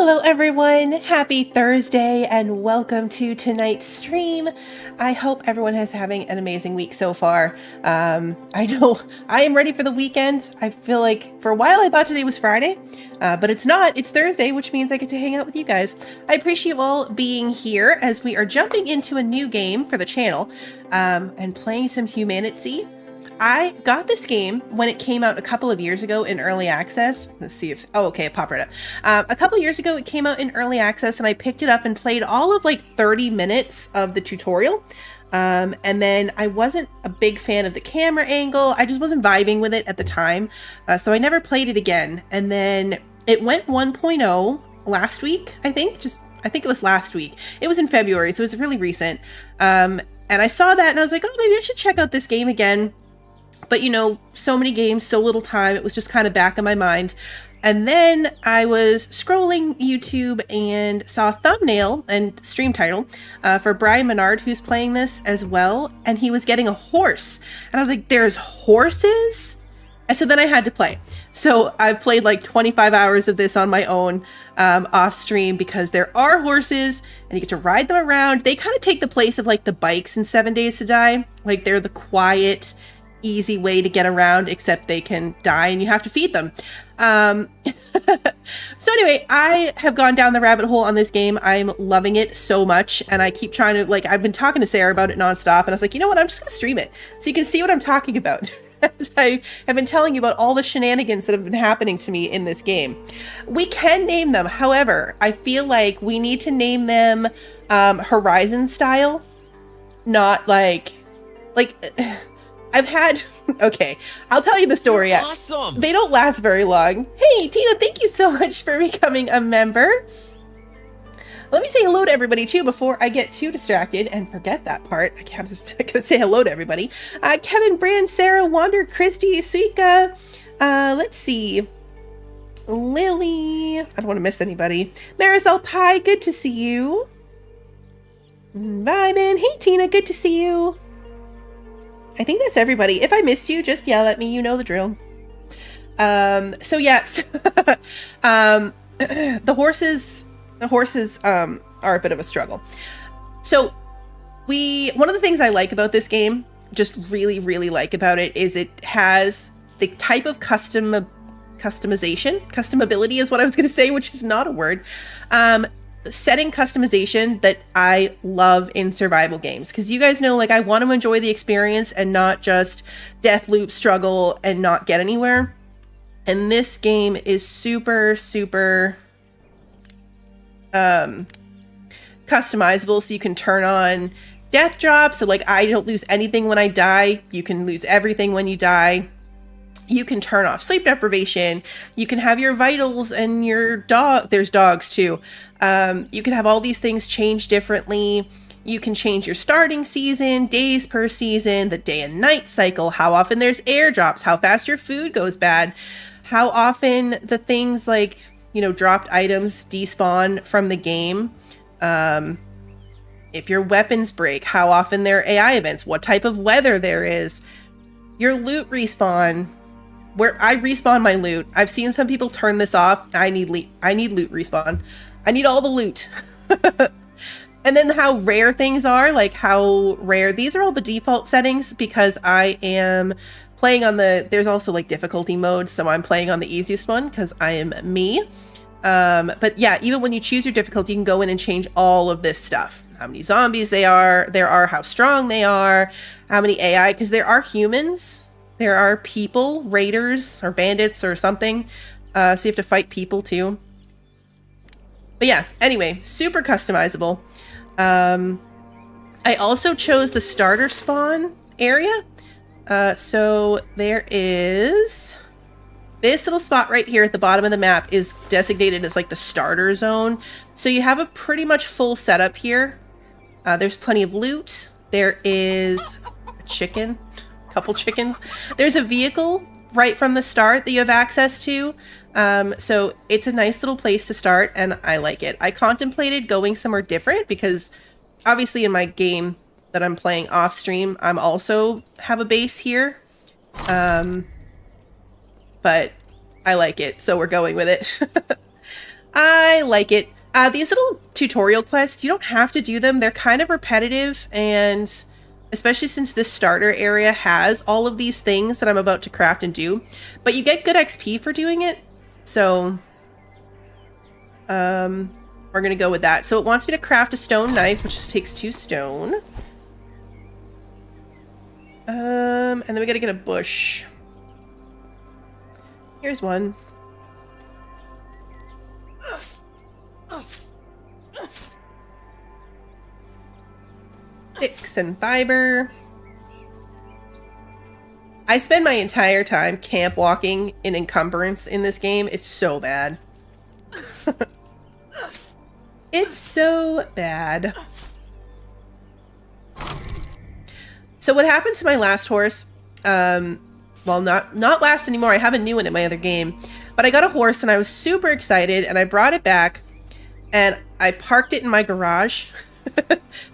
Hello everyone, happy Thursday and welcome to tonight's stream. I hope everyone is having an amazing week so far. I know I am ready for the weekend. I feel like for a while I thought today was Friday, but it's not. It's Thursday, which means I get to hang out with you guys. I appreciate you all being here as we are jumping into a new game for the channel and playing some HumanitZ. I got this game when it came out a couple of years ago in early access. Let's see if, oh, okay, it popped right up. A couple of years ago, it came out in early access and I picked it up and played all of like 30 minutes of the tutorial. And then I wasn't a big fan of the camera angle. I just wasn't vibing with it at the time. So I never played it again. And then it went 1.0 last week, I think. I think it was last week. It was in February, so it was really recent. And I saw that and I was like, oh, maybe I should check out this game again. But, you know, so many games, so little time. It was just kind of back in my mind. And then I was scrolling YouTube and saw a thumbnail and stream title for Brian Menard, who's playing this as well. And he was getting a horse. And I was like, there's horses? And so then I had to play. So I've played like 25 hours of this on my own off stream because there are horses and you get to ride them around. They kind of take the place of like the bikes in 7 Days to Die. Like they're the quiet, easy way to get around, except they can die and you have to feed them. So anyway, I have gone down the rabbit hole on this game. I'm loving it so much and I keep trying to, like, I've been talking to Sarah about it nonstop and I was like, you know what, I'm just gonna stream it so you can see what I'm talking about. As I have been telling you about all the shenanigans that have been happening to me in this game. We can name them, however, I feel like we need to name them Horizon style, not like I've had, okay, I'll tell you the story. You're awesome. They don't last very long. Hey, Tina, thank you so much for becoming a member. Let me say hello to everybody too before I get too distracted and forget that part. I gotta say hello to everybody. Kevin, Brand, Sarah, Wander, Christy, Suika, let's see. Lily, I don't want to miss anybody. Marisol Pie, good to see you. Vibin, hey Tina, good to see you. I think that's everybody. If I missed you, just yell at me. You know the drill. So yes, the horses are a bit of a struggle. So one of the things I like about this game, just really, really like about it, is it has the type of customability is what I was going to say, which is not a word. Setting customization that I love in survival games, because you guys know, like, I want to enjoy the experience and not just death loop, struggle, and not get anywhere. And this game is super customizable, so you can turn on death drop, so like I don't lose anything when I die. You can lose everything when you die. You can turn off sleep deprivation. You can have your vitals and your dog. There's dogs too. You can have all these things change differently. You can change your starting season, days per season, the day and night cycle, how often there's airdrops, how fast your food goes bad, how often the things like, you know, dropped items despawn from the game. If your weapons break, how often there are AI events, what type of weather there is, your loot respawn. Where I respawn my loot. I've seen some people turn this off. I need loot respawn. I need all the loot. And then how rare things are, like how rare. These are all the default settings because I am playing on there's also like difficulty mode. So I'm playing on the easiest one because I am me. But yeah, even when you choose your difficulty, you can go in and change all of this stuff. How many zombies there are, how strong they are, how many AI, because there are humans. There are people, raiders or bandits or something. So you have to fight people too. But yeah, anyway, super customizable. I also chose the starter spawn area. So there is this little spot right here at the bottom of the map is designated as like the starter zone. So you have a pretty much full setup here. There's plenty of loot. There is a chicken. Couple chickens. There's a vehicle right from the start that you have access to. So it's a nice little place to start and I like it. I contemplated going somewhere different because obviously in my game that I'm playing off stream, I'm also have a base here. But I like it, so we're going with it. I like it. These little tutorial quests, you don't have to do them. They're kind of repetitive, and especially since this starter area has all of these things that I'm about to craft and do, but you get good XP for doing it. So, we're gonna go with that. So it wants me to craft a stone knife, which takes 2 stone. And then we gotta get a bush. Here's one. Sticks and fiber. I spend my entire time camp walking in encumbrance in this game. It's so bad. It's so bad. So what happened to my last horse? Well, not last anymore. I have a new one in my other game. But I got a horse and I was super excited and I brought it back and I parked it in my garage.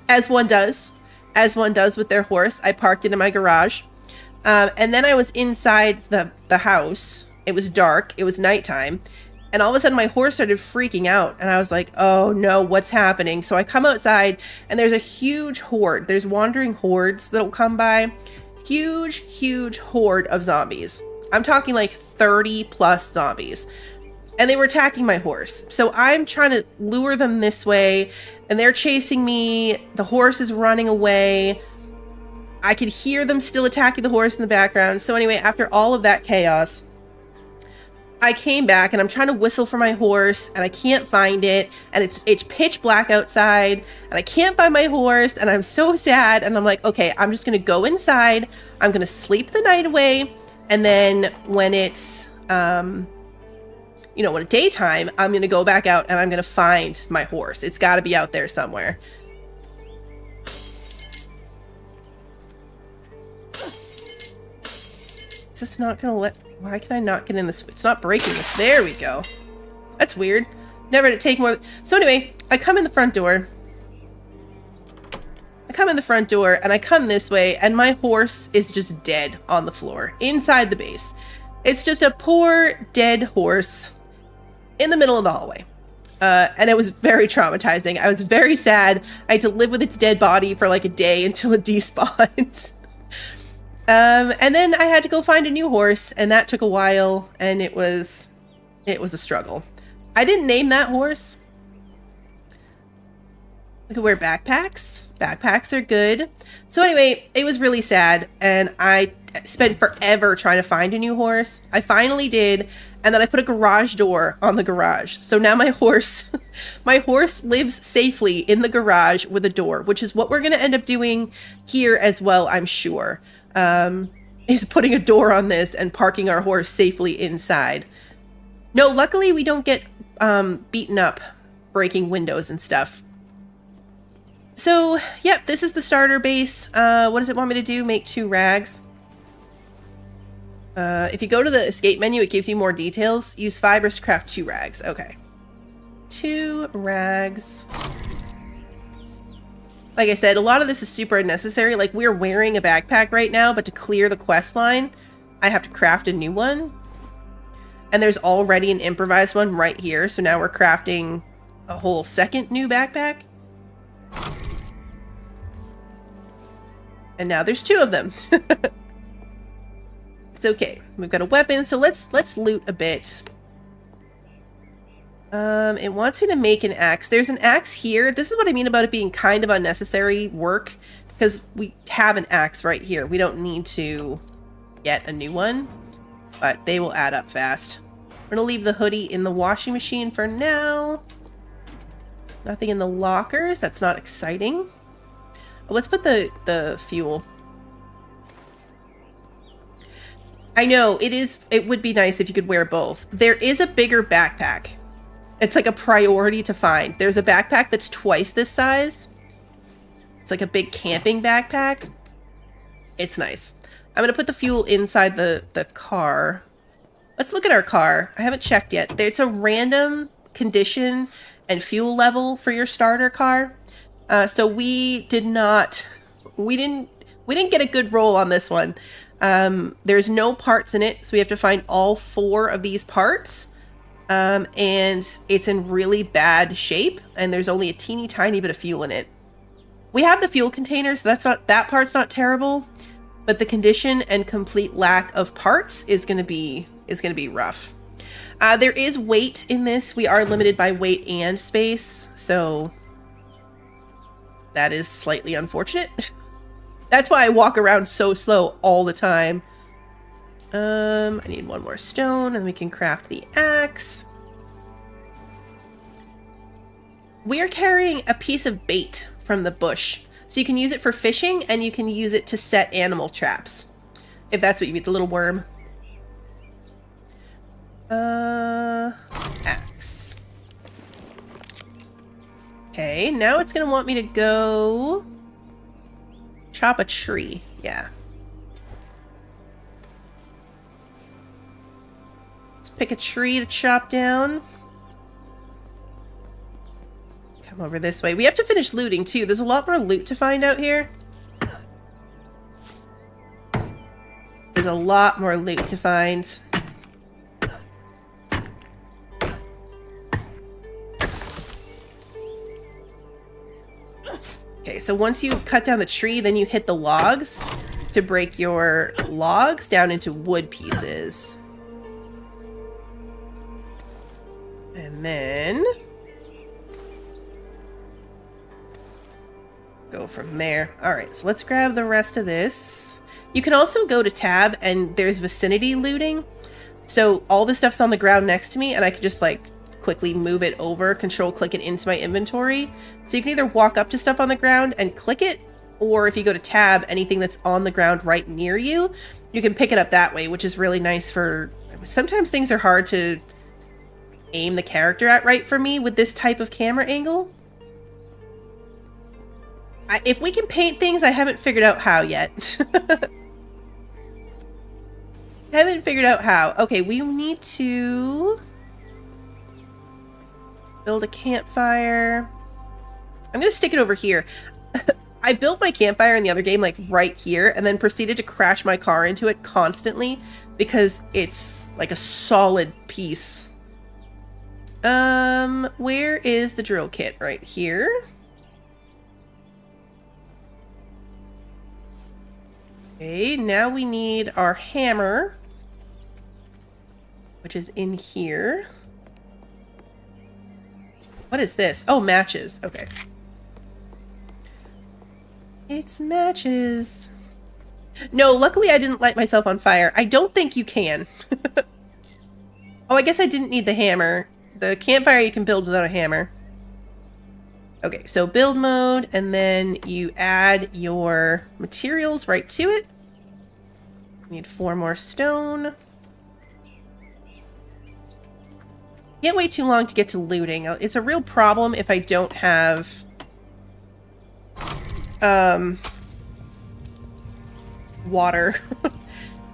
As one does. As one does with their horse. I parked it in my garage. And then I was inside the house. It was dark. It was nighttime. And all of a sudden my horse started freaking out. And I was like, oh no, what's happening? So I come outside and there's a huge horde. There's wandering hordes that'll come by. Huge, huge horde of zombies. I'm talking like 30 plus zombies. And they were attacking my horse. So I'm trying to lure them this way. And they're chasing me. The horse is running away. I could hear them still attacking the horse in the background. So anyway, after all of that chaos, I came back and I'm trying to whistle for my horse and I can't find it. And it's pitch black outside and I can't find my horse and I'm so sad. And I'm like, okay, I'm just going to go inside. I'm going to sleep the night away. And then when it's, you know, when it's daytime, I'm going to go back out and I'm going to find my horse. It's got to be out there somewhere. Is this not going to let... Why can I not get in this? It's not breaking this. There we go. That's weird. Never to take more... So anyway, I come in the front door. And I come this way and my horse is just dead on the floor inside the base. It's just a poor dead horse in the middle of the hallway. And it was very traumatizing. I was very sad. I had to live with its dead body for like a day until it despawned. And then I had to go find a new horse, and that took a while, and it was a struggle. I didn't name that horse. We could wear backpacks. Backpacks are good. So anyway, it was really sad, and I spent forever trying to find a new horse. I finally did, and then I put a garage door on the garage. So now my horse lives safely in the garage with a door, which is what we're going to end up doing here as well, I'm sure. Is putting a door on this and parking our horse safely inside. No, luckily we don't get beaten up breaking windows and stuff. So, yep, this is the starter base. What does it want me to do? Make 2 rags. If you go to the escape menu, it gives you more details. Use fibers to craft 2 rags. Okay. 2 rags. Like I said, a lot of this is super unnecessary. Like, we're wearing a backpack right now, but to clear the quest line, I have to craft a new one. And there's already an improvised one right here, so now we're crafting a whole second new backpack. And now there's 2 of them. It's okay. We've got a weapon, so let's loot a bit. It wants me to make an axe. There's an axe here. This is what I mean about it being kind of unnecessary work, because we have an axe right here. We don't need to get a new one, but they will add up fast. We're gonna leave the hoodie in the washing machine for now. Nothing in the lockers. That's not exciting. Oh, let's put the fuel. I know, it would be nice if you could wear both. There is a bigger backpack. It's like a priority to find. There's a backpack that's twice this size. It's like a big camping backpack. It's nice. I'm going to put the fuel inside the car. Let's look at our car. I haven't checked yet. It's a random condition and fuel level for your starter car. So we didn't get a good roll on this one. There's no parts in it, so we have to find all 4 of these parts. And it's in really bad shape, and there's only a teeny tiny bit of fuel in it. We have the fuel container, so that part's not terrible, but the condition and complete lack of parts is gonna be rough. There is weight in this. We are limited by weight and space, so that is slightly unfortunate. That's why I walk around so slow all the time. I need one more stone, and then we can craft the axe. We are carrying a piece of bait from the bush, so you can use it for fishing, and you can use it to set animal traps, if that's what you mean, the little worm. Axe. Okay, now it's gonna want me to go chop a tree. Yeah. Let's pick a tree to chop down. Come over this way. We have to finish looting too. There's a lot more loot to find out here. There's a lot more loot to find. Okay, so once you cut down the tree, then you hit the logs to break your logs down into wood pieces. And then go from there. All right, so let's grab the rest of this. You can also go to tab and there's vicinity looting. So all this stuff's on the ground next to me and I can just like quickly move it over, control click it into my inventory. So you can either walk up to stuff on the ground and click it, or if you go to tab, anything that's on the ground right near you, you can pick it up that way, which is really nice for... Sometimes things are hard to aim the character at right for me with this type of camera angle. If we can paint things, I haven't figured out how yet. Haven't figured out how. Okay, we need to build a campfire. I'm gonna stick it over here. I built my campfire in the other game like right here and then proceeded to crash my car into it constantly because it's like a solid piece. Where is the drill kit? Right here. Okay, now we need our hammer, which is in here. What is this? Oh, matches. Okay. It's matches. No, luckily I didn't light myself on fire. I don't think you can. Oh, I guess I didn't need the hammer. The campfire you can build without a hammer. Okay, so build mode, and then you add your materials right to it. Need 4 more stone. Can't wait too long to get to looting. It's a real problem if I don't have water.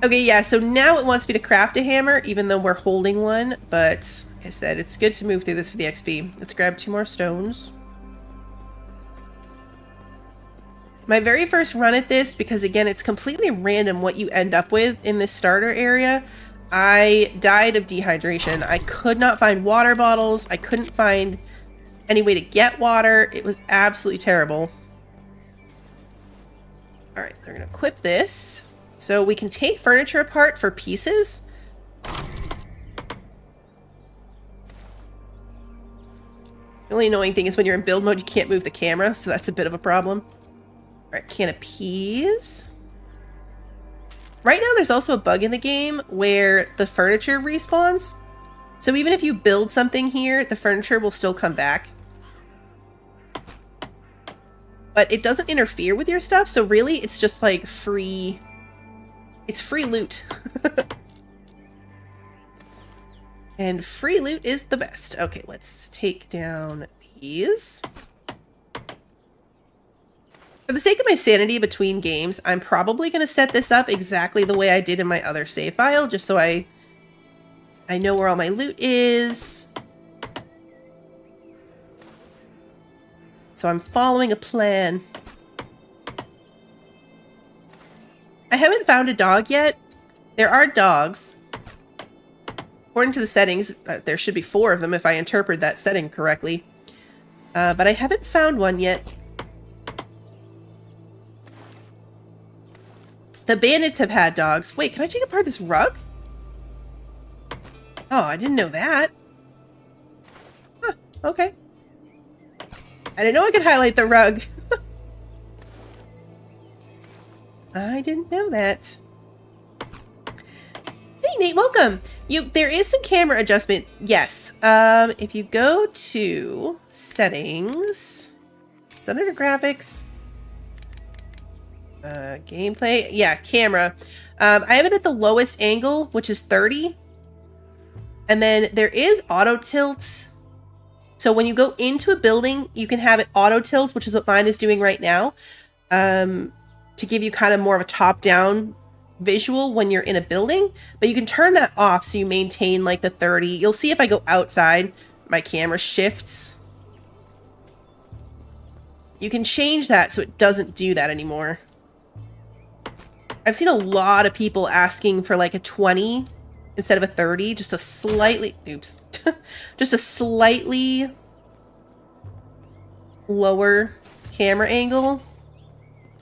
Okay, yeah, so now it wants me to craft a hammer, even though we're holding one, but like I said, it's good to move through this for the XP. Let's grab 2 more stones. My very first run at this, because again, it's completely random what you end up with in this starter area, I died of dehydration. I could not find water bottles. I couldn't find any way to get water. It was absolutely terrible. All right, they're gonna equip this. So we can take furniture apart for pieces. The only annoying thing is when you're in build mode, you can't move the camera, so that's a bit of a problem. All right, can of peas. Right now, there's also a bug in the game where the furniture respawns. So even if you build something here, the furniture will still come back. But it doesn't interfere with your stuff, so really it's just like free... It's free loot. And free loot is the best. Okay, let's take down these. For the sake of my sanity between games, I'm probably going to set this up exactly the way I did in my other save file, just so I know where all my loot is. So I'm following a plan. I haven't found a dog yet. There are dogs. According to the settings, there should be 4 of them if I interpret that setting correctly. But I haven't found one yet. The bandits have had dogs. Wait, can I take apart this rug? Oh, I didn't know that. Huh, okay. I didn't know I could highlight the rug. I didn't know that. Hey Nate, welcome. There is some camera adjustment. Yes. If you go to settings, it's under graphics. Gameplay. Yeah, camera. I have it at the lowest angle, which is 30. And then there is auto tilt. So when you go into a building, you can have it auto tilt, which is what mine is doing right now. To give you kind of more of a top-down visual when you're in a building. But you can turn that off so you maintain like the 30. You'll see if I go outside, my camera shifts. You can change that so it doesn't do that anymore. I've seen a lot of people asking for like a 20 instead of a 30, just a slightly, oops, just a slightly lower camera angle.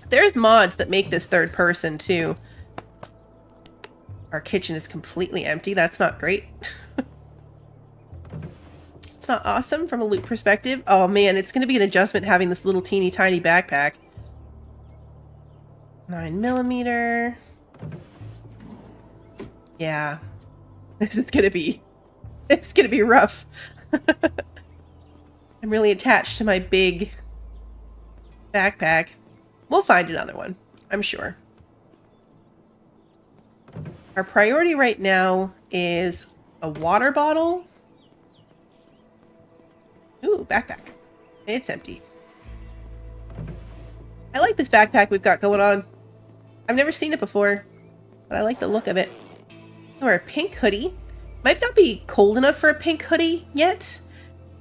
There's mods that make this third person too. Our kitchen is completely empty. That's not great. It's not awesome from a loot perspective. Oh man, it's going to be an adjustment having this little teeny tiny backpack. 9mm. Yeah. This is gonna be... It's gonna be rough. I'm really attached to my big backpack. We'll find another one, I'm sure. Our priority right now is a water bottle. Ooh, backpack. It's empty. I like this backpack we've got going on. I've never seen it before, but I like the look of it. Or a pink hoodie. Might not be cold enough for a pink hoodie yet.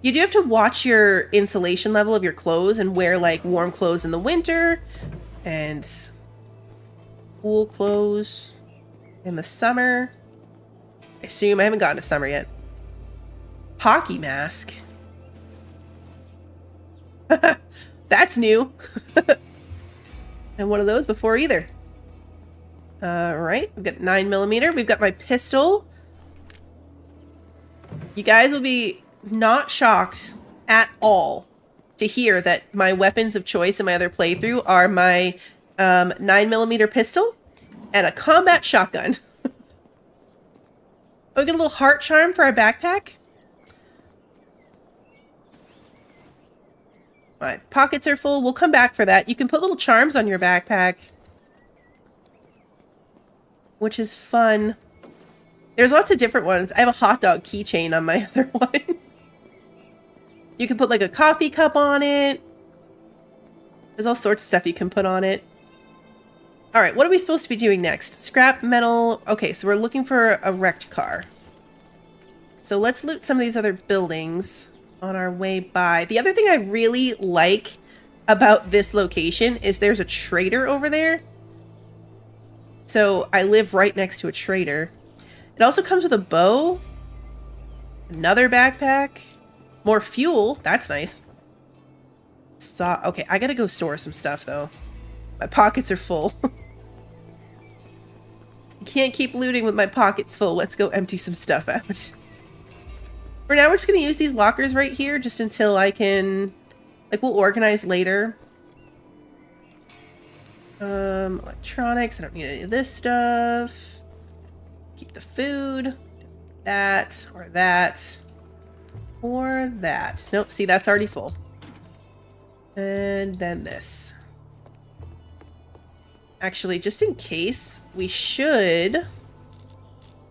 You do have to watch your insulation level of your clothes and wear like warm clothes in the winter and cool clothes in the summer. I assume I haven't gotten to summer yet. Hockey mask. That's new. And one of those before either. Alright, we've got 9mm. We've got my pistol. You guys will be not shocked at all to hear that my weapons of choice in my other playthrough are my 9mm pistol and a combat shotgun. Oh, we got a little heart charm for our backpack. My pockets are full. We'll come back for that. You can put little charms on your backpack, which is fun. There's lots of different ones. I have a hot dog keychain on my other one. You can put like a coffee cup on it. There's all sorts of stuff you can put on it. All right, what are we supposed to be doing next? Scrap metal. Okay, so we're looking for a wrecked car. So let's loot some of these other buildings on our way by. The other thing I really like about this location is there's a trader over there. So I live right next to a trader. It also comes with a bow, another backpack, more fuel. That's nice. Okay, I gotta go store some stuff though. My pockets are full. I can't keep looting with my pockets full. Let's go empty some stuff out. For now, we're just gonna use these lockers right here just until I can, like, we'll organize later. Electronics. I don't need any of this stuff. Keep the food. That, or that, or that. Nope, see, that's already full. And then this. Actually, just in case, we should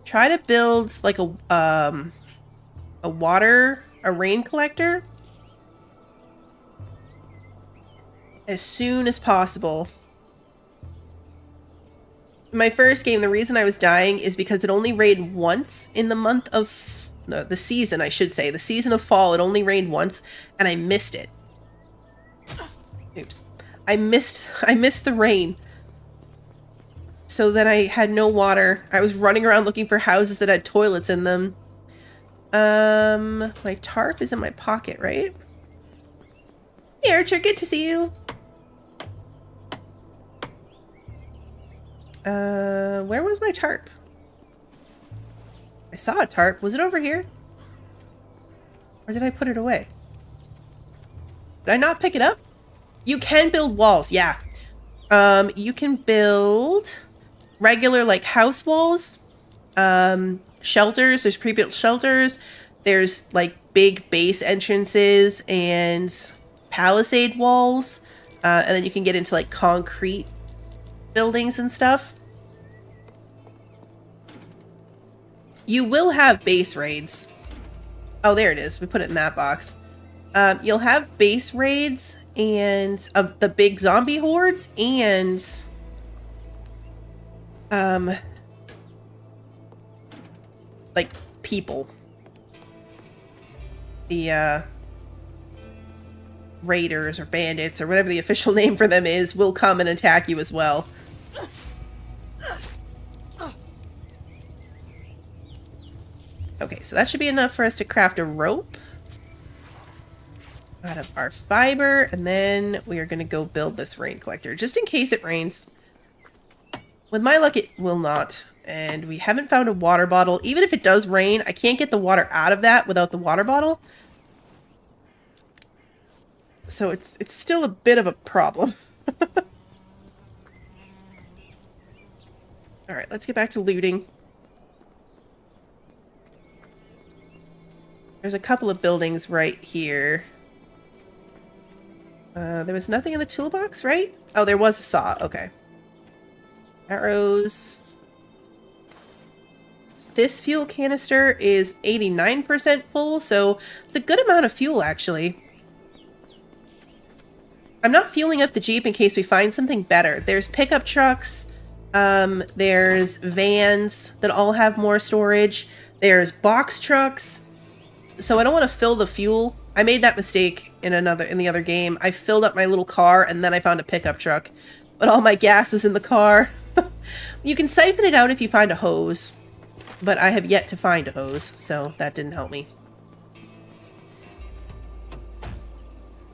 try to build like a rain collector as soon as possible. In my first game, the reason I was dying is because it only rained once in the month of the season, I should say. The season of fall, it only rained once, and I missed it. Oops. I missed the rain. So then I had no water. I was running around looking for houses that had toilets in them, My tarp is in my pocket, right? Hey, Archer, good to see you. Where was my tarp? I saw a tarp. Was it over here? Or did I put it away? Did I not pick it up? You can build walls, yeah. You can build regular, like, house walls. Shelters. There's pre-built shelters. There's, like, big base entrances and palisade walls. And then you can get into, like, concrete buildings and stuff. You will have base raids. Oh, there it is. We put it in that box. You'll have base raids and the big zombie hordes and like people. The raiders or bandits or whatever the official name for them is will come and attack you as well. Okay, so that should be enough for us to craft a rope out of our fiber, and then we are going to go build this rain collector, just in case it rains. With my luck, it will not, and we haven't found a water bottle. Even if it does rain, I can't get the water out of that without the water bottle. So it's still a bit of a problem. Alright, let's get back to looting. There's a couple of buildings right here. There was nothing in the toolbox, right? Oh, there was a saw. Okay. Arrows. This fuel canister is 89% full, so it's a good amount of fuel, actually. I'm not fueling up the Jeep in case we find something better. There's pickup trucks. There's vans that all have more storage. There's box trucks. So I don't want to fill the fuel. I made that mistake in the other game. I filled up my little car and then I found a pickup truck. But all my gas was in the car. You can siphon it out if you find a hose. But I have yet to find a hose, so that didn't help me.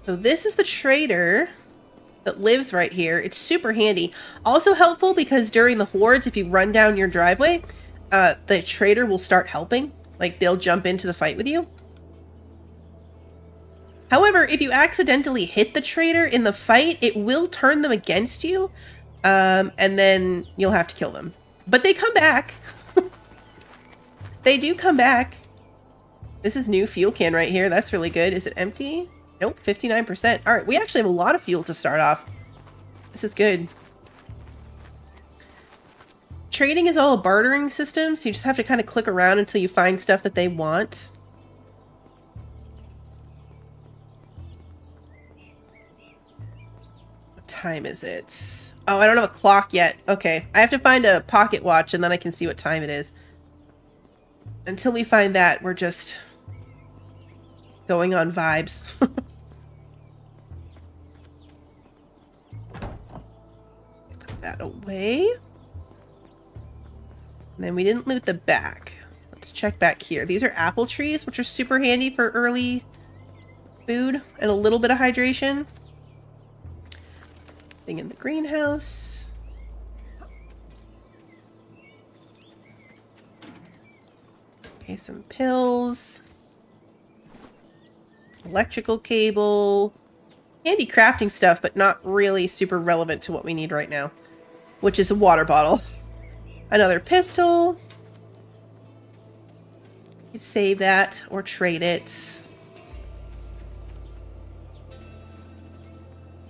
So this is the trader that lives right here. It's super handy. Also helpful because during the hordes, if you run down your driveway, the trader will start helping. Like, they'll jump into the fight with you. However, if you accidentally hit the trader in the fight, it will turn them against you, and then you'll have to kill them. But they come back. They do come back. This is new fuel can right here. That's really good. Is it empty? Nope, 59%. All right, we actually have a lot of fuel to start off. This is good. Trading is all a bartering system, so you just have to kind of click around until you find stuff that they want. What time is it? Oh, I don't have a clock yet. Okay, I have to find a pocket watch and then I can see what time it is. Until we find that, we're just going on vibes. Put that away. And then we didn't loot the back. Let's check back here. These are apple trees, which are super handy for early food and a little bit of hydration. Thing in the greenhouse. Okay, some pills. Electrical cable. Handy crafting stuff, but not really super relevant to what we need right now. Which is a water bottle. Another pistol. You could save that or trade it.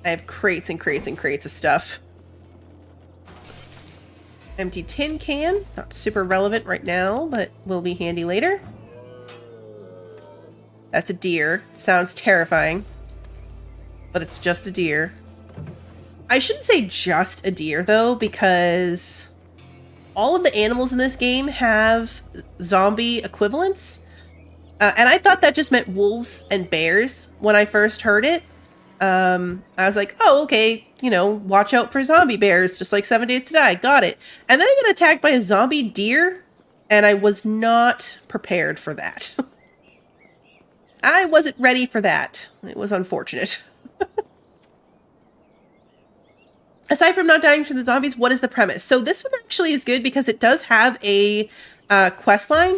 I have crates and crates and crates of stuff. Empty tin can. Not super relevant right now, but will be handy later. That's a deer. Sounds terrifying. But it's just a deer. I shouldn't say just a deer, though, because all of the animals in this game have zombie equivalents. And I thought that just meant wolves and bears when I first heard it. I was like, oh, okay, you know, watch out for zombie bears, just like 7 Days to Die. Got it. And then I got attacked by a zombie deer, and I was not prepared for that. I wasn't ready for that. It was unfortunate. Aside from not dying to the zombies, what is the premise? So this one actually is good because it does have a quest line.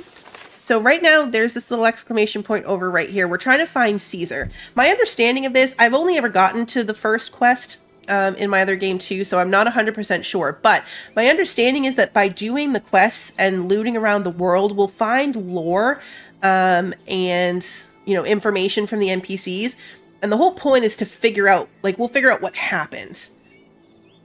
So right now, there's this little exclamation point over right here. We're trying to find Caesar. My understanding of this, I've only ever gotten to the first quest in my other game too, so I'm not 100% sure. But my understanding is that by doing the quests and looting around the world, we'll find lore and, you know, information from the NPCs. And the whole point is to figure out, like, we'll figure out what happens.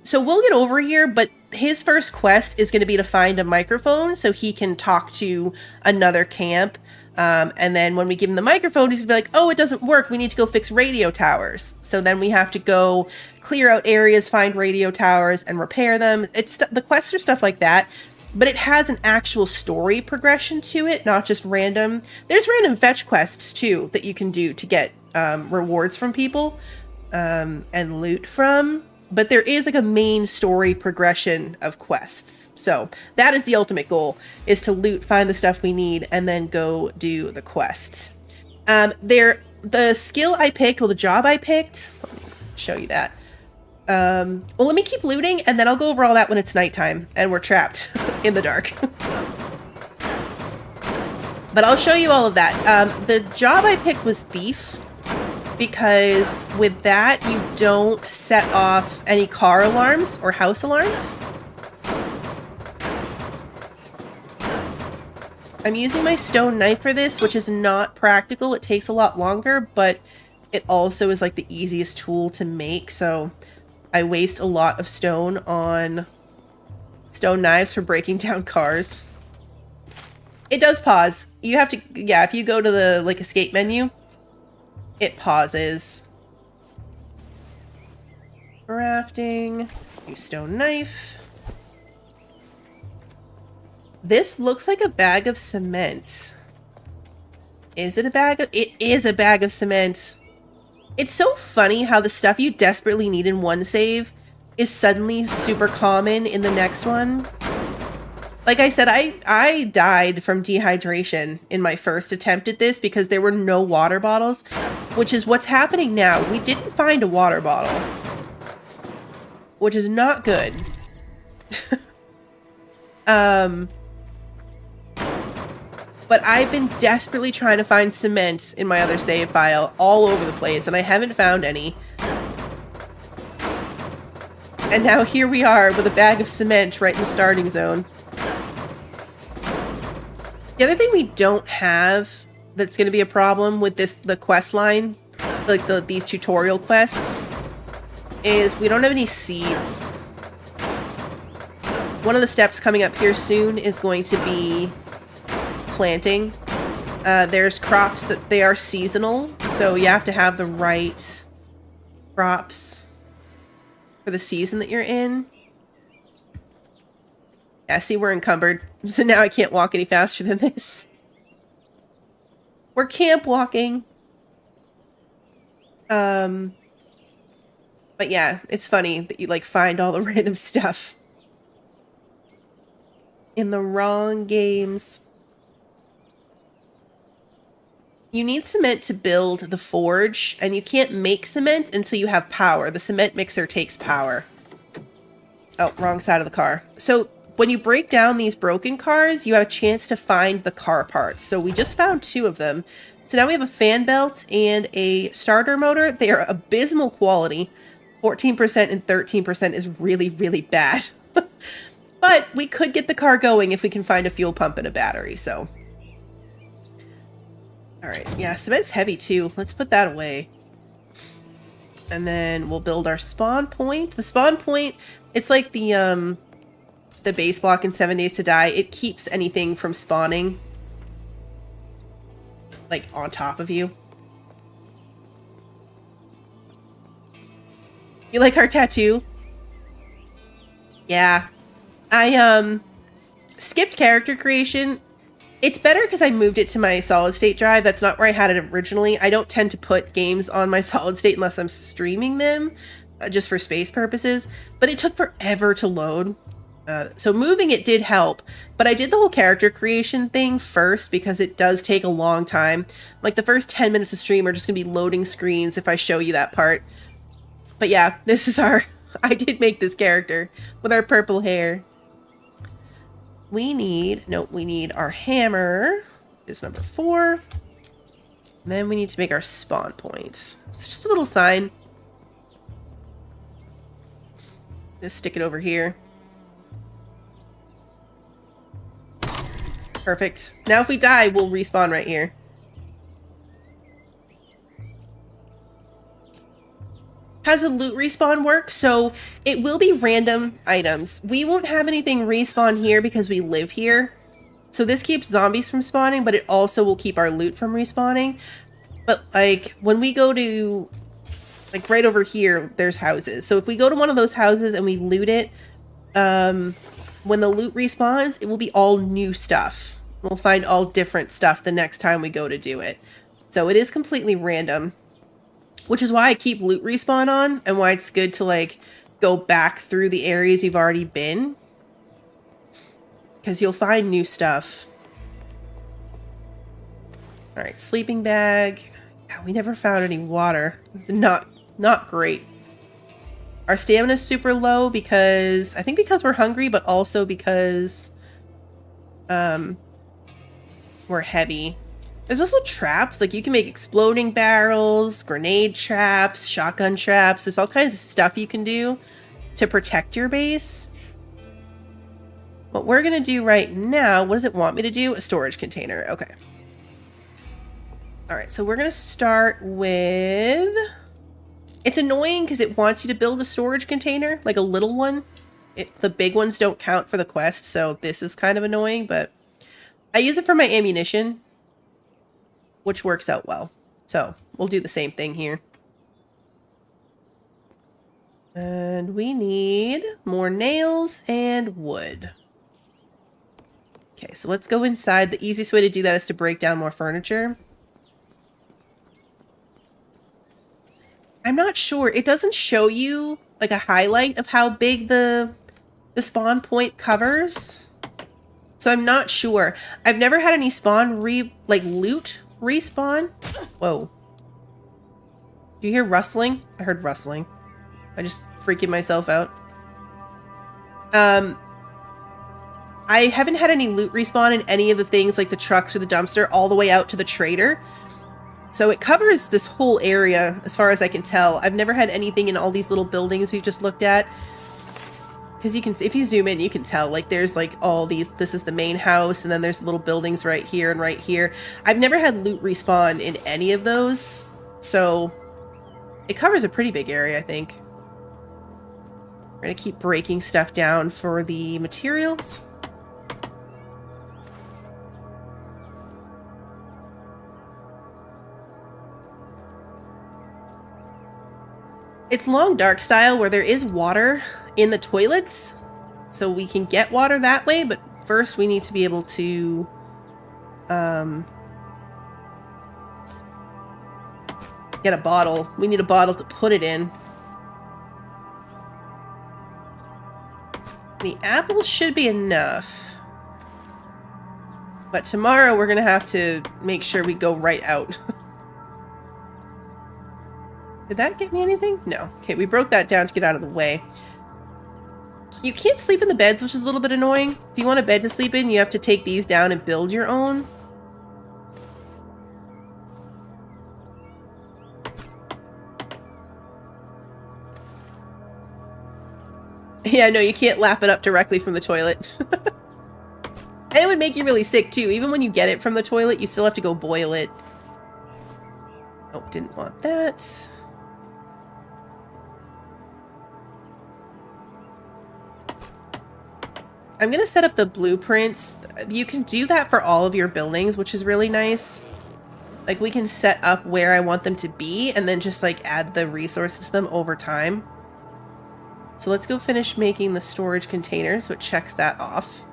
So we'll get over here, but his first quest is going to be to find a microphone so he can talk to another camp. And then when we give him the microphone, he's going to be like, oh, it doesn't work. We need to go fix radio towers. So then we have to go clear out areas, find radio towers, and repair them. It's the quests are stuff like that. But it has an actual story progression to it, not just random. There's random fetch quests, too, that you can do to get rewards from people and loot from. But there is like a main story progression of quests. So that is the ultimate goal, is to loot, find the stuff we need, and then go do the quests. The skill I picked, well, the job I picked, let me show you that. Well, let me keep looting, and then I'll go over all that when it's nighttime, and we're trapped in the dark. But I'll show you all of that. The job I picked was Thief, because with that, you don't set off any car alarms or house alarms. I'm using my stone knife for this, which is not practical. It takes a lot longer, but it also is like the easiest tool to make. So I waste a lot of stone on stone knives for breaking down cars. It does pause. You have to, yeah, if you go to the like escape menu, it pauses. Crafting. Use stone knife. This looks like a bag of cement. Is it a bag of... It is a bag of cement. It's so funny how the stuff you desperately need in one save is suddenly super common in the next one. Like I said, I died from dehydration in my first attempt at this because there were no water bottles, which is what's happening now. We didn't find a water bottle, which is not good. But I've been desperately trying to find cement in my other save file all over the place, and I haven't found any. And now here we are with a bag of cement right in the starting zone. The other thing we don't have that's going to be a problem with the quest line, like these tutorial quests, is we don't have any seeds. One of the steps coming up here soon is going to be planting. There's crops that they are seasonal, so you have to have the right crops for the season that you're in. Yeah, see, we're encumbered. So now I can't walk any faster than this. We're camp walking. But yeah, it's funny that you like find all the random stuff in the wrong games. You need cement to build the forge, and you can't make cement until you have power. The cement mixer takes power. Oh, wrong side of the car. So when you break down these broken cars, you have a chance to find the car parts. So we just found 2 of them. So now we have a fan belt and a starter motor. They are abysmal quality. 14% and 13% is really, really bad. But we could get the car going if we can find a fuel pump and a battery, so. All right, yeah, cement's heavy too. Let's put that away. And then we'll build our spawn point. The spawn point, it's like the base block in 7 Days to Die. It keeps anything from spawning, like, on top of you. You like our tattoo? Yeah. I skipped character creation. It's better because I moved it to my solid state drive. That's not where I had it originally. I don't tend to put games on my solid state unless I'm streaming them, just for space purposes. But it took forever to load. So moving it did help, but I did the whole character creation thing first because it does take a long time. Like the first 10 minutes of stream are just gonna be loading screens if I show you that part. But yeah, this is our... I did make this character with our purple hair. We need... Nope, we need our hammer. Is number 4. And then we need to make our spawn points. It's just a little sign. Just stick it over here. Perfect. Now if we die, we'll respawn right here. How does the loot respawn work? So it will be random items. We won't have anything respawn here because we live here. So this keeps zombies from spawning, but it also will keep our loot from respawning. But like when we go to, like right over here, there's houses. So if we go to one of those houses and we loot it, when the loot respawns, it will be all new stuff. We'll find all different stuff the next time we go to do it. So it is completely random, which is why I keep loot respawn on and why it's good to like go back through the areas you've already been, because you'll find new stuff. All right, sleeping bag. Yeah, we never found any water. It's not great. Our stamina is super low because, I think because we're hungry, but also because we're heavy. There's also traps, like you can make exploding barrels, grenade traps, shotgun traps. There's all kinds of stuff you can do to protect your base. What we're gonna do right now, what does it want me to do? A storage container, okay. All right, so we're gonna start with... It's annoying because it wants you to build a storage container, like a little one. The big ones don't count for the quest, so this is kind of annoying, but I use it for my ammunition, which works out well. So we'll do the same thing here. And we need more nails and wood. Okay, so let's go inside. The easiest way to do that is to break down more furniture. I'm not sure. It doesn't show you like a highlight of how big the spawn point covers. So I'm not sure. I've never had any spawn loot respawn. Whoa. Do you hear rustling? I heard rustling. I just freaking myself out. I haven't had any loot respawn in any of the things like the trucks or the dumpster all the way out to the trader. So it covers this whole area as far as I can tell. I've never had anything in all these little buildings we've just looked at. Because you can, if you zoom in, you can tell like there's like all these, this is the main house and then there's little buildings right here and right here. I've never had loot respawn in any of those. So it covers a pretty big area, I think. We're gonna keep breaking stuff down for the materials. It's long dark style where there is water in the toilets, so we can get water that way, but first we need to be able to get a bottle. We need a bottle to put it in. The apples should be enough, but tomorrow we're gonna have to make sure we go right out. Did that get me anything? No. Okay, we broke that down to get out of the way. You can't sleep in the beds, which is a little bit annoying. If you want a bed to sleep in, you have to take these down and build your own. Yeah, no, you can't lap it up directly from the toilet. And it would make you really sick, too. Even when you get it from the toilet, you still have to go boil it. Nope, didn't want that. I'm going to set up the blueprints. You can do that for all of your buildings, which is really nice. Like, we can set up where I want them to be and then just, like, add the resources to them over time. So let's go finish making the storage container so it checks that off.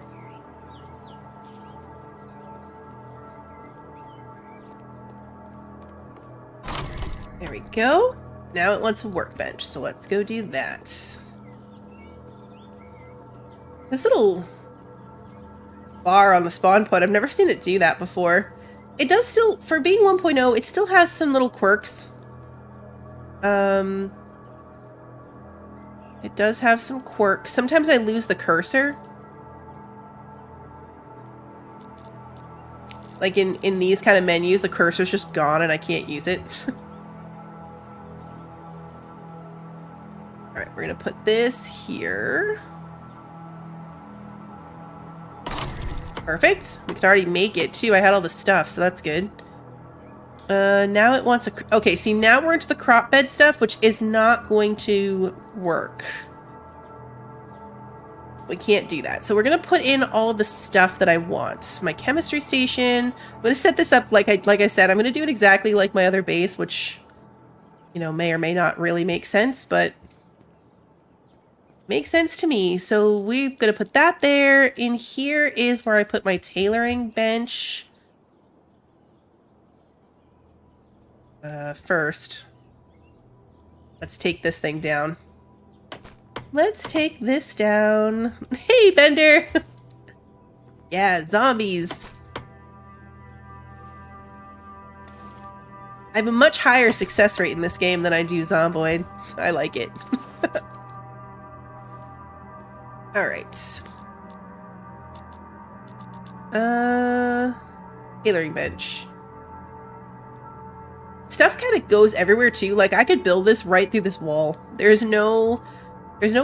There we go. Now it wants a workbench, so let's go do that. This little bar on the spawn point, I've never seen it do that before. It does still, for being 1.0, it still has some little quirks. It does have some quirks. Sometimes I lose the cursor. Like in these kind of menus, the cursor's just gone and I can't use it. All right, we're gonna put this here. Perfect. We can already make it too. I had all the stuff, so that's good. Now it wants a... Okay, see, now we're into the crop bed stuff, which is not going to work. We can't do that. So we're going to put in all of the stuff that I want. My chemistry station. I'm going to set this up like I said. I'm going to do it exactly like my other base, which, you know, may or may not really make sense, but makes sense to me. So we're going to put that there. In here is where I put my tailoring bench. First, let's take this thing down. Let's take this down. Hey, Bender! Yeah, zombies. I have a much higher success rate in this game than I do Zomboid. I like it. Alright. Tailoring bench. Stuff kind of goes everywhere too. Like I could build this right through this wall. There's no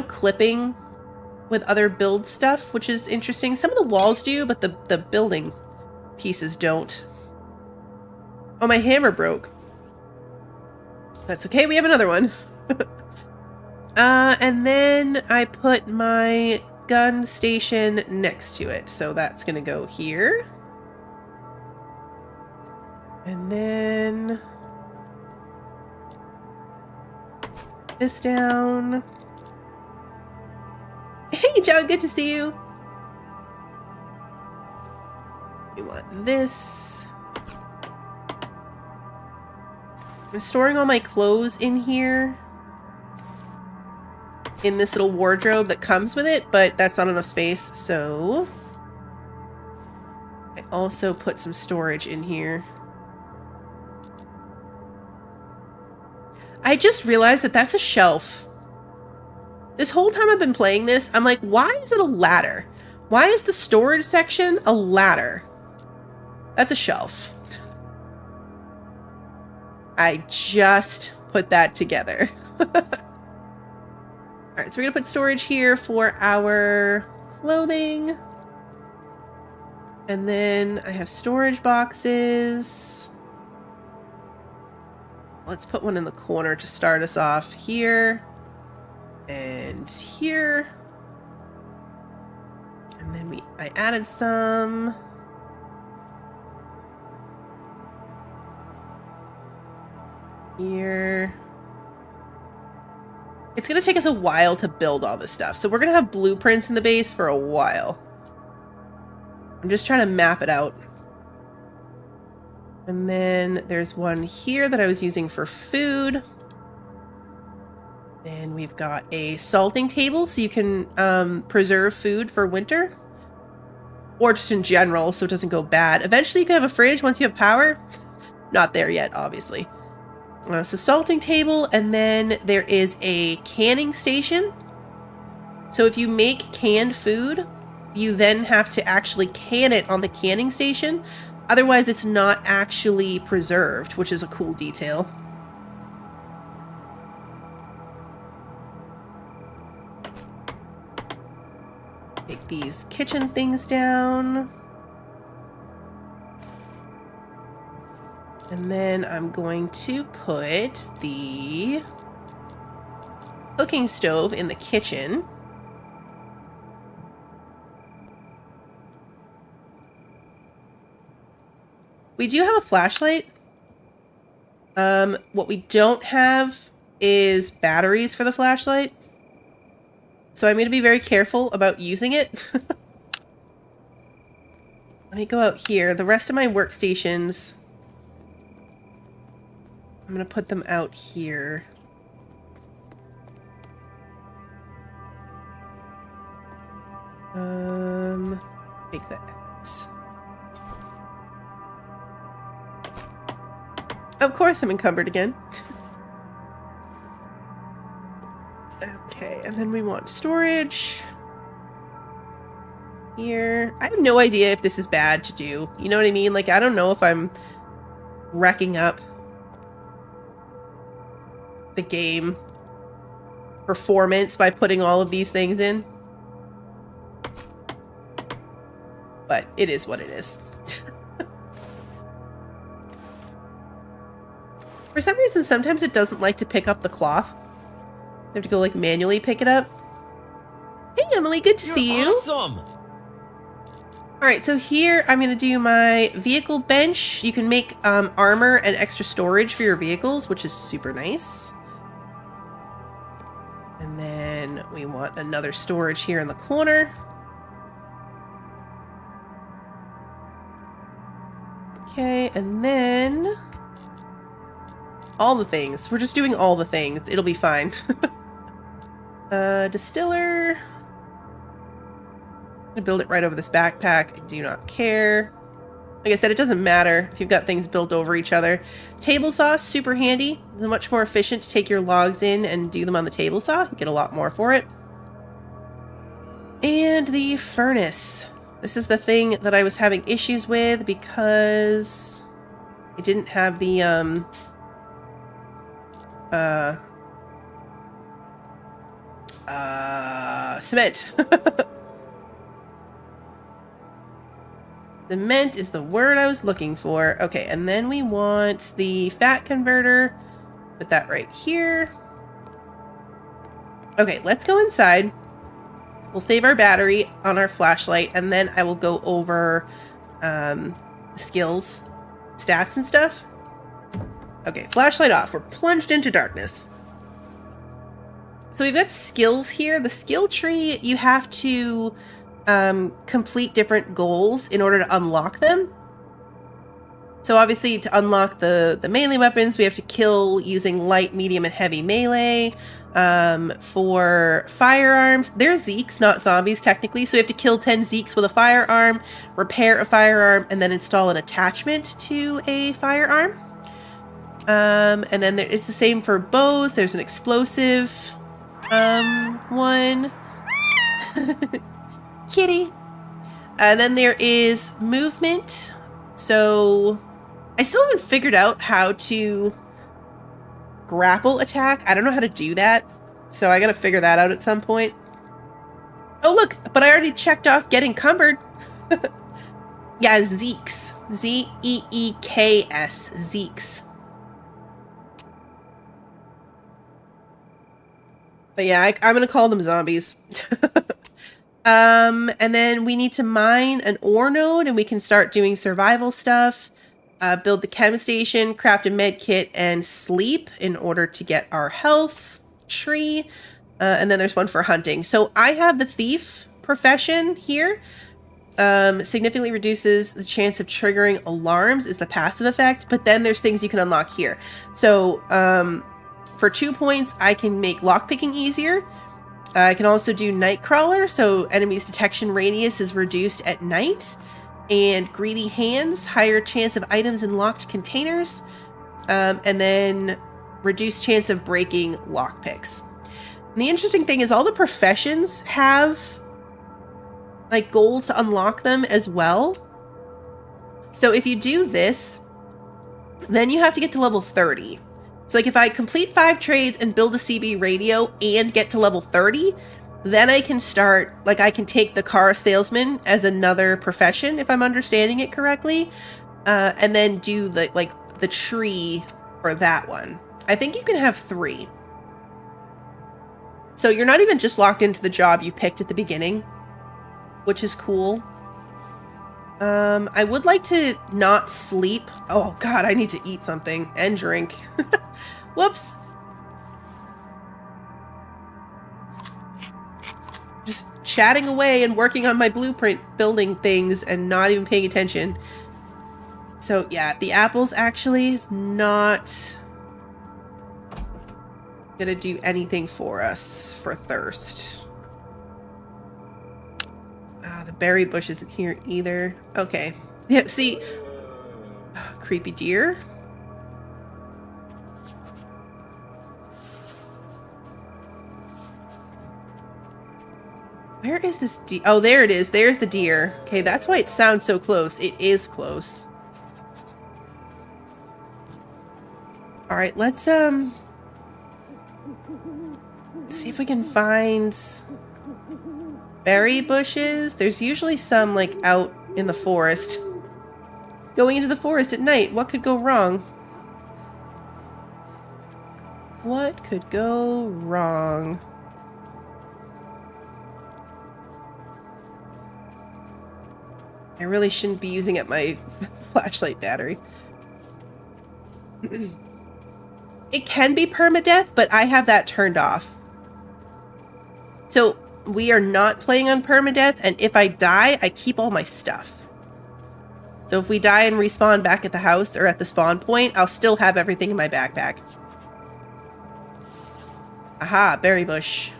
clipping with other build stuff, which is interesting. Some of the walls do, but the building pieces don't. Oh, my hammer broke. That's okay, we have another one. And then I put my gun station next to it. So that's gonna go here. And then this down. Hey, John, good to see you. We want this. I'm storing all my clothes in here. In this little wardrobe that comes with it, but that's not enough space, so I also put some storage in here. I just realized that that's a shelf. This whole time I've been playing this, I'm like, why is it a ladder? Why is the storage section a ladder? That's a shelf. I just put that together. Alright, so we're gonna put storage here for our clothing. And then I have storage boxes. Let's put one in the corner to start us off here. And here. And then I added some. Here. It's going to take us a while to build all this stuff. So we're going to have blueprints in the base for a while. I'm just trying to map it out. And then there's one here that I was using for food. Then we've got a salting table so you can preserve food for winter. Or just in general so it doesn't go bad. Eventually you can have a fridge once you have power. Not there yet, obviously. So salting table, and then there is a canning station. So if you make canned food, you then have to actually can it on the canning station. Otherwise, it's not actually preserved, which is a cool detail. Take these kitchen things down. And then I'm going to put the cooking stove in the kitchen. We do have a flashlight. What we don't have is batteries for the flashlight. So I'm going to be very careful about using it. Let me go out here. The rest of my workstations, I'm going to put them out here. Take that. Of course I'm encumbered again. Okay, and then we want storage. Here. I have no idea if this is bad to do. You know what I mean? Like, I don't know if I'm wrecking up the game performance by putting all of these things in. But it is what it is. For some reason, sometimes it doesn't like to pick up the cloth. You have to go, like, manually pick it up. Hey, Emily, good to see you. Awesome! Alright, so here I'm going to do my vehicle bench. You can make armor and extra storage for your vehicles, which is super nice. And then we want another storage here in the corner. Okay, and then all the things. We're just doing all the things. It'll be fine. Distiller. I'm gonna build it right over this backpack. I do not care. Like I said, it doesn't matter if you've got things built over each other. Table saw, super handy. It's much more efficient to take your logs in and do them on the table saw. You get a lot more for it. And the furnace. This is the thing that I was having issues with because it didn't have the cement. Cement is the word I was looking for. Okay, and then we want the fat converter. Put that right here. Okay, let's go inside. We'll save our battery on our flashlight, and then I will go over the skills, stats, and stuff. Okay, flashlight off. We're plunged into darkness. So we've got skills here. The skill tree, you have to complete different goals in order to unlock them. So obviously to unlock the melee weapons, we have to kill using light, medium, and heavy melee. For firearms, they're Zeeks, not zombies technically, so we have to kill 10 Zeeks with a firearm, repair a firearm, and then install an attachment to a firearm. And then there is the same for bows. There's an explosive one. Kitty. And then there is movement. So I still haven't figured out how to grapple attack. I don't know how to do that. So I gotta figure that out at some point. Oh look, but I already checked off get encumbered. Yeah, Zeeks. Z-E-E-K-S. Zeeks. But yeah, I'm gonna call them zombies. And then we need to mine an ore node and we can start doing survival stuff. Build the chem station, craft a med kit, and sleep in order to get our health tree. And then there's one for hunting. So I have the thief profession here. Significantly reduces the chance of triggering alarms is the passive effect. But then there's things you can unlock here. So for 2 points, I can make lockpicking easier. I can also do Nightcrawler, so enemies' detection radius is reduced at night. And Greedy Hands, higher chance of items in locked containers. And then reduced chance of breaking lockpicks. And the interesting thing is all the professions have like goals to unlock them as well. So if you do this, then you have to get to level 30. So like if I complete 5 trades and build a CB radio and get to level 30, then I can start, like I can take the car salesman as another profession, if I'm understanding it correctly, and then do the tree for that one. I think you can have 3. So you're not even just locked into the job you picked at the beginning, which is cool. I would like to not sleep. Oh god, I need to eat something and drink. Whoops. Just chatting away and working on my blueprint, building things and not even paying attention. So yeah, the apple's actually not gonna do anything for us for thirst. the berry bush isn't here either. Okay. Yeah, see. Creepy deer. Where is this deer? Oh, there it is. There's the deer. Okay, that's why it sounds so close. It is close. All right, let's see if we can find berry bushes. There's usually some like out in the forest. Going into the forest at night, what could go wrong? What could go wrong? I really shouldn't be using up my flashlight battery. It can be permadeath, but I have that turned off. So we are not playing on permadeath, and if I die, I keep all my stuff. So if we die and respawn back at the house or at the spawn point, I'll still have everything in my backpack. Aha, berry bush.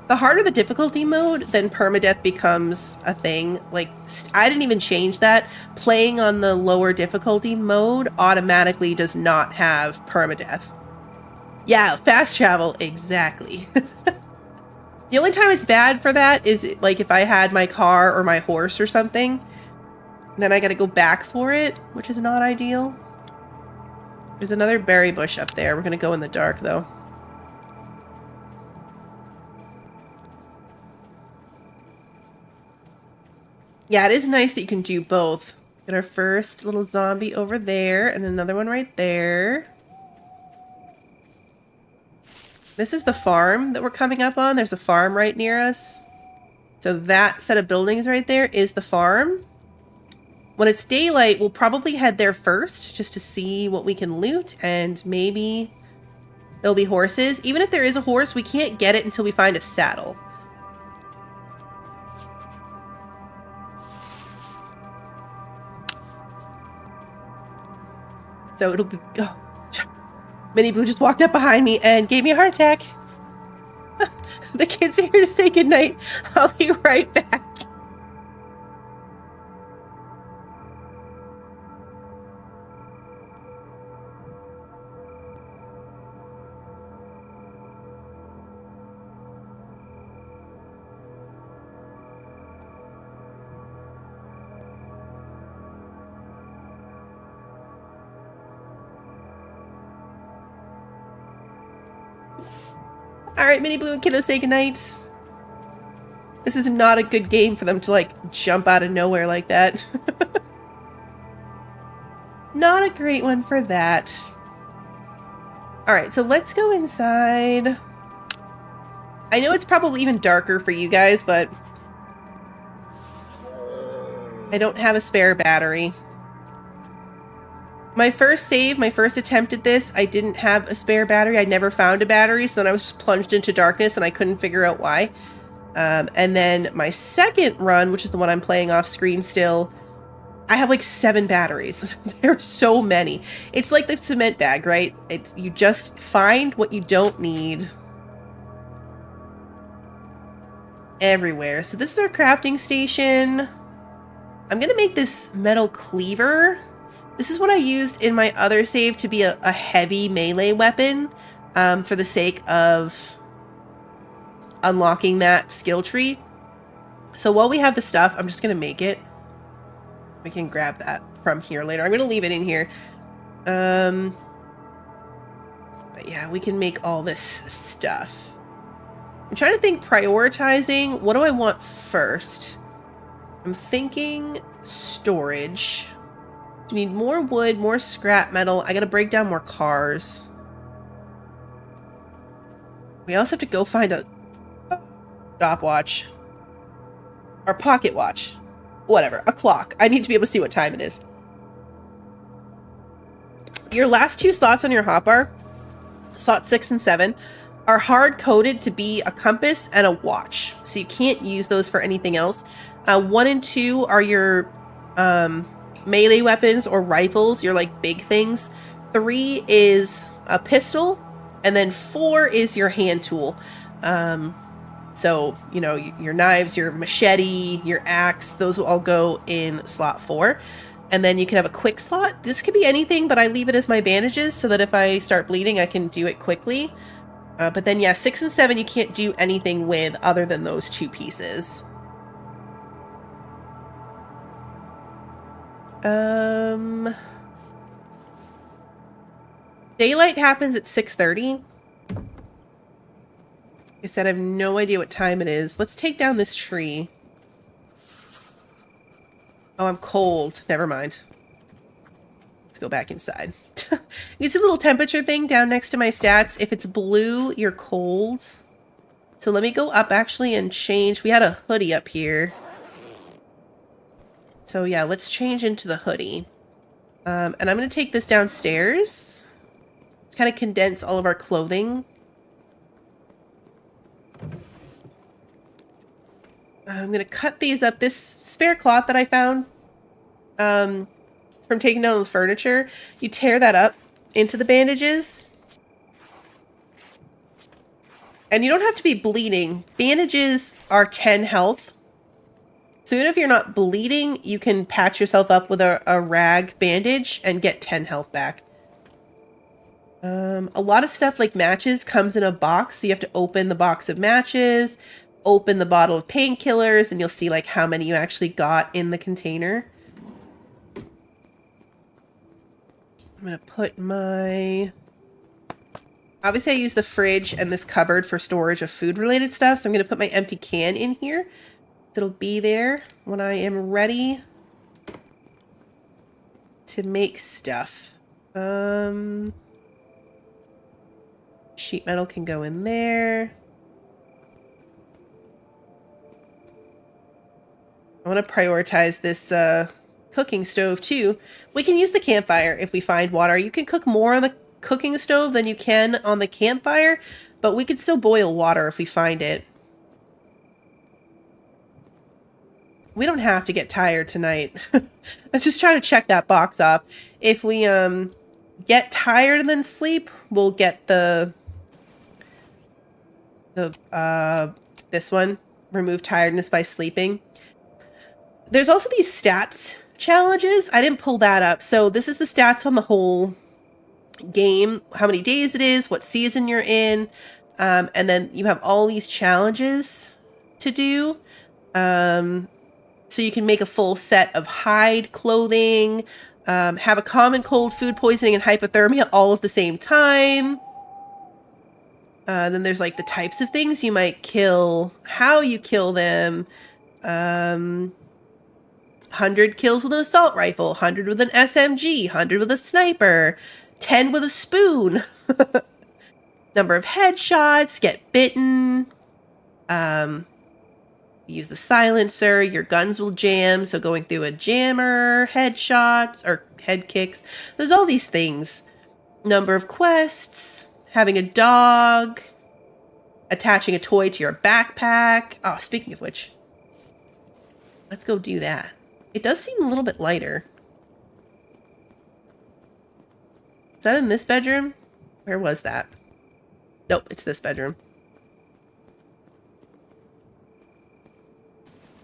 The harder the difficulty mode, then permadeath becomes a thing. Like, I didn't even change that. Playing on the lower difficulty mode automatically does not have permadeath. Yeah, fast travel, exactly. The only time it's bad for that is like if I had my car or my horse or something, then I gotta go back for it, which is not ideal. There's another berry bush up there. We're gonna go in the dark though. Yeah, it is nice that you can do both. Get our first little zombie over there and another one right there. This is the farm that we're coming up on. There's a farm right near us. So that set of buildings right there is the farm. When it's daylight, we'll probably head there first just to see what we can loot, and maybe there'll be horses. Even if there is a horse, we can't get it until we find a saddle. So it'll be... Oh, Mini Blue just walked up behind me and gave me a heart attack. The kids are here to say goodnight. I'll be right back. Alright, Mini Blue and Kiddo, say goodnight. This is not a good game for them to, like, jump out of nowhere like that. Not a great one for that. Alright, so let's go inside. I know it's probably even darker for you guys, but I don't have a spare battery. My first save, my first attempt at this, I didn't have a spare battery. I never found a battery, so then I was just plunged into darkness and I couldn't figure out why. And then my second run, which is the one I'm playing off screen still, I have like 7 batteries. There are so many. It's like the cement bag, right? It's you just find what you don't need everywhere. So this is our crafting station. I'm gonna make this metal cleaver. This is what I used in my other save to be a heavy melee weapon for the sake of unlocking that skill tree. So while we have the stuff, I'm just going to make it. We can grab that from here later. I'm going to leave it in here. But yeah, we can make all this stuff. I'm trying to think prioritizing. What do I want first? I'm thinking storage. We need more wood, more scrap metal. I gotta break down more cars. We also have to go find a stopwatch. Or pocket watch. Whatever, a clock. I need to be able to see what time it is. Your last 2 slots on your hotbar, slot 6 and 7, are hard-coded to be a compass and a watch. So you can't use those for anything else. 1 and 2 are your... melee weapons or rifles, your like big things. 3 is a pistol, and then 4 is your hand tool. So, you know, your knives, your machete, your axe, those will all go in slot 4. And then you can have a quick slot. This could be anything, but I leave it as my bandages so that if I start bleeding, I can do it quickly. But then, yeah, 6 and 7 you can't do anything with other than those 2 pieces. Daylight happens at 6:30. Like I said, I have no idea what time it is. Let's take down this tree. Oh, I'm cold. Never mind. Let's go back inside. You see a little temperature thing down next to my stats. If it's blue, you're cold. So let me go up actually and change. We had a hoodie up here. So yeah, let's change into the hoodie. And I'm going to take this downstairs. Kind of condense all of our clothing. I'm going to cut these up. This spare cloth that I found from taking down the furniture, you tear that up into the bandages. And you don't have to be bleeding. Bandages are 10 health. So even if you're not bleeding, you can patch yourself up with a rag bandage and get 10 health back. A lot of stuff like matches comes in a box. So you have to open the box of matches, open the bottle of painkillers, and you'll see like how many you actually got in the container. I'm going to put my... Obviously I use the fridge and this cupboard for storage of food related stuff. So I'm going to put my empty can in here. It'll be there when I am ready to make stuff. Sheet metal can go in there. I want to prioritize this cooking stove too. We can use the campfire if we find water. You can cook more on the cooking stove than you can on the campfire, but we could still boil water if we find it. We don't have to get tired tonight. Let's just try to check that box off. If we get tired and then sleep, we'll get this one, remove tiredness by sleeping. There's also these stats challenges. I didn't pull that up. So this is the stats on the whole game, how many days it is, what season you're in, and then you have all these challenges to do. So you can make a full set of hide clothing, have a common cold, food poisoning, and hypothermia all at the same time. Then there's like the types of things you might kill, how you kill them. 100 kills with an assault rifle, 100 with an SMG, 100 with a sniper, 10 with a spoon. Number of headshots, get bitten. Use the silencer, your guns will jam, so going through a jammer, headshots, or head kicks. There's all these things. Number of quests, having a dog, attaching a toy to your backpack. Oh, speaking of which, let's go do that. It does seem a little bit lighter. Is that in this bedroom? Where was that? Nope, it's this bedroom.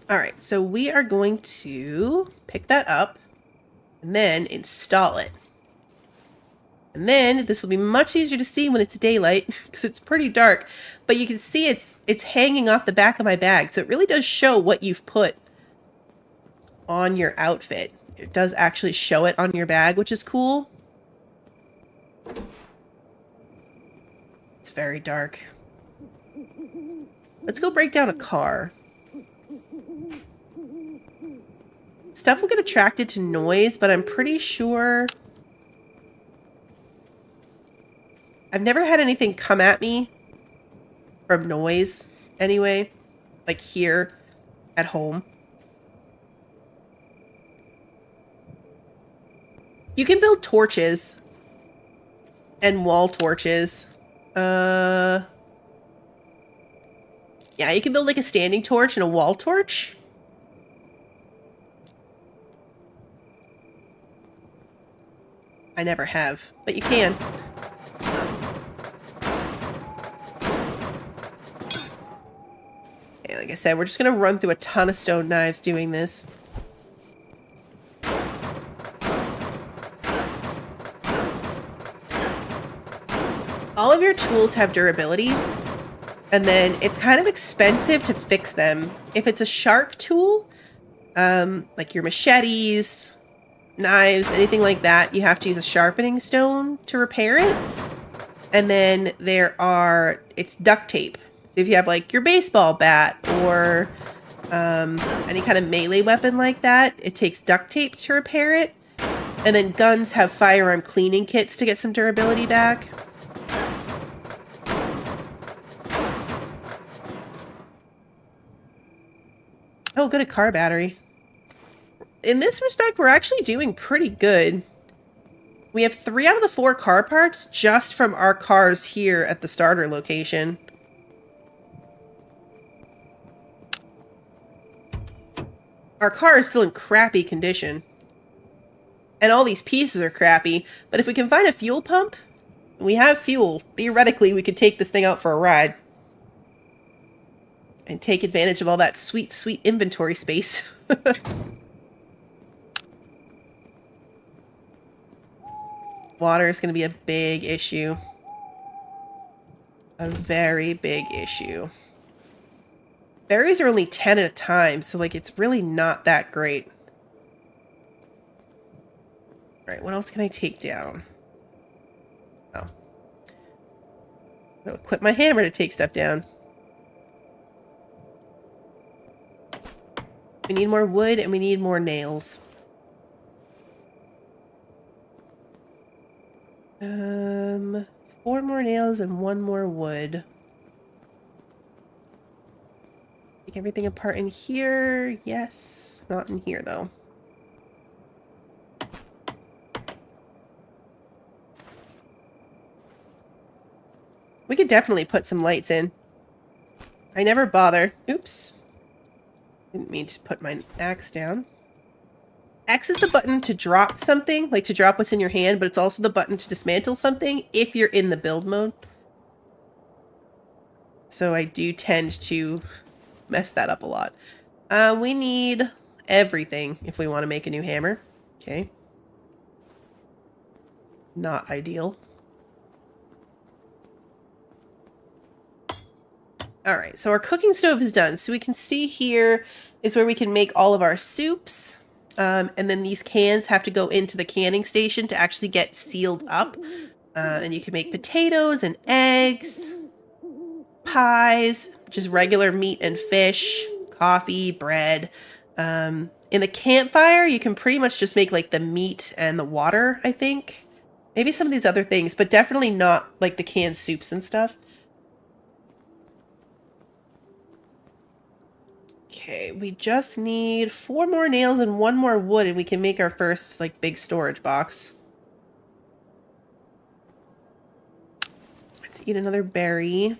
All right, so we are going to pick that up and then install it. And then this will be much easier to see when it's daylight because it's pretty dark, but you can see it's hanging off the back of my bag. So it really does show what you've put on your outfit. It does actually show it on your bag, which is cool. It's very dark. Let's go break down a car. Stuff will get attracted to noise, but I'm pretty sure... I've never had anything come at me from noise anyway, like here at home. You can build torches and wall torches. Yeah, you can build like a standing torch and a wall torch. I never have, but you can. Like I said, we're just going to run through a ton of stone knives doing this. All of your tools have durability, and then it's kind of expensive to fix them. If it's a sharp tool, like your machetes, knives, anything like that, you have to use a sharpening stone to repair it. And then it's duct tape. So if you have like your baseball bat or any kind of melee weapon like that, it takes duct tape to repair it. And then guns have firearm cleaning kits to get some durability back. Oh, good, a car battery. In this respect, we're actually doing pretty good. We have 3 out of the 4 car parts just from our cars here at the starter location. Our car is still in crappy condition. And all these pieces are crappy, but if we can find a fuel pump, we have fuel. Theoretically, we could take this thing out for a ride. And take advantage of all that sweet, sweet inventory space. Water is going to be a big issue. A very big issue. Berries are only 10 at a time, so like it's really not that great. Alright, what else can I take down? Oh. I'm gonna equip my hammer to take stuff down. We need more wood and we need more nails. 4 more nails and 1 more wood. Take everything apart in here. Yes. Not in here, though. We could definitely put some lights in. I never bother. Oops. Didn't mean to put my axe down. X is the button to drop something, like to drop what's in your hand, but it's also the button to dismantle something if you're in the build mode. So I do tend to mess that up a lot. We need everything if we want to make a new hammer. Okay. Not ideal. Alright, so our cooking stove is done. So we can see here is where we can make all of our soups. And then these cans have to go into the canning station to actually get sealed up. And you can make potatoes and eggs, pies, just regular meat and fish, coffee, bread. In the campfire, you can pretty much just make like the meat and the water, I think. Maybe some of these other things, but definitely not like the canned soups and stuff. Okay, we just need 4 more nails and 1 more wood, and we can make our first, like, big storage box. Let's eat another berry.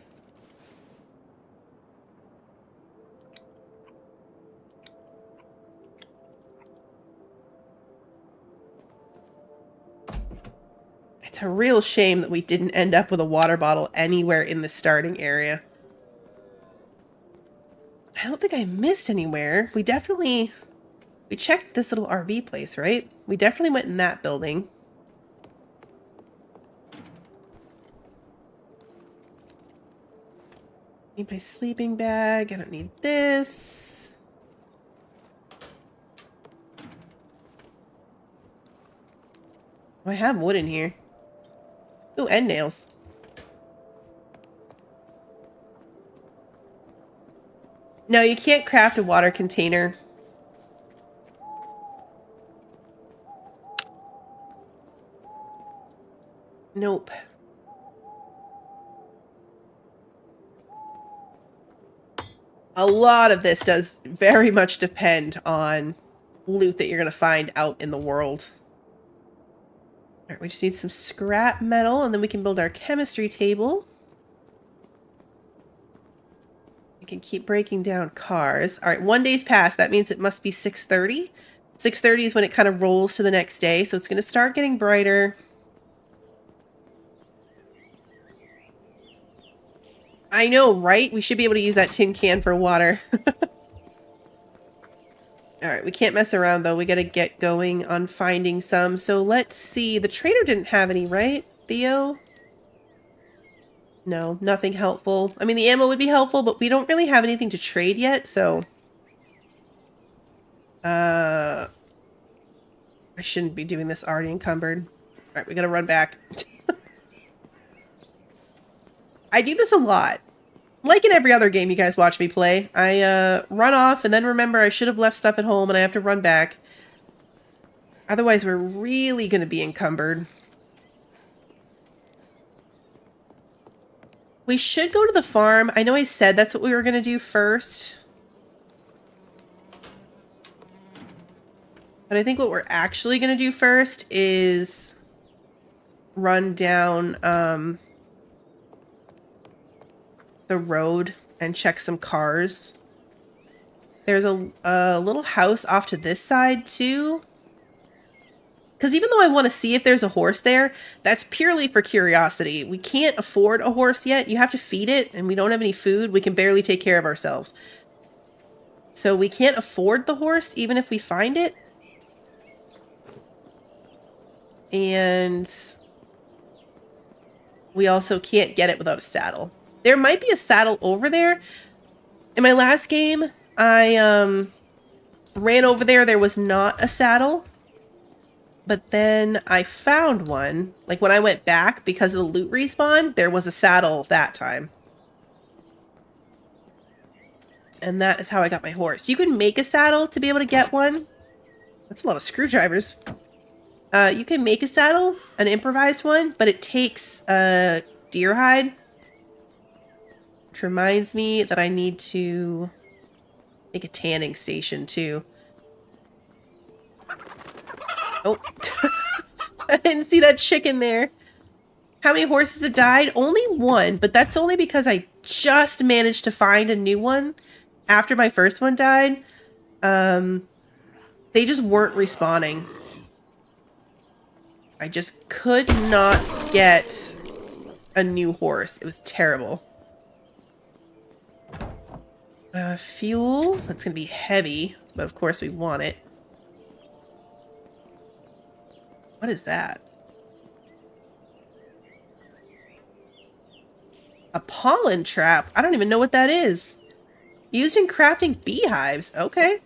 It's a real shame that we didn't end up with a water bottle anywhere in the starting area. I don't think I missed anywhere. We checked this little RV place, right? We definitely went in that building. Need my sleeping bag. I don't need this. Oh, I have wood in here. Ooh, and nails. No, you can't craft a water container. Nope. A lot of this does very much depend on loot that you're going to find out in the world. Alright, we just need some scrap metal, and then we can build our chemistry table. We can keep breaking down cars. Alright, 1 day's passed. That means it must be 6:30. 6:30 is when it kind of rolls to the next day, so it's going to start getting brighter. I know, right? We should be able to use that tin can for water. Alright, we can't mess around though. We gotta get going on finding some. So let's see. The trader didn't have any, right? Theo? No, nothing helpful. I mean, the ammo would be helpful, but we don't really have anything to trade yet, so... I shouldn't be doing this already encumbered. Alright, we gotta run back. I do this a lot. Like in every other game you guys watch me play. I run off and then remember I should have left stuff at home and I have to run back. Otherwise we're really gonna be encumbered. We should go to the farm. I know I said that's what we were gonna do first. But I think what we're actually gonna do first is run down the road and check some cars. There's a little house off to this side too. Because even though I want to see if there's a horse there, that's purely for curiosity. We can't afford a horse yet. You have to feed it, and we don't have any food. We can barely take care of ourselves. So we can't afford the horse, even if we find it. And we also can't get it without a saddle. There might be a saddle over there. In my last game, I ran over there. There was not a saddle. But then I found one. Like when I went back because of the loot respawn, there was a saddle that time. And that is how I got my horse. You can make a saddle to be able to get one. That's a lot of screwdrivers. You can make a saddle, an improvised one, but it takes deer hide. Which reminds me that I need to make a tanning station too. Oh, I didn't see that chicken there. How many horses have died? Only one, but that's only because I just managed to find a new one after my first one died. They just weren't respawning. I just could not get a new horse. It was terrible. Fuel. That's going to be heavy, but of course we want it. What is that? A pollen trap? I don't even know what that is. Used in crafting beehives. Okay.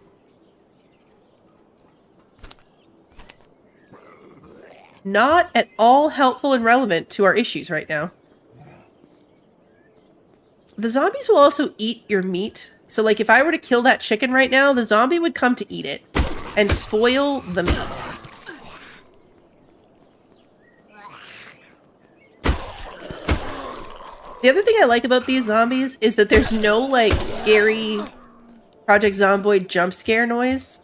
Not at all helpful and relevant to our issues right now. The zombies will also eat your meat. So like if I were to kill that chicken right now, the zombie would come to eat it and spoil the meat. The other thing I like about these zombies is that there's no, like, scary Project Zomboid jump scare noise.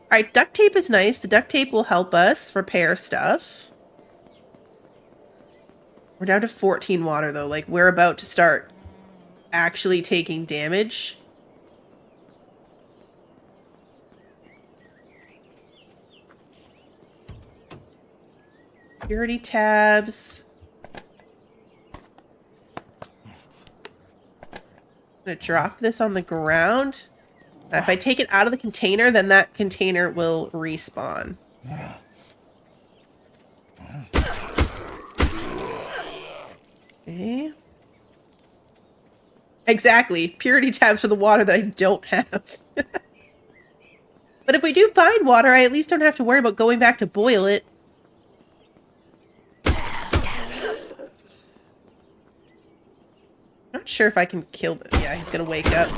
Alright, duct tape is nice. The duct tape will help us repair stuff. We're down to 14 water, though. Like, we're about to start actually taking damage. Purity tabs. I'm gonna drop this on the ground. If I take it out of the container, then that container will respawn. Okay. Exactly. Purity tabs for the water that I don't have. But if we do find water, I at least don't have to worry about going back to boil it. Not sure if I can kill them. Yeah, he's gonna wake up.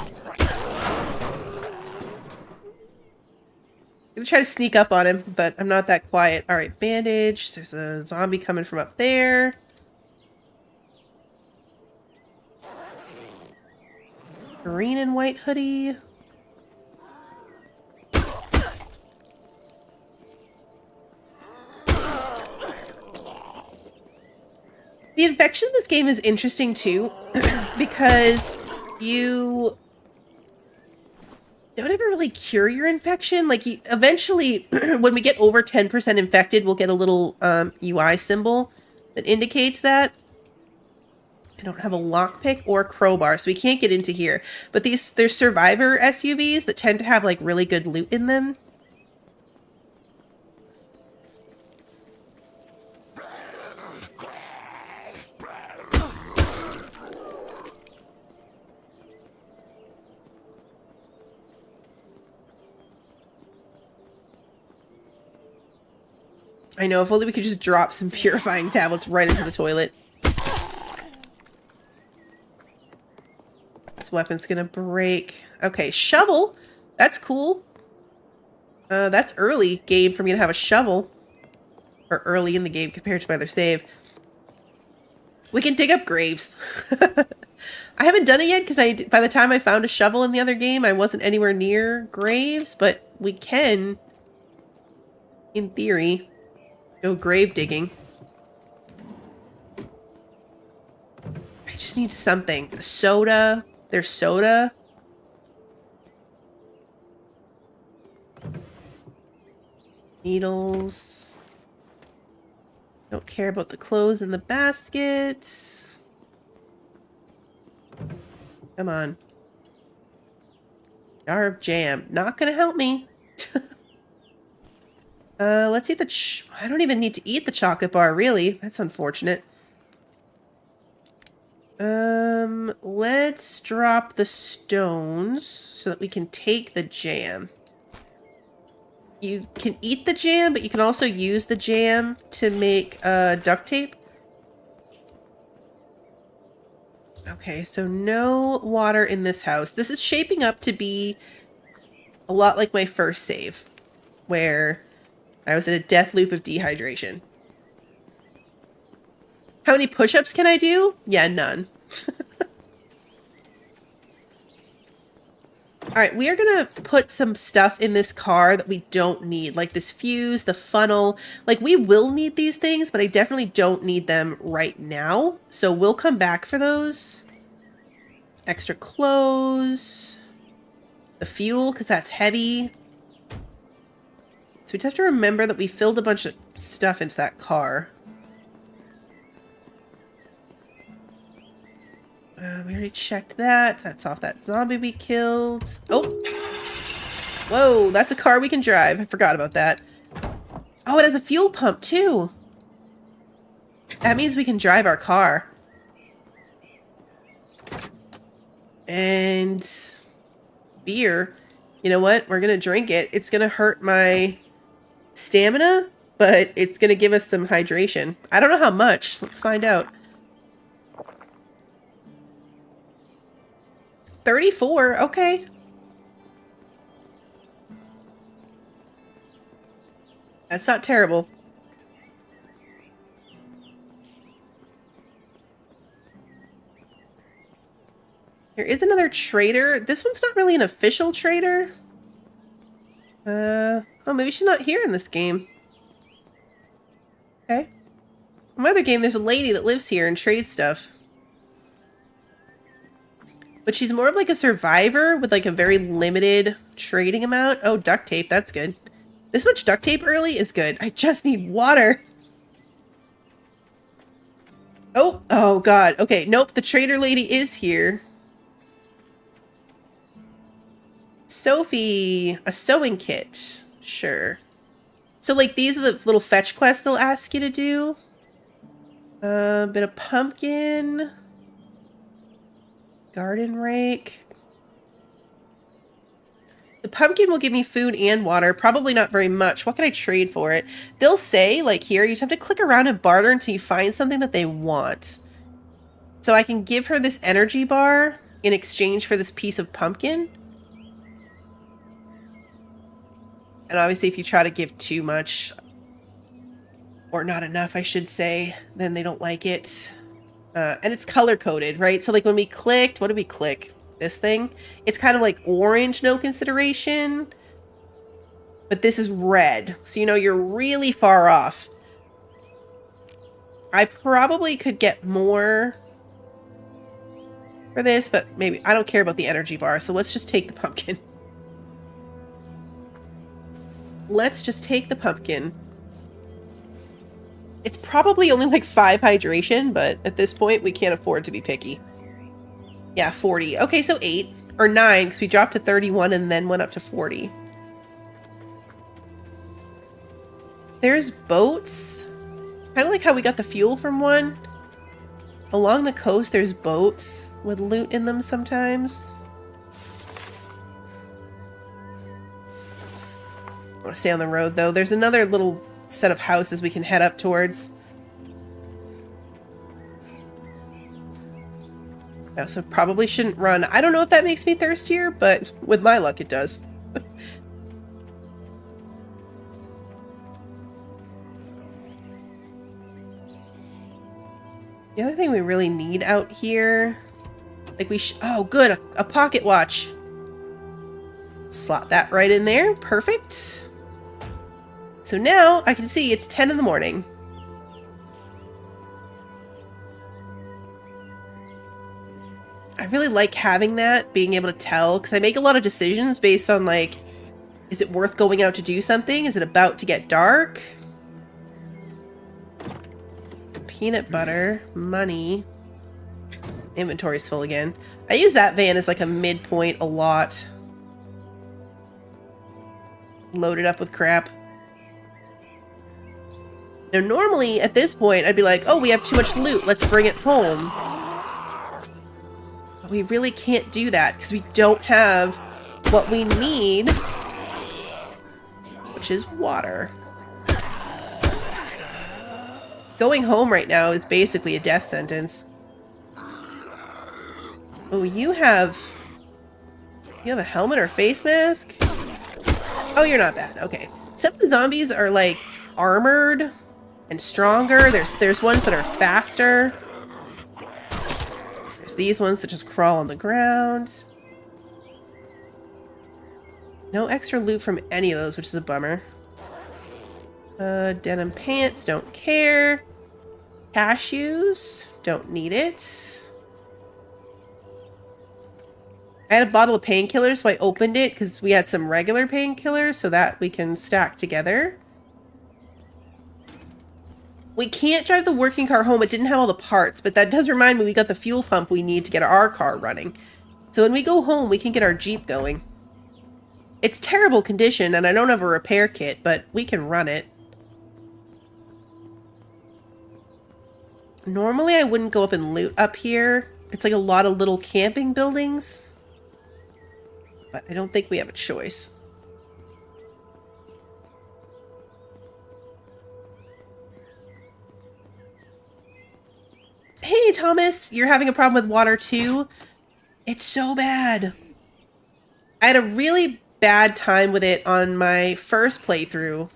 I'm gonna try to sneak up on him, but I'm not that quiet. Alright, bandage. There's a zombie coming from up there. Green and white hoodie. The infection in this game is interesting too, because you don't ever really cure your infection. Like, eventually, when we get over 10% infected, we'll get a little UI symbol that indicates that. I don't have a lockpick or crowbar, so we can't get into here. But there's survivor SUVs that tend to have like really good loot in them. I know, if only we could just drop some purifying tablets right into the toilet. This weapon's gonna break. Okay, shovel. That's cool. That's early game for me to have a shovel. Or early in the game compared to my other save. We can dig up graves. I haven't done it yet because by the time I found a shovel in the other game, I wasn't anywhere near graves, but we can, in theory, go grave digging. I just need something. A soda. There's soda. Needles. Don't care about the clothes in the baskets. Come on. Jar of jam. Not gonna help me. Let's eat the I don't even need to eat the chocolate bar, really. That's unfortunate. Let's drop the stones so that we can take the jam. You can eat the jam, but you can also use the jam to make duct tape. Okay, so no water in this house. This is shaping up to be a lot like my first save, where I was in a death loop of dehydration. How many push-ups can I do? Yeah, none. Alright, we are gonna put some stuff in this car that we don't need, like this fuse, the funnel. Like, we will need these things, but I definitely don't need them right now. So we'll come back for those. Extra clothes. The fuel, because that's heavy. So we just have to remember that we filled a bunch of stuff into that car. We already checked that. That's off that zombie we killed. Oh! Whoa, that's a car we can drive. I forgot about that. Oh, it has a fuel pump, too. That means we can drive our car. And beer. You know what? We're going to drink it. It's going to hurt my stamina, but it's going to give us some hydration. I don't know how much. Let's find out. 34, okay. That's not terrible. There is another trader. This one's not really an official trader. Oh, maybe she's not here in this game. Okay. In my other game, there's a lady that lives here and trades stuff. But she's more of like a survivor with like a very limited trading amount. Oh, duct tape. That's good. This much duct tape early is good. I just need water. Oh, oh God. Okay, nope. The trader lady is here. Sophie, a sewing kit. Sure. So like these are the little fetch quests they'll ask you to do. A bit of pumpkin. Garden rake. The pumpkin will give me food and water. Probably not very much. What can I trade for it? They'll say, like here, you just have to click around and barter until you find something that they want. So I can give her this energy bar in exchange for this piece of pumpkin. And obviously if you try to give too much, or not enough, I should say, then they don't like it. And it's color-coded, right? So like when we clicked, what did we click? This thing? It's kind of like orange, no consideration. But this is red. So you know you're really far off. I probably could get more for this, but maybe I don't care about the energy bar, so let's just take the pumpkin. Let's just take the pumpkin. It's probably only like 5 hydration, but at this point we can't afford to be picky. Yeah, 40. Okay, so 8 or 9 because we dropped to 31 and then went up to 40. There's boats. Kind of like how we got the fuel from one. Along the coast, there's boats with loot in them sometimes. I want to stay on the road, though. There's another little set of houses we can head up towards. Yeah, so probably shouldn't run. I don't know if that makes me thirstier, but with my luck, it does. The other thing we really need out here, like oh good, a pocket watch. Slot that right in there, perfect. So now I can see it's 10 in the morning. I really like having that, being able to tell, because I make a lot of decisions based on like, is it worth going out to do something? Is it about to get dark? Peanut butter, money. Inventory's full again. I use that van as like a midpoint a lot. Loaded up with crap. Now normally at this point I'd be like, oh, we have too much loot, let's bring it home. But we really can't do that because we don't have what we need, which is water. Going home right now is basically a death sentence. Oh, you have a helmet or face mask? Oh, you're not bad. Okay. Some of the zombies are like armored and stronger. There's ones that are faster. There's these ones that just crawl on the ground. No extra loot from any of those, which is a bummer. Denim pants, don't care. Cashews, don't need it. I had a bottle of painkillers, so I opened it because we had some regular painkillers so that we can stack together. We can't drive the working car home. It didn't have all the parts, but that does remind me we got the fuel pump we need to get our car running. So when we go home, we can get our Jeep going. It's terrible condition, and I don't have a repair kit, but we can run it. Normally, I wouldn't go up and loot up here. It's like a lot of little camping buildings. But I don't think we have a choice. Hey, Thomas, you're having a problem with water too? It's so bad. I had a really bad time with it on my first playthrough.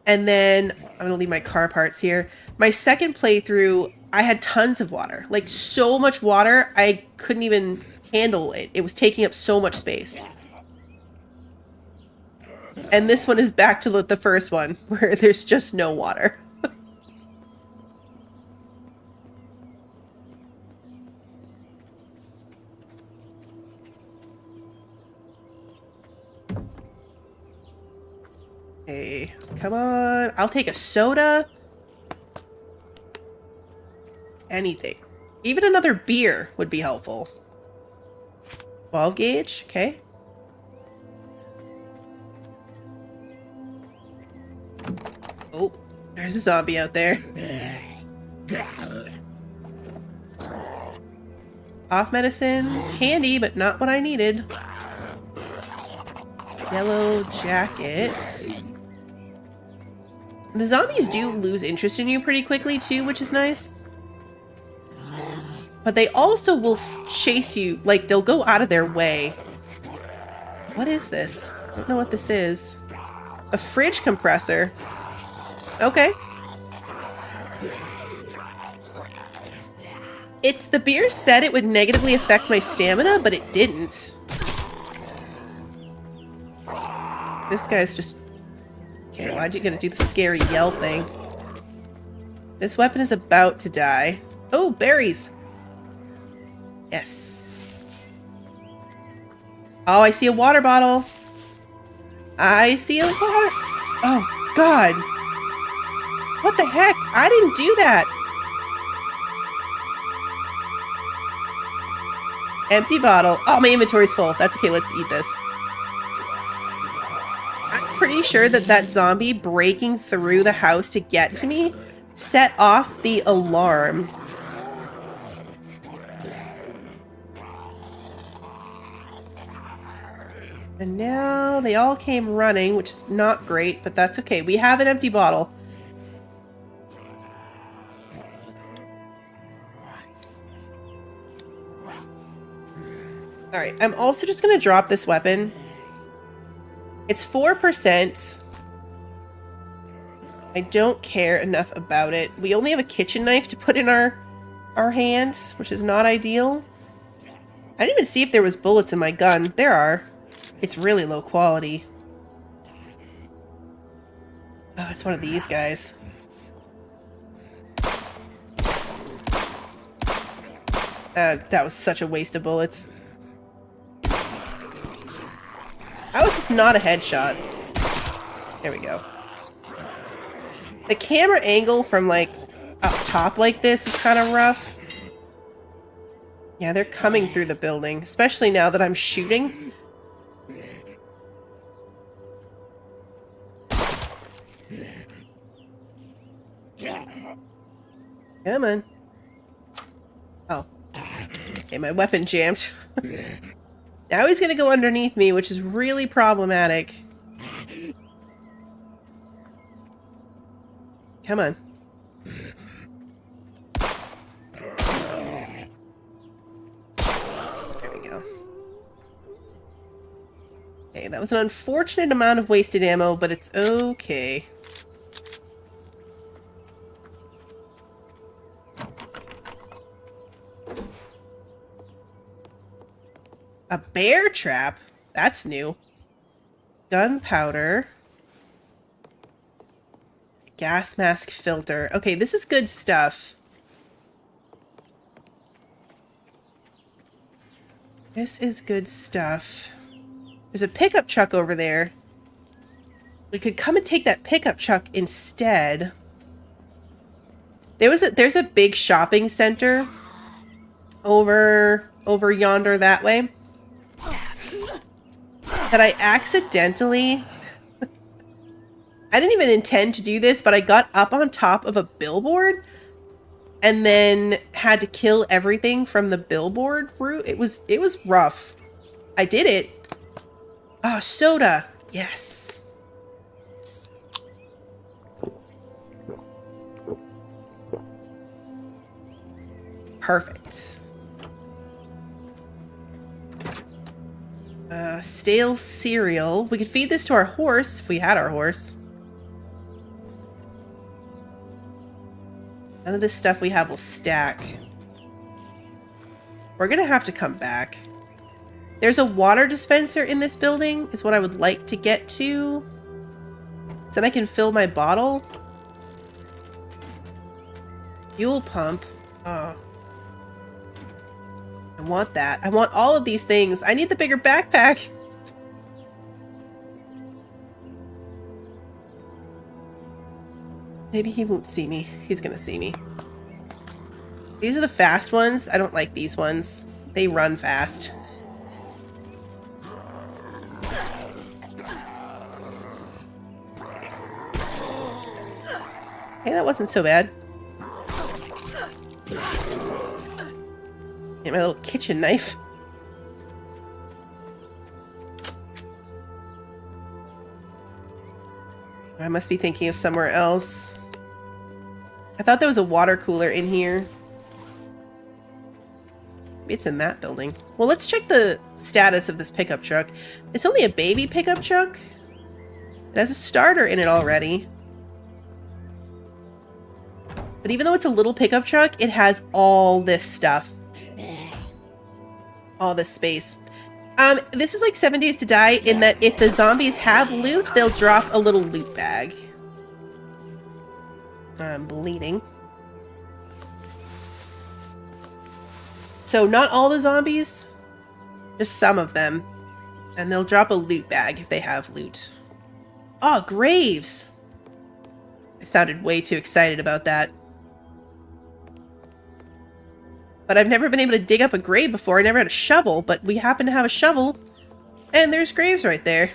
And then, I'm going to leave my car parts here. My second playthrough, I had tons of water. Like, so much water, I couldn't even handle it. It was taking up so much space. And this one is back to the first one, where there's just no water. Hey, come on. I'll take a soda. Anything. Even another beer would be helpful. 12 gauge, okay. Oh, there's a zombie out there. Off medicine. Handy, but not what I needed. Yellow jacket. The zombies do lose interest in you pretty quickly too, which is nice. But they also will chase you, like they'll go out of their way. What is this? I don't know what this is. A fridge compressor. Okay. The beer said it would negatively affect my stamina, but it didn't. This guy's just... Okay, why'd you gotta do the scary yell thing? This weapon is about to die. Oh, berries! Yes. Oh, I see a water bottle. I see a water... Oh, God. What the heck? I didn't do that. Empty bottle. Oh, my inventory's full. That's okay. Let's eat this. I'm pretty sure that that zombie breaking through the house to get to me set off the alarm. And now they all came running, which is not great, but that's okay. We have an empty bottle. Alright, I'm also just going to drop this weapon. It's 4%. I don't care enough about it. We only have a kitchen knife to put in our hands, which is not ideal. I didn't even see if there was bullets in my gun. There are. It's really low quality. Oh, it's one of these guys. That was such a waste of bullets. How is this not a headshot? There we go. The camera angle from, like, up top like this is kind of rough. Yeah, they're coming through the building, especially now that I'm shooting. Come on. Oh. Okay, my weapon jammed. Now he's gonna go underneath me, which is really problematic. Come on. There we go. Okay, that was an unfortunate amount of wasted ammo, but it's okay. A bear trap? That's new. Gunpowder. Gas mask filter. Okay, this is good stuff. This is good stuff. There's a pickup truck over there. We could come and take that pickup truck instead. There's a big shopping center over yonder that way. That I accidentally... I didn't even intend to do this, but I got up on top of a billboard and then had to kill everything from the billboard route. It was rough. I did it. Oh, soda. Yes. Perfect. Stale cereal. We could feed this to our horse if we had our horse. None of this stuff we have will stack. We're gonna have to come back. There's a water dispenser in this building, is what I would like to get to. So then I can fill my bottle. Fuel pump. Oh. I want that. I want all of these things. I need the bigger backpack. Maybe he won't see me. He's gonna see me. These are the fast ones. I don't like these ones. They run fast. Hey, that wasn't so bad. Get my little kitchen knife. I must be thinking of somewhere else. I thought there was a water cooler in here. Maybe it's in that building. Well, let's check the status of this pickup truck. It's only a baby pickup truck. It has a starter in it already. But even though it's a little pickup truck, it has all this stuff. All this space. This is like 7 Days to Die in that if the zombies have loot, they'll drop a little loot bag. I'm bleeding. So not all the zombies, just some of them. And they'll drop a loot bag if they have loot. Oh, graves! I sounded way too excited about that. But I've never been able to dig up a grave before. I never had a shovel, but we happen to have a shovel. And there's graves right there.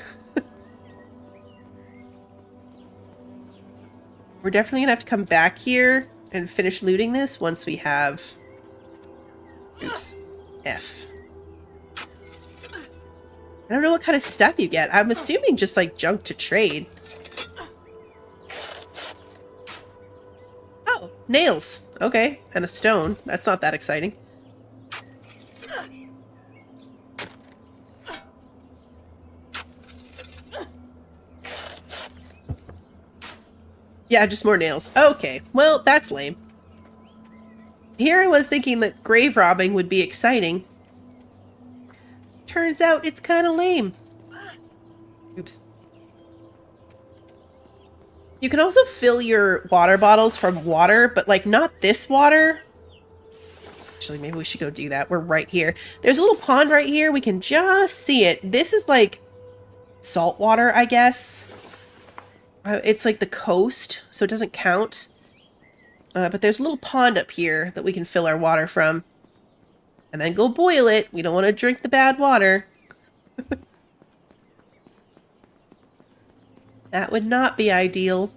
We're definitely gonna have to come back here and finish looting this once we have... Oops. F. I don't know what kind of stuff you get. I'm assuming just like junk to trade. Oh, nails. Okay, and a stone. That's not that exciting. Yeah, just more nails. Okay, well, that's lame. Here I was thinking that grave robbing would be exciting. Turns out it's kind of lame. Oops. You can also fill your water bottles from water, but like not this water. Actually, maybe we should go do that. We're right here. There's a little pond right here. We can just see it. This is like salt water, I guess. It's like the coast, so it doesn't count. But there's a little pond up here that we can fill our water from. And then go boil it. We don't want to drink the bad water. That would not be ideal.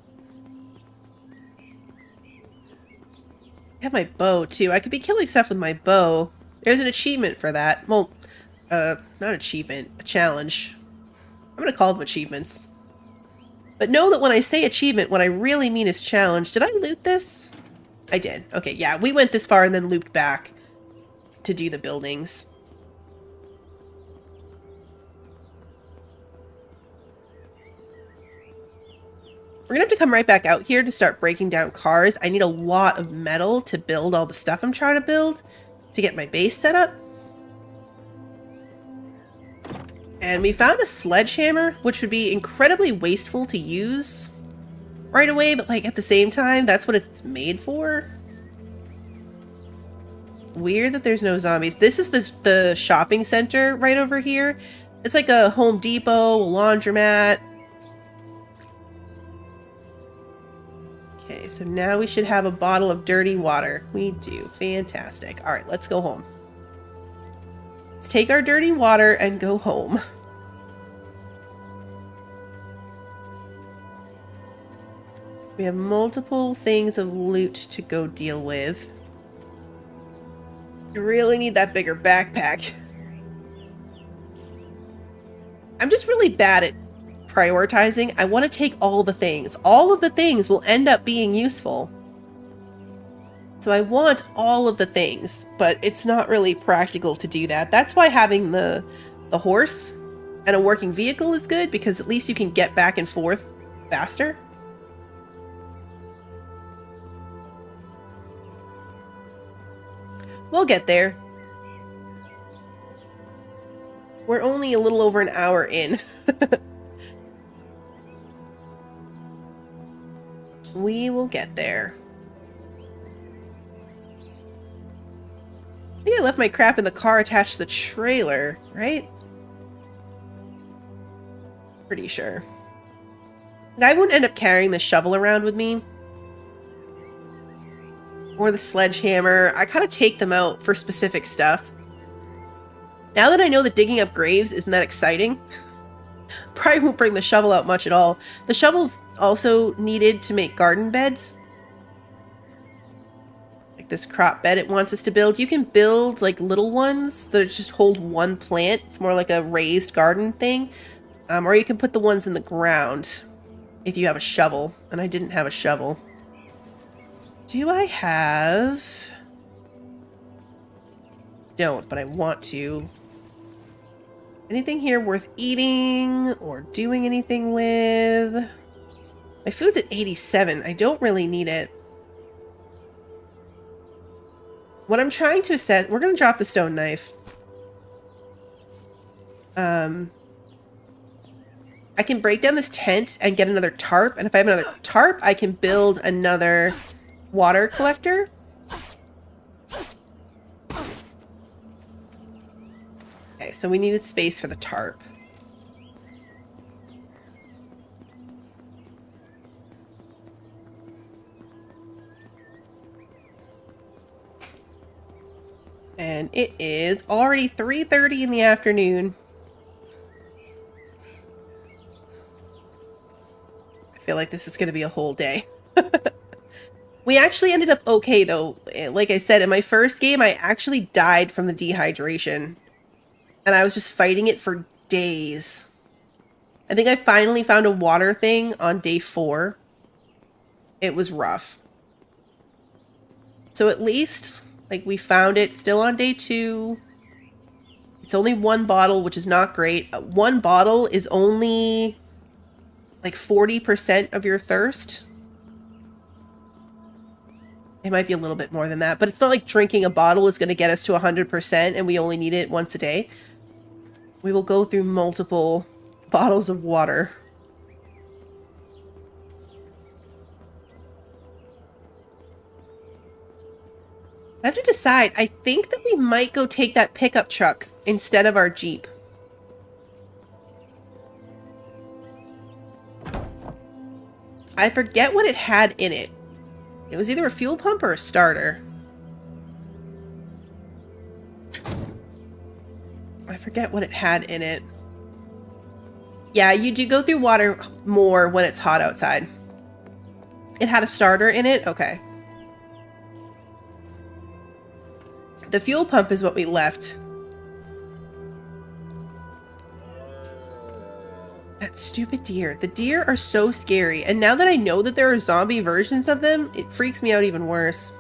I have my bow, too. I could be killing stuff with my bow. There's an achievement for that. Well, not achievement. A challenge. I'm going to call them achievements. But know that when I say achievement, what I really mean is challenge. Did I loot this? I did. Okay, yeah. We went this far and then looped back to do the buildings. We're gonna have to come right back out here to start breaking down cars. I need a lot of metal to build all the stuff I'm trying to build to get my base set up. And we found a sledgehammer, which would be incredibly wasteful to use right away, but like at the same time, that's what it's made for. Weird that there's no zombies. This is the shopping center right over here. It's like a Home Depot, a laundromat. Okay, so now we should have a bottle of dirty water. We do. Fantastic. All right, let's go home. Let's take our dirty water and go home. We have multiple things of loot to go deal with. You really need that bigger backpack. I'm just really bad at prioritizing. I want to take all the things. All of the things will end up being useful. So I want all of the things, but it's not really practical to do that. That's why having the horse and a working vehicle is good, because at least you can get back and forth faster. We'll get there. We're only a little over an hour in. We will get there. I think I left my crap in the car attached to the trailer, right? Pretty sure. I won't end up carrying the shovel around with me. Or the sledgehammer. I kind of take them out for specific stuff. Now that I know that digging up graves isn't that exciting, probably won't bring the shovel out much at all. The shovel's also needed to make garden beds. Like this crop bed it wants us to build. You can build like little ones that just hold one plant. It's more like a raised garden thing. Or you can put the ones in the ground if you have a shovel. And I didn't have a shovel. Do I have... Don't, but I want to. Anything here worth eating or doing anything with? My food's at 87. I don't really need it. What I'm trying to assess... We're going to drop the stone knife. I can break down this tent and get another tarp. And if I have another tarp, I can build another water collector. Okay, so we needed space for the tarp. And it is already 3:30 in the afternoon. I feel like this is going to be a whole day. We actually ended up okay, though. Like I said, in my first game, I actually died from the dehydration. And I was just fighting it for days. I think I finally found a water thing on day 4. It was rough. So at least, like, we found it still on day 2. It's only 1 bottle, which is not great. 1 bottle is only, like, 40% of your thirst. It might be a little bit more than that, but it's not like drinking a bottle is going to get us to 100% and we only need it once a day. We will go through multiple bottles of water. I have to decide. I think that we might go take that pickup truck instead of our Jeep. I forget what it had in it. It was either a fuel pump or a starter. I forget what it had in it. Yeah, you do go through water more when it's hot outside. It had a starter in it? Okay. The fuel pump is what we left. That stupid deer. The deer are so scary. And now that I know that there are zombie versions of them, it freaks me out even worse.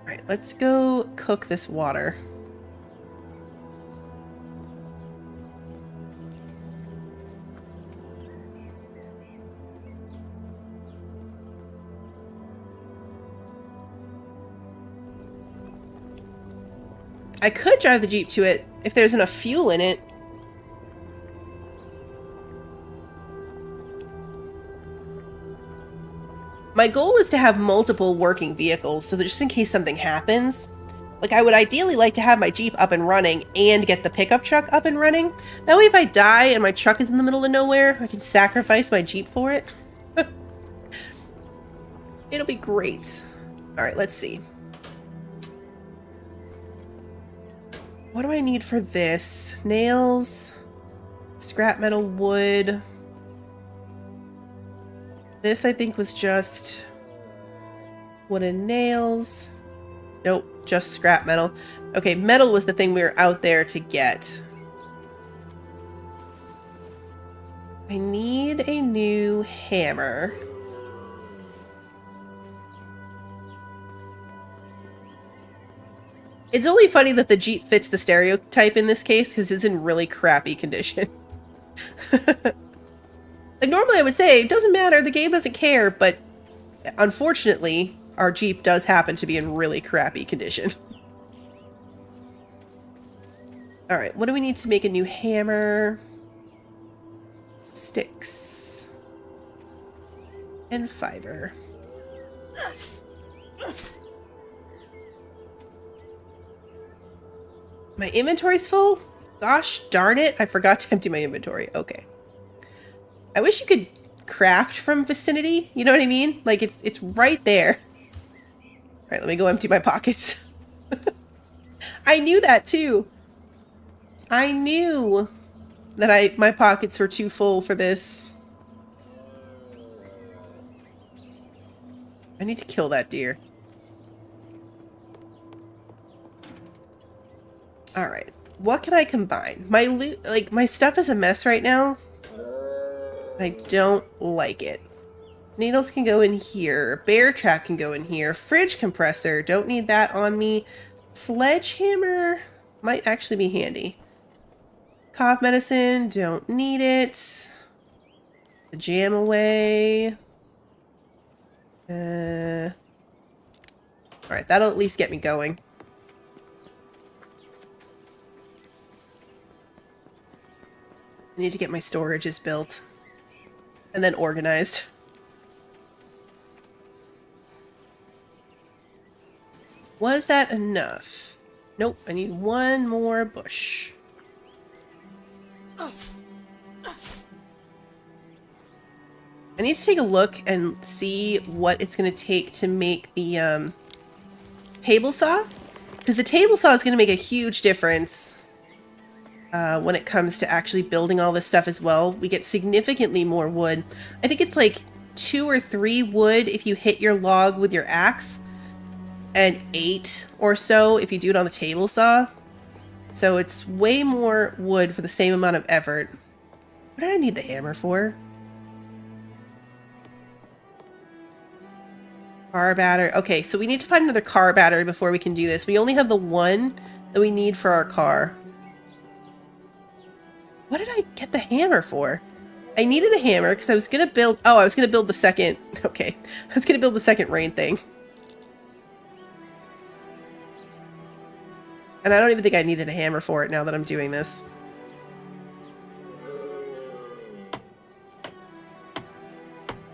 Alright, let's go cook this water. I could drive the Jeep to it if there's enough fuel in it. My goal is to have multiple working vehicles, so that just in case something happens. Like, I would ideally like to have my Jeep up and running and get the pickup truck up and running. That way if I die and my truck is in the middle of nowhere, I can sacrifice my Jeep for it. It'll be great. Alright, let's see. What do I need for this? Nails, scrap metal, wood. This, I think, was just wooden nails. Nope, just scrap metal. Okay, metal was the thing we were out there to get. I need a new hammer. It's only funny that the Jeep fits the stereotype in this case because it's in really crappy condition. Like, normally I would say, it doesn't matter, the game doesn't care, but unfortunately, our Jeep does happen to be in really crappy condition. Alright, what do we need to make a new hammer? Sticks. And fiber. My inventory's full? Gosh darn it, I forgot to empty my inventory. Okay. I wish you could craft from vicinity, you know what I mean? Like, it's right there. Alright, let me go empty my pockets. I knew that too. I knew that my pockets were too full for this. I need to kill that deer. Alright, what can I combine? My loot, like, my stuff is a mess right now. I don't like it. Needles can go in here. Bear trap can go in here. Fridge compressor, don't need that on me. Sledgehammer might actually be handy. Cough medicine, don't need it. The jam away. Alright, that'll at least get me going. I need to get my storages built. And then organized. Was that enough? Nope, I need one more bush. I need to take a look and see what it's going to take to make the table saw, because the table saw is going to make a huge difference when it comes to actually building all this stuff as well. We get significantly more wood. I think it's like 2 or 3 wood if you hit your log with your axe, and 8 or so if you do it on the table saw. So it's way more wood for the same amount of effort. What did I need the hammer for? Car battery. Okay, so we need to find another car battery before we can do this. We only have the one that we need for our car. What did I get the hammer for? I needed a hammer because I was going to build... Oh, I was going to build the second... Okay. I was going to build the second rain thing. And I don't even think I needed a hammer for it now that I'm doing this.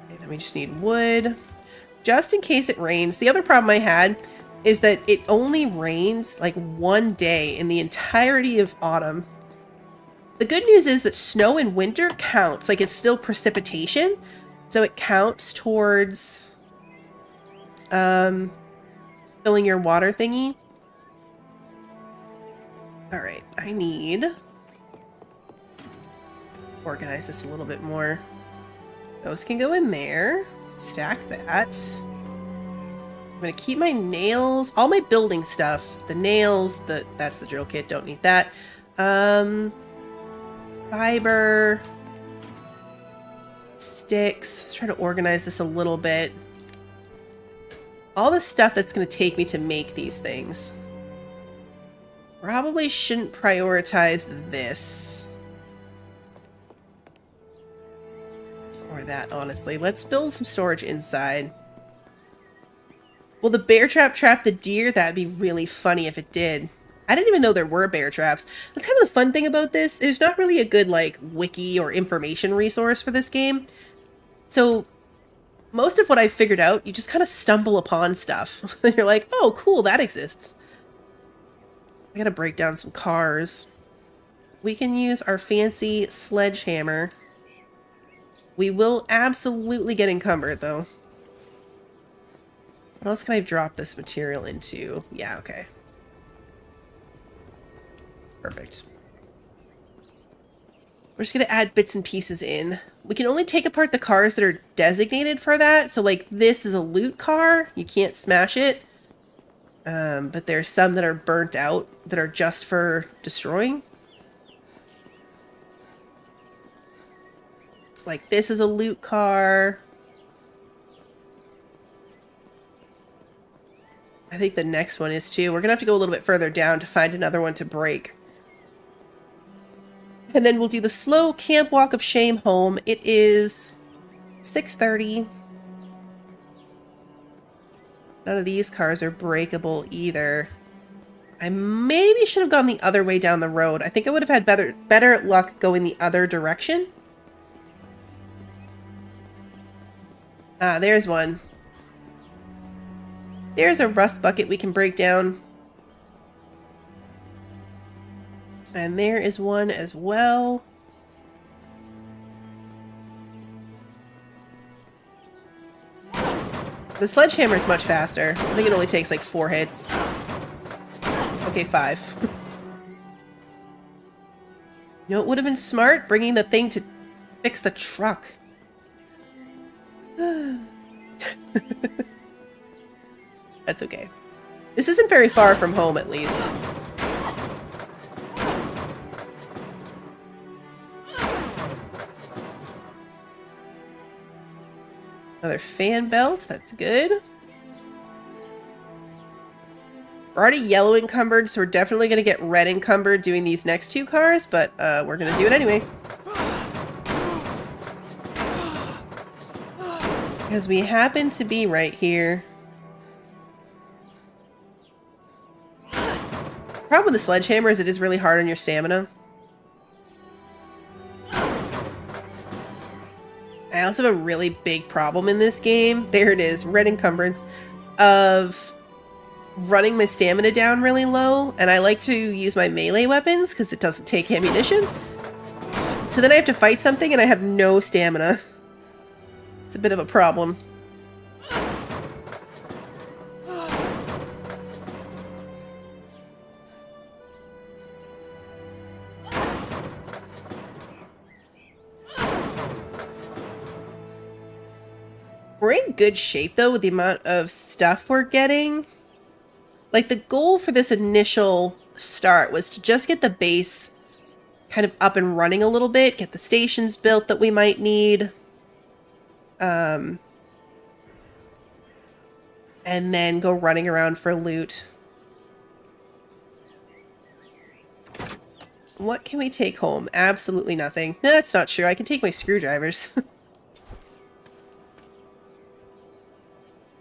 Okay, then we just need wood. Just in case it rains. The other problem I had is that it only rains like 1 day in the entirety of autumn. The good news is that snow in winter counts. Like, it's still precipitation. So it counts towards filling your water thingy. Alright, I need... organize this a little bit more. Those can go in there. Stack that. I'm going to keep my nails, all my building stuff. The nails, that's the drill kit, don't need that. Fiber, sticks. Let's try to organize this a little bit. All the stuff that's going to take me to make these things. Probably shouldn't prioritize this. Or that, honestly. Let's build some storage inside. Will the bear trap the deer? That'd be really funny if it did. I didn't even know there were bear traps. That's kind of the fun thing about this. There's not really a good, like, wiki or information resource for this game. So, most of what I've figured out, you just kind of stumble upon stuff. And you're like, oh, cool, that exists. I gotta break down some cars. We can use our fancy sledgehammer. We will absolutely get encumbered, though. What else can I drop this material into? Yeah, okay. Perfect. We're just going to add bits and pieces in. We can only take apart the cars that are designated for that. So, like, this is a loot car. You can't smash it. But there's some that are burnt out that are just for destroying. Like, this is a loot car. I think the next one is too. We're going to have to go a little bit further down to find another one to break. And then we'll do the slow camp walk of shame home. It is 6:30. None of these cars are breakable either. I maybe should have gone the other way down the road. I think I would have had better luck going the other direction. Ah, there's one. There's a rust bucket we can break down. And there is one as well. The sledgehammer is much faster. I think it only takes like 4 hits. Okay, 5. You know what would have been smart? Bringing the thing to fix the truck. That's okay. This isn't very far from home, at least. Another fan belt. That's good. We're already yellow encumbered, so we're definitely going to get red encumbered doing these next 2 cars, but we're going to do it anyway. Because we happen to be right here. The problem with the sledgehammer is it is really hard on your stamina. I also have a really big problem in this game. There it is, red encumbrance, of running my stamina down really low. And I like to use my melee weapons because it doesn't take ammunition. So then I have to fight something and I have no stamina. It's a bit of a problem. We're in good shape, though, with the amount of stuff we're getting. Like, the goal for this initial start was to just get the base kind of up and running a little bit, get the stations built that we might need. And then go running around for loot. What can we take home? Absolutely nothing. No, that's not true. I can take my screwdrivers.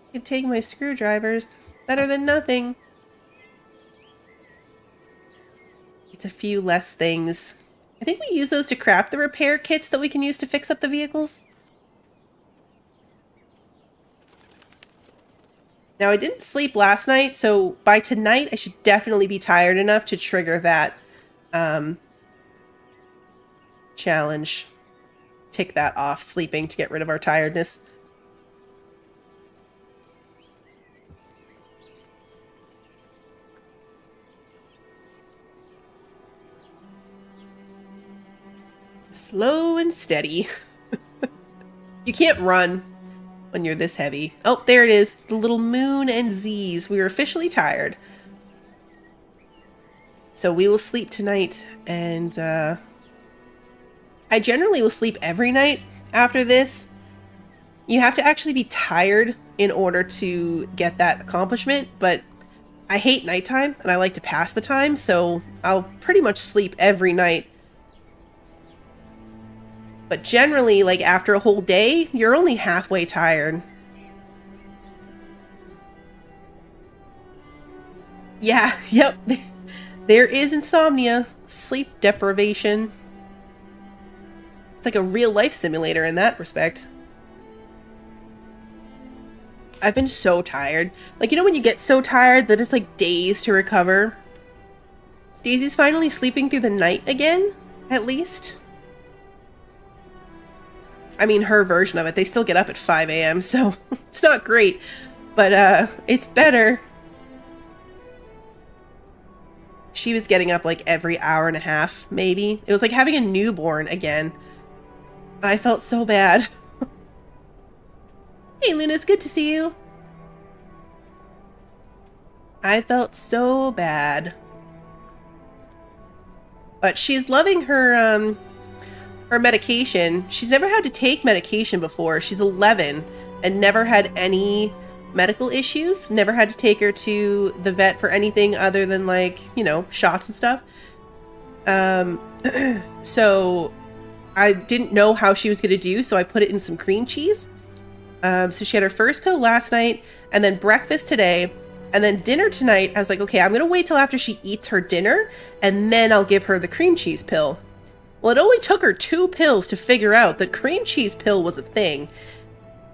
I can take my screwdrivers. It's better than nothing. It's a few less things. I think we use those to craft the repair kits that we can use to fix up the vehicles. Now, I didn't sleep last night, so by tonight I should definitely be tired enough to trigger that challenge. Tick that off, sleeping, to get rid of our tiredness. Slow and steady. You can't run when you're this heavy. Oh, there it is. The little moon and Z's. We were officially tired. So we will sleep tonight, and I generally will sleep every night after this. You have to actually be tired in order to get that accomplishment, but I hate nighttime, and I like to pass the time, so I'll pretty much sleep every night. But generally, like, after a whole day, you're only halfway tired. Yeah, yep. There is insomnia, sleep deprivation. It's like a real-life simulator in that respect. I've been so tired. Like, you know when you get so tired that it's like days to recover? Daisy's finally sleeping through the night again, at least. I mean, her version of it. They still get up at 5 a.m., so it's not great. But, it's better. She was getting up, like, every hour and a half, maybe. It was like having a newborn again. I felt so bad. Hey, Luna, it's good to see you. I felt so bad. But she's loving her, her medication. She's never had to take medication before. She's 11 and never had any medical issues. Never had to take her to the vet for anything other than, like, you know, shots and stuff. So I didn't know how she was going to do, so I put it in some cream cheese. So she had her first pill last night, and then breakfast today, and then dinner tonight. I was like, okay, I'm going to wait till after she eats her dinner, and then I'll give her the cream cheese pill. Well, it only took her 2 pills to figure out that cream cheese pill was a thing.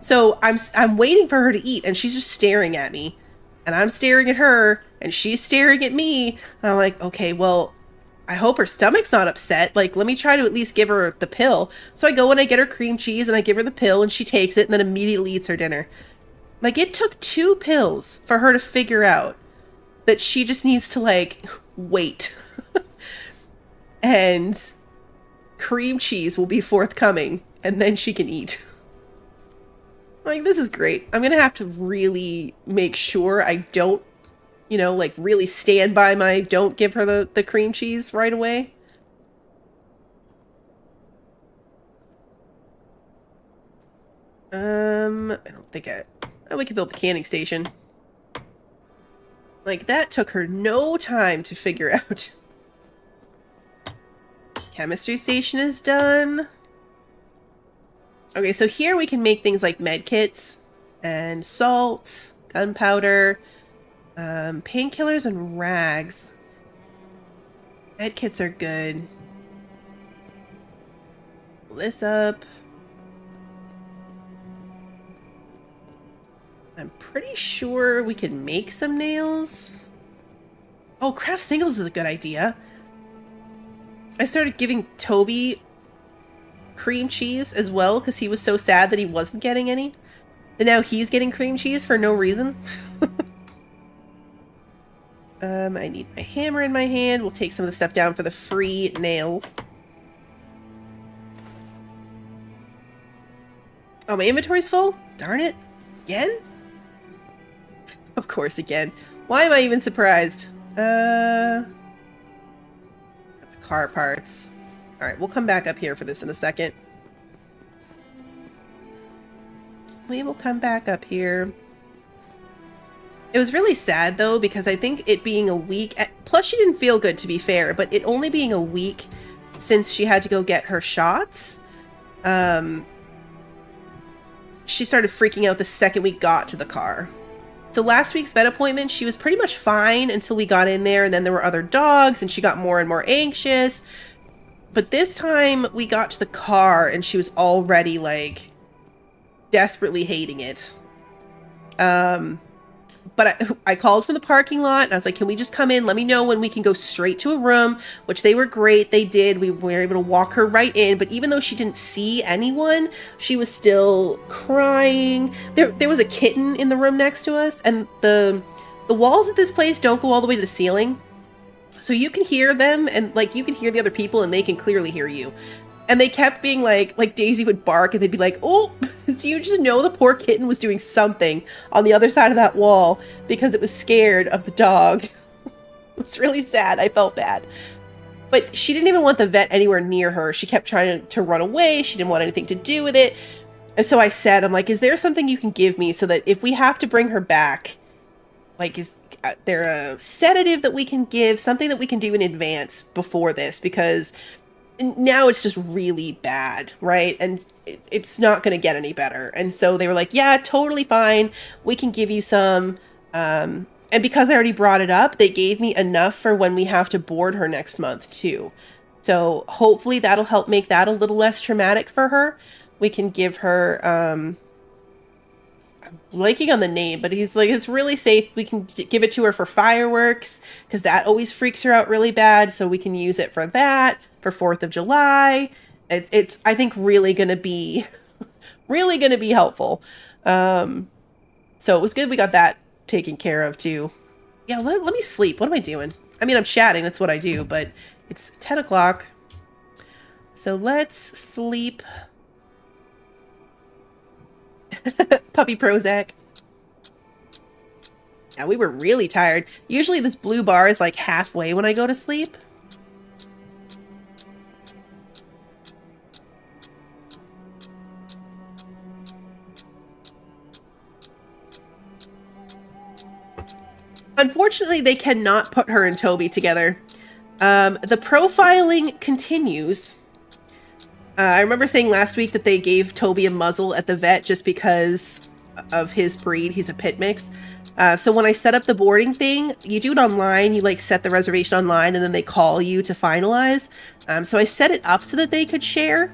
So I'm waiting for her to eat, and she's just staring at me. And I'm staring at her, and she's staring at me. And I'm like, okay, well, I hope her stomach's not upset. Like, let me try to at least give her the pill. So I go and I get her cream cheese, and I give her the pill, and she takes it, and then immediately eats her dinner. Like, it took 2 pills for her to figure out that she just needs to, like, wait. And cream cheese will be forthcoming, and then she can eat. Like, this is great. I'm gonna have to really make sure I don't, you know, like, really stand by my don't give her the cream cheese right away. I don't think oh, we could build the canning station. Like, that took her no time to figure out. Chemistry station is done. Okay, so here we can make things like med kits and salt, gunpowder, painkillers, and rags. Med kits are good. Pull this up. I'm pretty sure we can make some nails. Oh, craft singles is a good idea. I started giving Toby cream cheese as well because he was so sad that he wasn't getting any. And now he's getting cream cheese for no reason. I need my hammer in my hand. We'll take some of the stuff down for the free nails. Oh, my inventory's full? Darn it. Again? Of course, again. Why am I even surprised? The car parts. Alright, we'll come back up here for this in a second. We will come back up here. It was really sad, though, because I think it being a week... Plus, she didn't feel good, to be fair, but it only being a week since she had to go get her shots, she started freaking out the second we got to the car. So last week's vet appointment, she was pretty much fine until we got in there, and then there were other dogs, and she got more and more anxious. But this time, we got to the car, and she was already, like, desperately hating it. But I called from the parking lot, and I was like, can we just come in? Let me know when we can go straight to a room, which they were great. They did. We were able to walk her right in. But even though she didn't see anyone, she was still crying. There was a kitten in the room next to us, and the walls of this place don't go all the way to the ceiling. So you can hear them, and, like, you can hear the other people, and they can clearly hear you. And they kept being like Daisy would bark, and they'd be like, oh, so you just know the poor kitten was doing something on the other side of that wall because it was scared of the dog. It was really sad. I felt bad. But she didn't even want the vet anywhere near her. She kept trying to run away. She didn't want anything to do with it. And so I said, I'm like, is there something you can give me so that if we have to bring her back, like, is there a sedative that we can give, something that we can do in advance before this? Because now it's just really bad, right? And it's not going to get any better. And so they were like, yeah, totally fine. We can give you some. And because I already brought it up, they gave me enough for when we have to board her next month too. So hopefully that'll help make that a little less traumatic for her. We can give her, I'm blanking on the name, but he's like, it's really safe. We can give it to her for fireworks because that always freaks her out really bad. So we can use it for that, for 4th of July. It's I think really going to be helpful. So it was good we got that taken care of too. Yeah, let me sleep. What am I doing? I mean, I'm chatting. That's what I do, but it's 10 o'clock. So let's sleep. Puppy Prozac. Yeah, we were really tired. Usually this blue bar is like halfway when I go to sleep. Unfortunately, they cannot put her and Toby together. The profiling continues. I remember saying last week that they gave Toby a muzzle at the vet just because of his breed. He's a pit mix. So when I set up the boarding thing, you do it online. You like set the reservation online and then they call you to finalize. So I set it up so that they could share.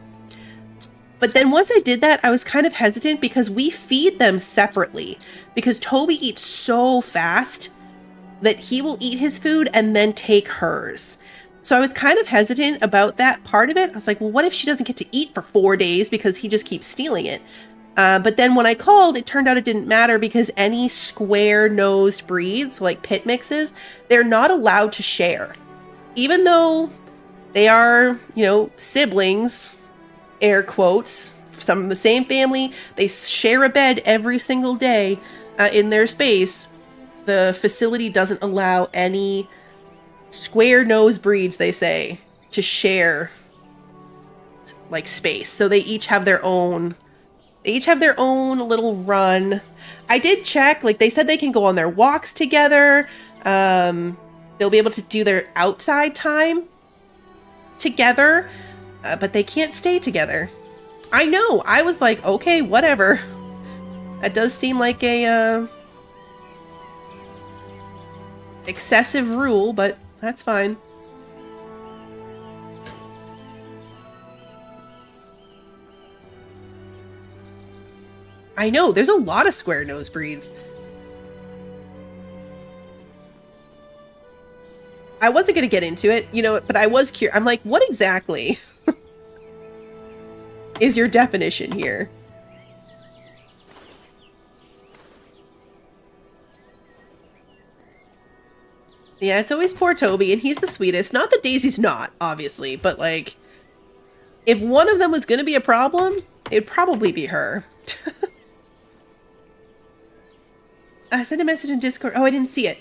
But then once I did that, I was kind of hesitant because we feed them separately because Toby eats so fast that he will eat his food and then take hers. So I was kind of hesitant about that part of it. I was like, well, what if she doesn't get to eat for 4 days because he just keeps stealing it? But then when I called, it turned out it didn't matter because any square-nosed breeds, like pit mixes, they're not allowed to share. Even though they are, you know, siblings, air quotes, from the same family, they share a bed every single day in their space. The facility doesn't allow any square-nosed breeds, they say, to share like space. So they each have their own little run. I did check, like they said they can go on their walks together. They'll be able to do their outside time together, but they can't stay together. I know. I was like, okay, whatever. That does seem like a excessive rule, but that's fine. I know, there's a lot of square-nosed breeds. I wasn't going to get into it, you know, but I was curious. I'm like, what exactly is your definition here? Yeah, it's always poor Toby, and he's the sweetest. Not that Daisy's not, obviously, but, like, if one of them was going to be a problem, it'd probably be her. I sent a message in Discord. Oh, I didn't see it.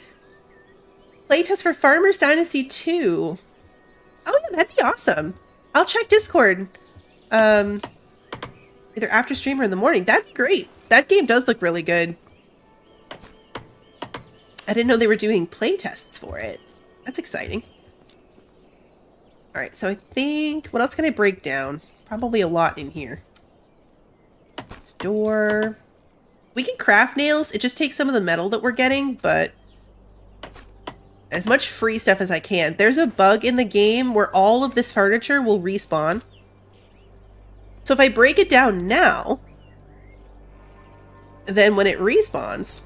Playtest for Farmers Dynasty 2. Oh, yeah, that'd be awesome. I'll check Discord. Either after stream or in the morning. That'd be great. That game does look really good. I didn't know they were doing playtests for it. That's exciting. Alright, so I think... What else can I break down? Probably a lot in here. Store. We can craft nails. It just takes some of the metal that we're getting, but... as much free stuff as I can. There's a bug in the game where all of this furniture will respawn. So if I break it down now, then when it respawns,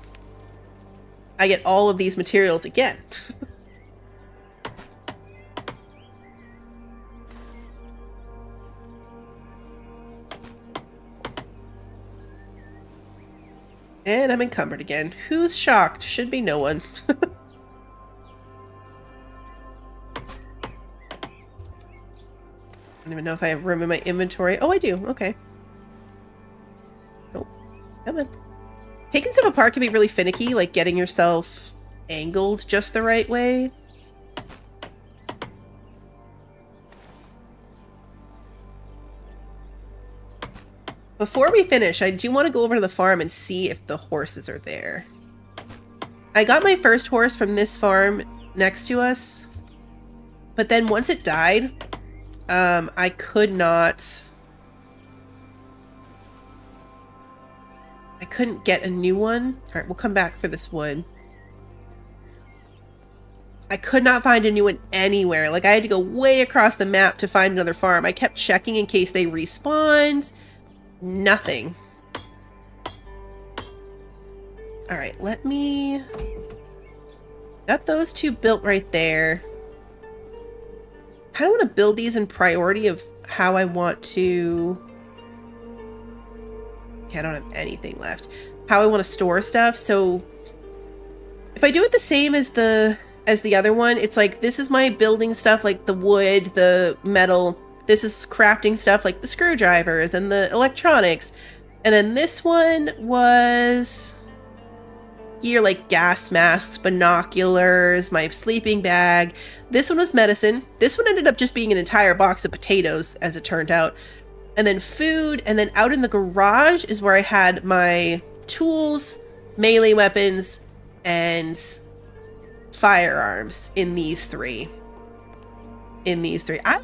I get all of these materials again. And I'm encumbered again. Who's shocked? Should be no one. I don't even know if I have room in my inventory. Oh, I do. Okay. Nope. Come on. Taking stuff apart can be really finicky, like getting yourself angled just the right way. Before we finish, I do want to go over to the farm and see if the horses are there. I got my first horse from this farm next to us, but then once it died, I couldn't get a new one. All right, we'll come back for this wood. I could not find a new one anywhere. Like, I had to go way across the map to find another farm. I kept checking in case they respawned. Nothing. All right, let me... Got those two built right there. Kind of want to build these in priority of how I want to... Okay, I don't have anything left. How I want to store stuff. So if I do it the same as the other one, it's like, this is my building stuff, like the wood, the metal. This is crafting stuff like the screwdrivers and the electronics. And then this one was gear like gas masks, binoculars, my sleeping bag. This one was medicine. This one ended up just being an entire box of potatoes, as it turned out. And then food. And then out in the garage is where I had my tools, melee weapons, and firearms in these three. I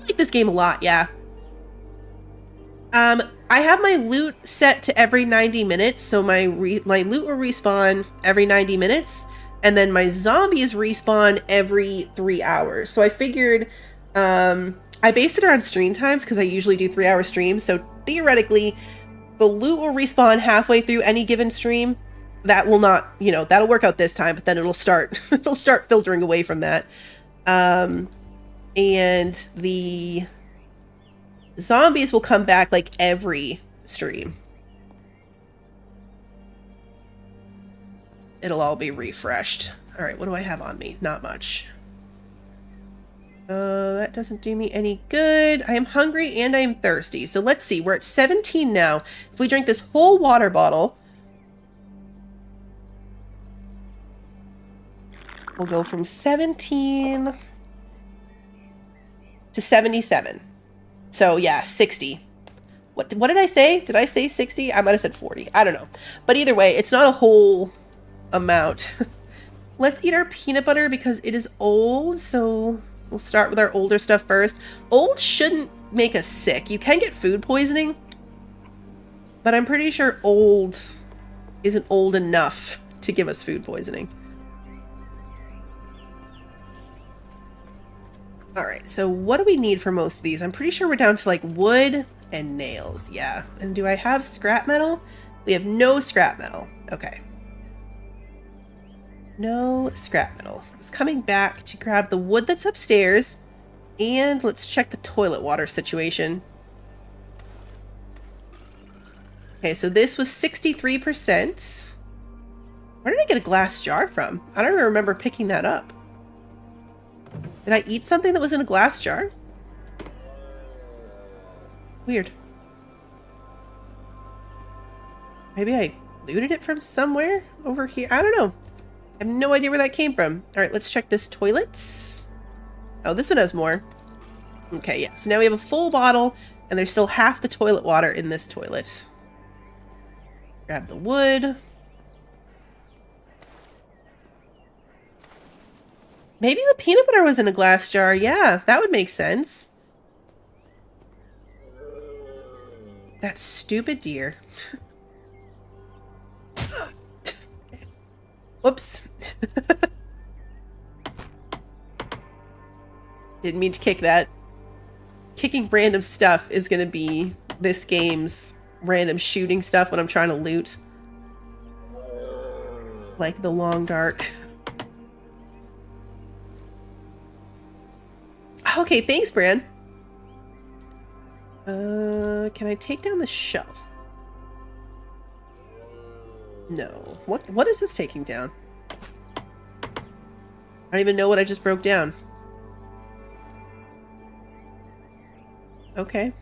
like this game a lot, yeah. I have my loot set to every 90 minutes, so my loot will respawn every 90 minutes, and then my zombies respawn every 3 hours. So I figured, I based it around stream times because I usually do 3-hour streams, so theoretically, the loot will respawn halfway through any given stream. That will not, you know, that'll work out this time, but then it'll start filtering away from that. And the zombies will come back like every stream. It'll all be refreshed. All right, what do I have on me? Not much. That doesn't do me any good. I am hungry and I am thirsty. So let's see, we're at 17 now. If we drink this whole water bottle, we'll go from 17 to 77. So yeah, 60. What did I say? Did I say 60? I might have said 40. I don't know. But either way, it's not a whole amount. Let's eat our peanut butter because it is old. So we'll start with our older stuff first. Old shouldn't make us sick. You can get food poisoning, but I'm pretty sure old isn't old enough to give us food poisoning. All right, so what do we need for most of these? I'm pretty sure we're down to like wood and nails. Yeah. And do I have scrap metal? We have no scrap metal. Okay. No scrap metal. I was coming back to grab the wood that's upstairs, and let's check the toilet water situation. Okay, so this was 63%. Where did I get a glass jar from? I don't even remember picking that up. Did I eat something that was in a glass jar? Weird. Maybe I looted it from somewhere over here. I don't know. I have no idea where that came from. All right, let's check this toilet. Oh, this one has more. Okay, yeah. So now we have a full bottle, and there's still half the toilet water in this toilet. Grab the wood. Maybe the peanut butter was in a glass jar. Yeah, that would make sense. That stupid deer. Whoops. Didn't mean to kick that. Kicking random stuff is going to be this game's random shooting stuff when I'm trying to loot. Like the long dark. Okay, thanks, Bran. Can I take down the shelf? No. What is this taking down? I don't even know what I just broke down. Okay.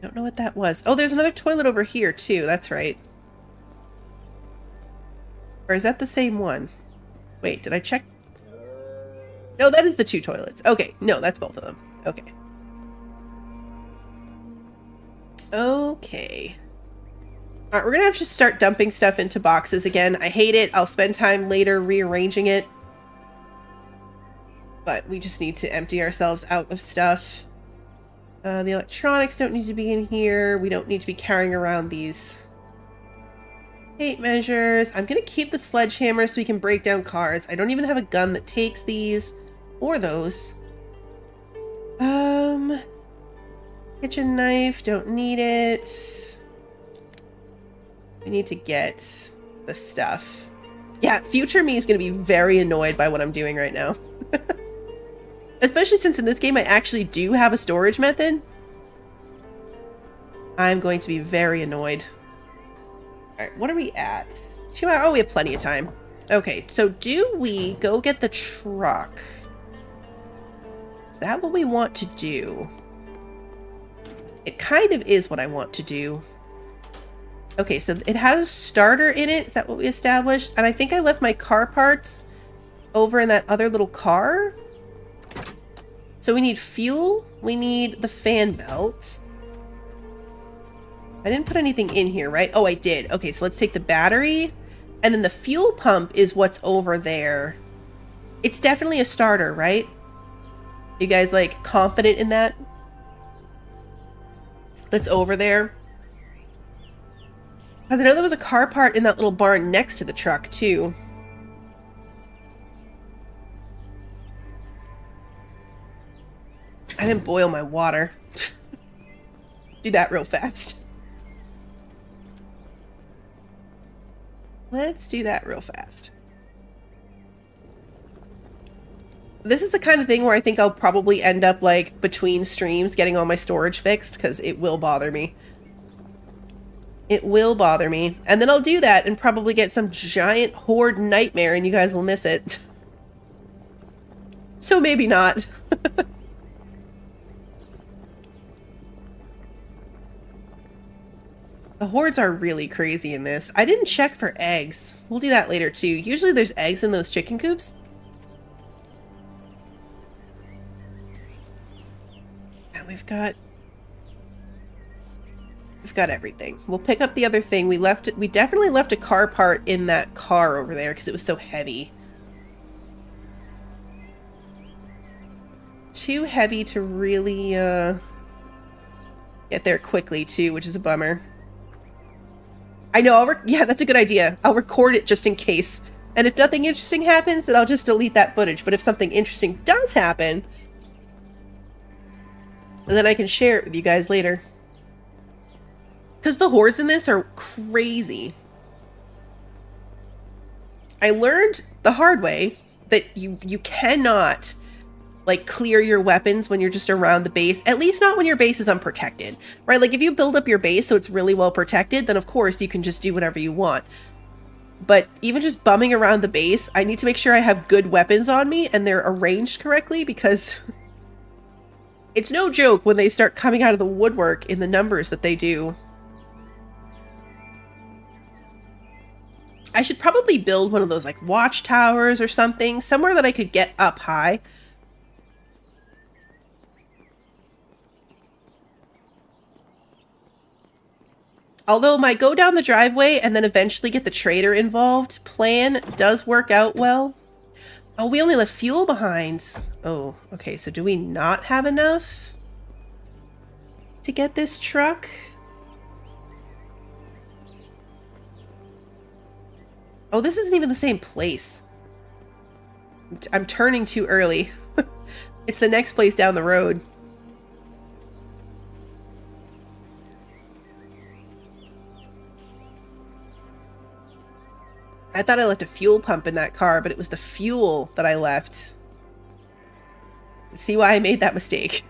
Don't know what that was. Oh, there's another toilet over here, too. That's right. Or is that the same one? Wait, did I check? No, that is the two toilets. Okay, no, that's both of them. Okay. Okay. Alright, we're gonna have to start dumping stuff into boxes again. I hate it. I'll spend time later rearranging it. But we just need to empty ourselves out of stuff. The electronics don't need to be in here. We don't need to be carrying around these tape measures. I'm gonna keep the sledgehammer so we can break down cars. I don't even have a gun that takes these or those. Kitchen knife, don't need it. We need to get the stuff. Yeah, future me is gonna be very annoyed by what I'm doing right now. Especially since in this game I actually do have a storage method. I'm going to be very annoyed. Alright, what are we at? 2 hours? Oh, we have plenty of time. Okay, so do we go get the truck? Is that what we want to do? It kind of is what I want to do. Okay, so it has a starter in it. Is that what we established? And I think I left my car parts over in that other little car. So we need fuel. We need the fan belts. I didn't put anything in here, right? Oh, I did. Okay, so let's take the battery. And then the fuel pump is what's over there. It's definitely a starter, right? You guys, like, confident in that? That's over there? Because I know there was a car part in that little barn next to the truck, too. I didn't boil my water. Do that real fast. Let's do that real fast. This is the kind of thing where I think I'll probably end up, like, between streams getting all my storage fixed, because it will bother me. It will bother me. And then I'll do that and probably get some giant hoard nightmare and you guys will miss it. So maybe not. The hordes are really crazy in this. I didn't check for eggs. We'll do that later too. Usually there's eggs in those chicken coops. And we've got everything. We'll pick up the other thing. We definitely left a car part in that car over there because it was so heavy. Too heavy to really get there quickly too, which is a bummer. I know, yeah, that's a good idea. I'll record it just in case. And if nothing interesting happens, then I'll just delete that footage. But if something interesting does happen, then I can share it with you guys later. Because the hordes in this are crazy. I learned the hard way that you cannot, like, clear your weapons when you're just around the base. At least not when your base is unprotected, right? Like, if you build up your base so it's really well protected, then of course you can just do whatever you want. But even just bumming around the base, I need to make sure I have good weapons on me and they're arranged correctly, because it's no joke when they start coming out of the woodwork in the numbers that they do. I should probably build one of those like watchtowers or something, somewhere that I could get up high. Although my go down the driveway and then eventually get the trader involved plan does work out well. Oh, we only left fuel behind. Oh, okay, so do we not have enough to get this truck? Oh, this isn't even the same place. I'm turning too early. It's the next place down the road. I thought I left a fuel pump in that car, but it was the fuel that I left. See why I made that mistake.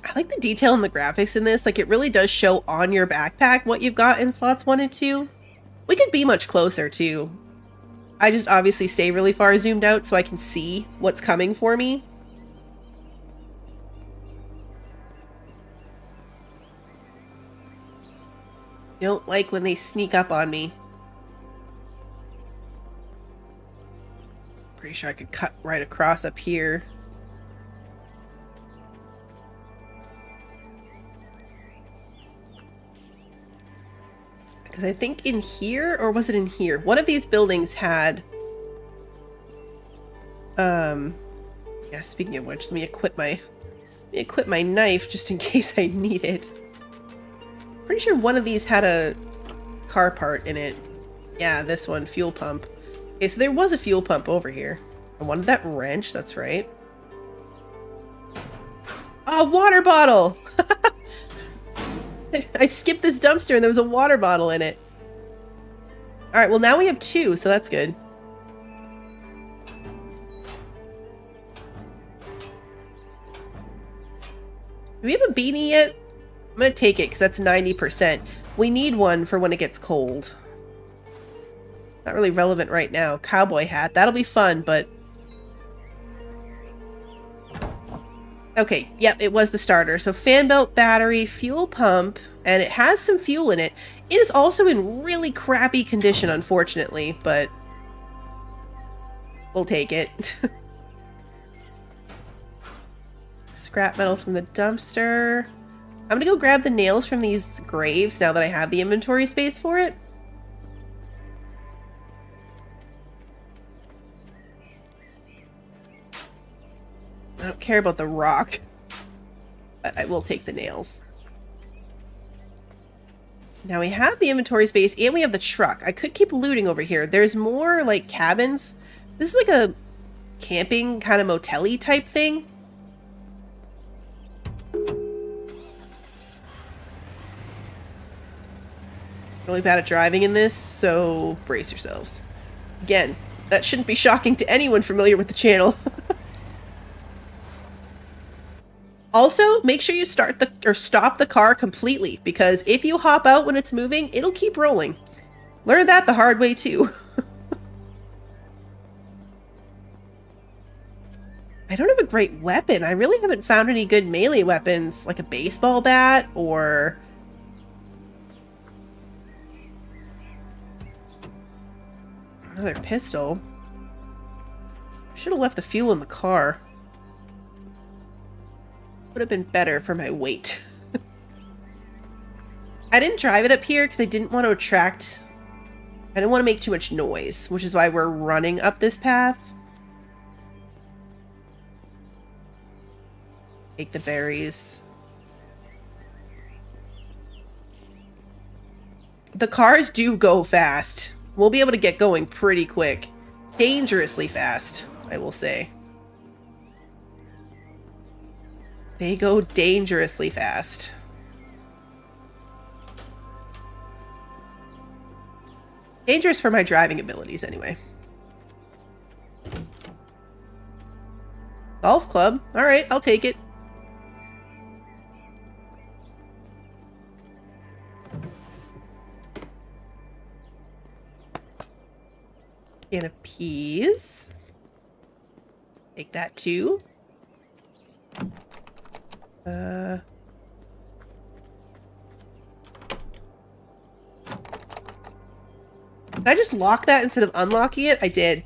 I like the detail in the graphics in this. Like, it really does show on your backpack what you've got in slots 1 and 2. We could be much closer, too. I just obviously stay really far zoomed out so I can see what's coming for me. Don't like when they sneak up on me. Pretty sure I could cut right across up here. Because I think in here, or was it in here? One of these buildings had... Yeah, speaking of which, let me equip my knife just in case I need it. Pretty sure one of these had a car part in it. Yeah, this one, fuel pump. Okay, so there was a fuel pump over here. I wanted that wrench, that's right. A water bottle! I skipped this dumpster and there was a water bottle in it. Alright, well now we have 2, so that's good. Do we have a beanie yet? I'm gonna take it because that's 90%. We need one for when it gets cold. Not really relevant right now. Cowboy hat. That'll be fun, but... Okay, yep, it was the starter. So fan belt, battery, fuel pump, and it has some fuel in it. It is also in really crappy condition, unfortunately, but... we'll take it. Scrap metal from the dumpster. I'm gonna go grab the nails from these graves now that I have the inventory space for it. I don't care about the rock, but I will take the nails. Now we have the inventory space and we have the truck. I could keep looting over here. There's more like cabins. This is like a camping kind of motel-y type thing. Really bad at driving in this, so brace yourselves. Again, that shouldn't be shocking to anyone familiar with the channel. Also, make sure you stop the car completely, because if you hop out when it's moving, it'll keep rolling. Learned that the hard way too. I don't have a great weapon. I really haven't found any good melee weapons, like a baseball bat or... another pistol. Should have left the fuel in the car. Would have been better for my weight. I didn't drive it up here because I didn't want to attract... I didn't want to make too much noise, which is why we're running up this path. Take the berries. The cars do go fast. We'll be able to get going pretty quick. Dangerously fast, I will say. They go dangerously fast. Dangerous for my driving abilities, anyway. Golf club. Alright, I'll take it. Can of peas. Take that too. Did I just lock that instead of unlocking it? I did.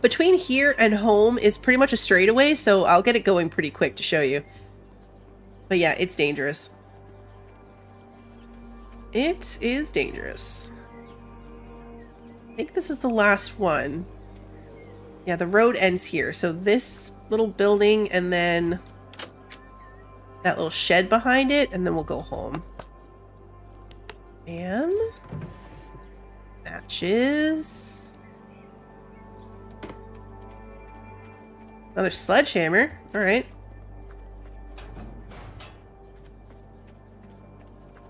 Between here and home is pretty much a straightaway, so I'll get it going pretty quick to show you. But yeah, it's dangerous. It is dangerous. I think this is the last one. Yeah, the road ends here. So this little building and then that little shed behind it, and then we'll go home. And matches. Another sledgehammer. All right.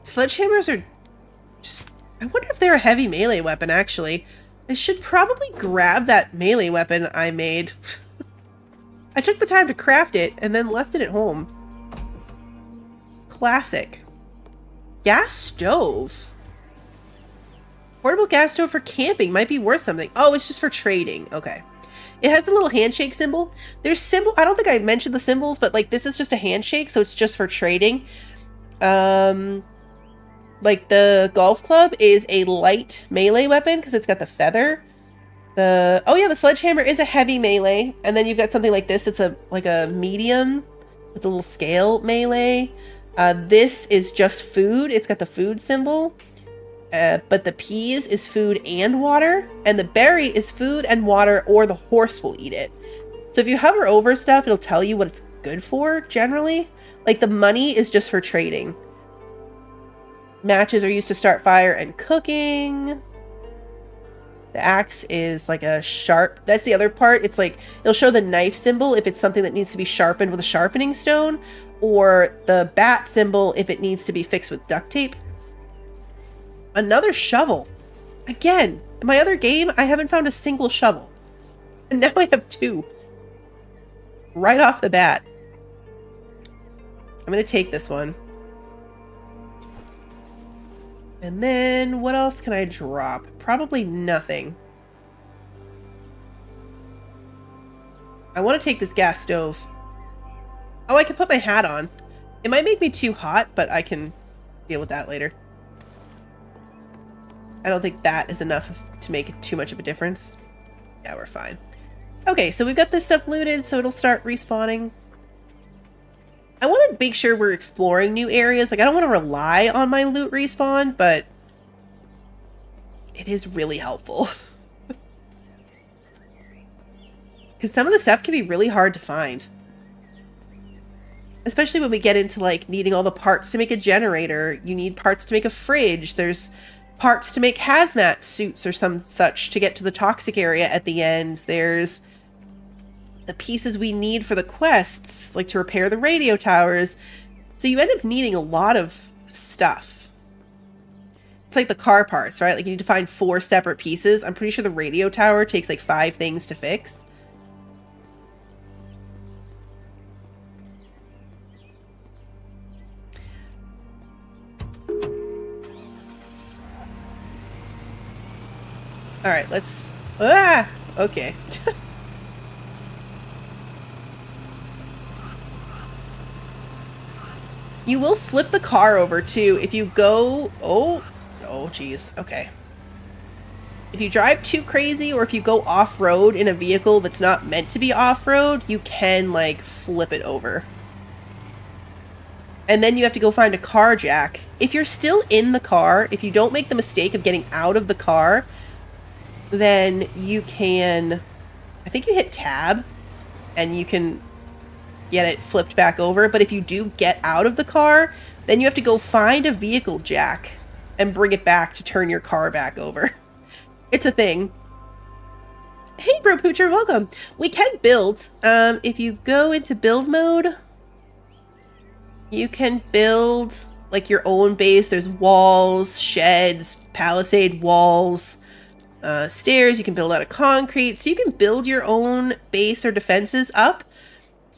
Sledgehammers are just... I wonder if they're a heavy melee weapon, actually. I should probably grab that melee weapon I made. I took the time to craft it and then left it at home. Classic. Gas stove. Portable gas stove for camping might be worth something. Oh, it's just for trading. Okay. It has a little handshake symbol. There's symbol. I don't think I mentioned the symbols, but like this is just a handshake, so it's just for trading. Like the golf club is a light melee weapon because it's got the feather. Oh yeah, the sledgehammer is a heavy melee, and then you've got something like this. It's like a medium with a little scale melee. This is just food. It's got the food symbol. But the peas is food and water, and the berry is food and water, or the horse will eat it. So if you hover over stuff, it'll tell you what it's good for, generally. Like the money is just for trading. Matches are used to start fire and cooking. The axe is like a sharp... That's the other part. It's like, it'll show the knife symbol if it's something that needs to be sharpened with a sharpening stone, or the bat symbol if it needs to be fixed with duct tape. Another shovel. Again, in my other game, I haven't found a single shovel. And now I have two. Right off the bat. I'm going to take this one. And then what else can I drop? Probably nothing. I want to take this gas stove. Oh, I can put my hat on. It might make me too hot, but I can deal with that later. I don't think that is enough to make it too much of a difference. Yeah, we're fine. Okay, so we've got this stuff looted, so it'll start respawning. I want to make sure we're exploring new areas. Like, I don't want to rely on my loot respawn, but it is really helpful. Because some of the stuff can be really hard to find. Especially when we get into, like, needing all the parts to make a generator. You need parts to make a fridge. There's parts to make hazmat suits or some such to get to the toxic area at the end. There's the pieces we need for the quests, like to repair the radio towers. So you end up needing a lot of stuff. It's like the car parts, right? Like you need to find 4 separate pieces. I'm pretty sure the radio tower takes like 5 things to fix. All right, let's... Ah! Okay. You will flip the car over, too, if you go... Oh, geez. Okay. If you drive too crazy, or if you go off-road in a vehicle that's not meant to be off-road, you can, like, flip it over. And then you have to go find a car jack. If you're still in the car, if you don't make the mistake of getting out of the car, then you can... I think you hit tab, and you can get it flipped back over. But if you do get out of the car, then you have to go find a vehicle jack and bring it back to turn your car back over. It's a thing. Hey, Bro Poocher, welcome. We can build. If you go into build mode, you can build like your own base. There's walls, sheds, palisade walls, stairs. You can build out of concrete. So you can build your own base or defenses up.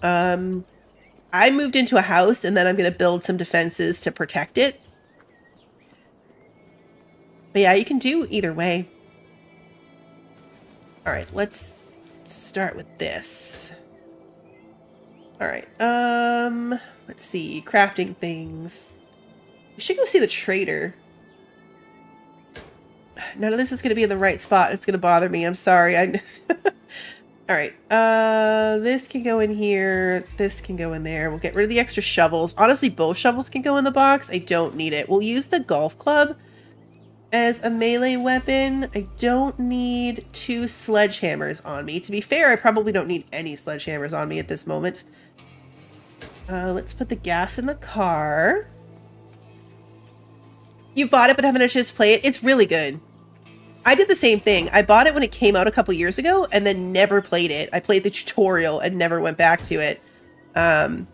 I moved into a house and then I'm going to build some defenses to protect it. But yeah, you can do either way. All right, let's start with this. All right, let's see, crafting things. We should go see the trader. None of this is going to be in the right spot. It's going to bother me. I'm sorry. All right, this can go in here. This can go in there. We'll get rid of the extra shovels. Honestly, both shovels can go in the box. I don't need it. We'll use the golf club as a melee weapon. I don't need 2 sledgehammers on me. To be fair, I probably don't need any sledgehammers on me at this moment. Let's put the gas in the car. You bought it but haven't had a chance to play it? It's really good. I did the same thing. I bought it when it came out a couple years ago and then never played it. I played the tutorial and never went back to it. And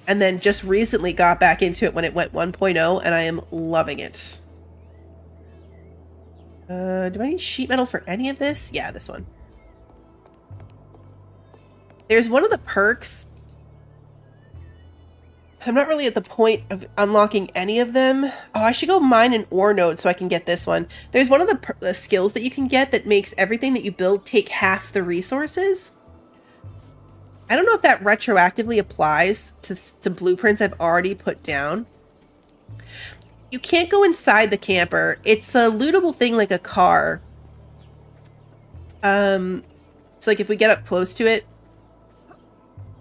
then just recently got back into it when it went 1.0 and I am loving it. Do I need sheet metal for any of this? Yeah, this one. There's one of the perks. I'm not really at the point of unlocking any of them. Oh, I should go mine an ore node so I can get this one. There's one of the skills that you can get that makes everything that you build take half the resources. I don't know if that retroactively applies to blueprints I've already put down. You can't go inside the camper. It's a lootable thing like a car. So like if we get up close to it.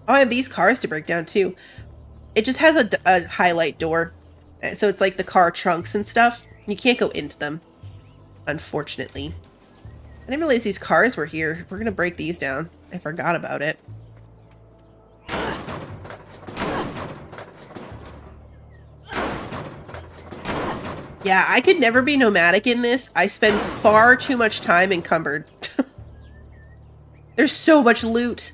Oh, I have these cars to break down too. It just has a highlight door. So it's like the car trunks and stuff. You can't go into them, unfortunately. I didn't realize these cars were here. We're going to break these down. I forgot about it. Yeah, I could never be nomadic in this. I spend far too much time encumbered. There's so much loot.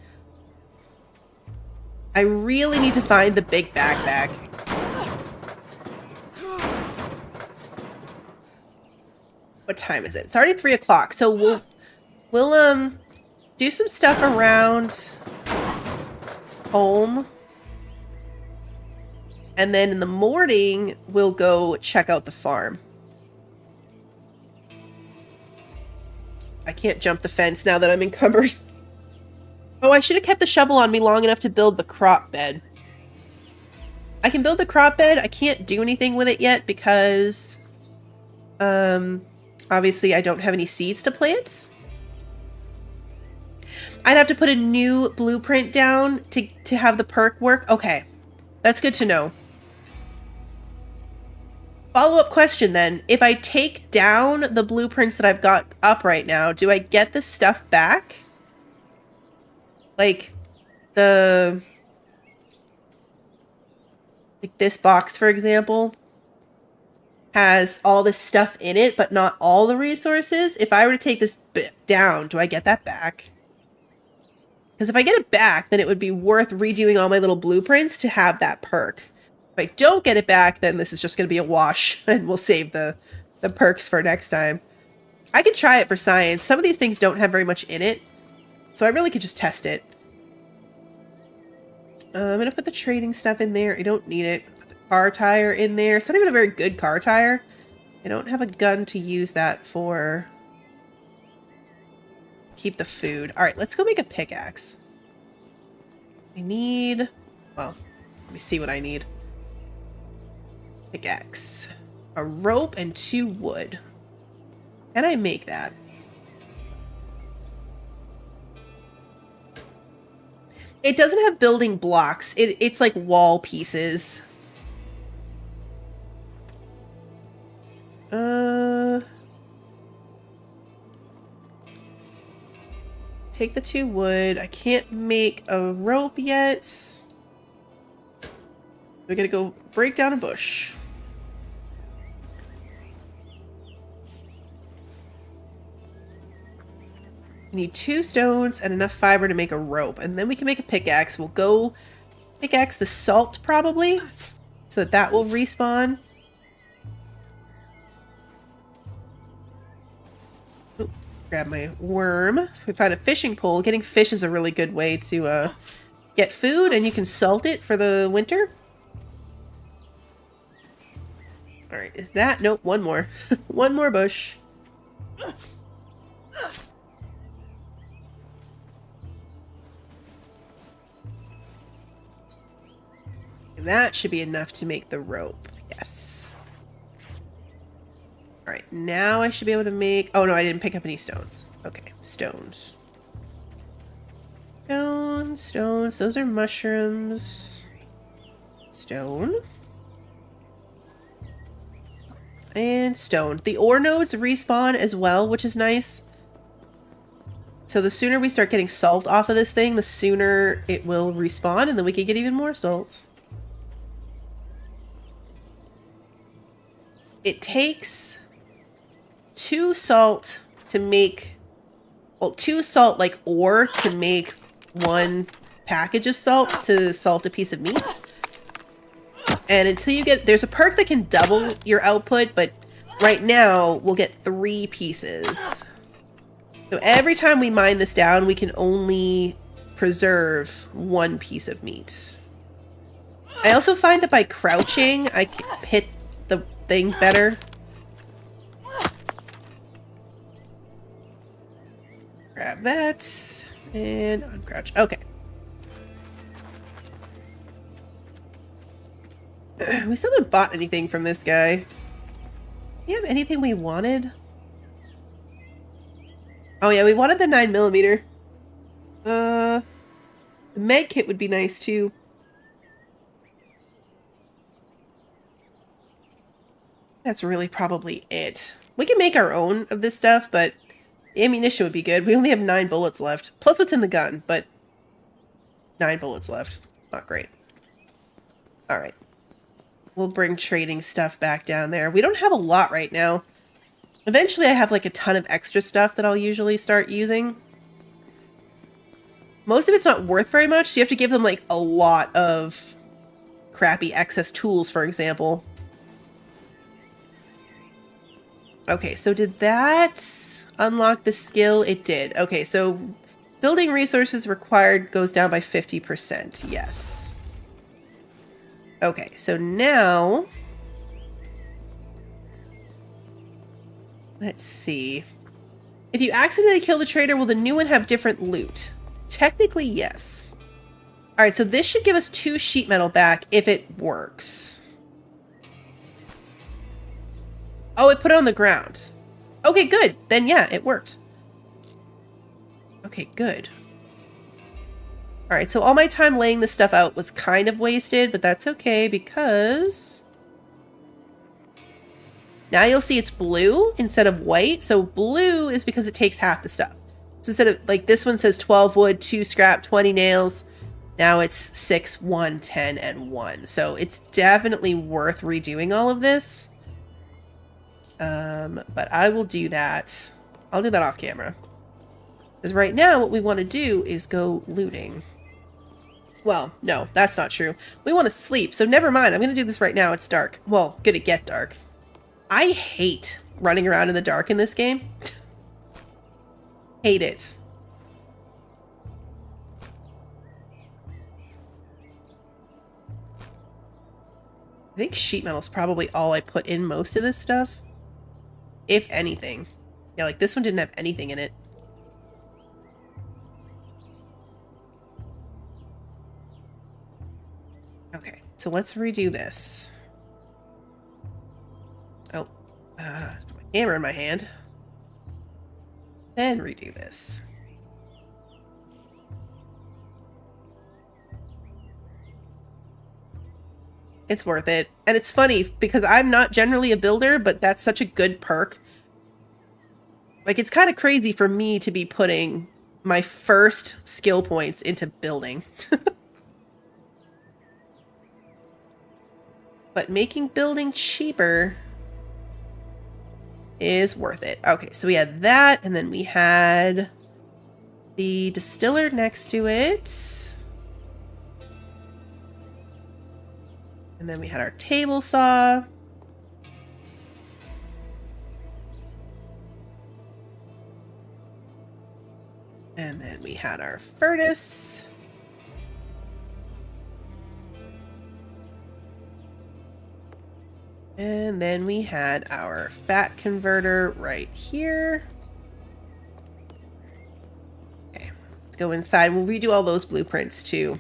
I really need to find the big backpack. What time is it? It's already 3 o'clock, so we'll do some stuff around home. And then in the morning, we'll go check out the farm. I can't jump the fence now that I'm encumbered. Oh, I should have kept the shovel on me long enough to build the crop bed. I can build the crop bed. I can't do anything with it yet because obviously I don't have any seeds to plant. I'd have to put a new blueprint down to have the perk work. Okay, that's good to know. Follow-up question then. If I take down the blueprints that I've got up right now, do I get the stuff back? Like this box, for example, has all this stuff in it, but not all the resources. If I were to take this bit down, do I get that back? Because if I get it back, then it would be worth redoing all my little blueprints to have that perk. If I don't get it back, then this is just going to be a wash, and we'll save the perks for next time. I could try it for science. Some of these things don't have very much in it, so I really could just test it. I'm going to put the trading stuff in there. I don't need it. Put the car tire in there. It's not even a very good car tire. I don't have a gun to use that for. Keep the food. All right, let's go make a pickaxe. I need, well, let me see what I need. Pickaxe. A rope and 2 wood. Can I make that? It doesn't have building blocks. It's like wall pieces. Take the 2 wood. I can't make a rope yet. We're gonna go break down a bush. We need 2 stones and enough fiber to make a rope, and then we can make a pickaxe. We'll go pickaxe the salt probably, so that will respawn. Ooh, grab my worm. If we find a fishing pole, getting fish is a really good way to get food, and you can salt it for the winter. All right, is that? Nope, one more. One more bush. that should be enough to make the rope. Yes. All right, now I should be able to make... Oh, no, I didn't pick up any stones. Okay, stones. Stones. Those are mushrooms. Stone. And stone. The ore nodes respawn as well, which is nice. So the sooner we start getting salt off of this thing, the sooner it will respawn, and then we can get even more salt. It takes 2 salt to make... Well, 2 salt like ore to make 1 package of salt to salt a piece of meat. And until you get... There's a perk that can double your output, but right now we'll get 3 pieces. So every time we mine this down, we can only preserve 1 piece of meat. I also find that by crouching, I can hit the thing better. Grab that and uncrouch. Okay. We still haven't bought anything from this guy. Do you have anything we wanted? Oh yeah, we wanted the 9mm. The med kit would be nice too. That's really probably it. We can make our own of this stuff, but the ammunition would be good. We only have 9 bullets left. Plus what's in the gun, but 9 bullets left. Not great. Alright. We'll bring trading stuff back down there. We don't have a lot right now. Eventually I have like a ton of extra stuff that I'll usually start using. Most of it's not worth very much, so you have to give them like a lot of crappy excess tools, for example. Okay, so did that unlock the skill? It did. Okay, so building resources required goes down by 50%. Yes. Okay, so now... Let's see. If you accidentally kill the trader, will the new one have different loot? Technically, yes. Alright, so this should give us 2 sheet metal back if it works. Oh, it put it on the ground. Okay, good. Then yeah, it worked. Okay, good. Alright, so all my time laying this stuff out was kind of wasted, but that's okay because... Now you'll see it's blue instead of white. So blue is because it takes half the stuff. So instead of, like, this one says 12 wood, 2 scrap, 20 nails. Now it's 6, 1, 10, and 1. So it's definitely worth redoing all of this. But I will do that. I'll do that off camera. Because right now what we want to do is go looting. Well, no, that's not true. We want to sleep. So never mind. I'm going to do this right now. It's dark. Well, gonna get dark. I hate running around in the dark in this game. Hate it. I think sheet metal is probably all I put in most of this stuff. If anything. Yeah, like this one didn't have anything in it. Okay, so let's redo this. Oh, let's put my camera in my hand. Then redo this. It's worth it. And it's funny because I'm not generally a builder, but that's such a good perk. Like, it's kind of crazy for me to be putting my first skill points into building. But making building cheaper is worth it. Okay, so we had that, and then we had the distiller next to it. And then we had our table saw. And then we had our furnace. And then we had our fat converter right here. Okay, let's go inside. We'll redo all those blueprints too.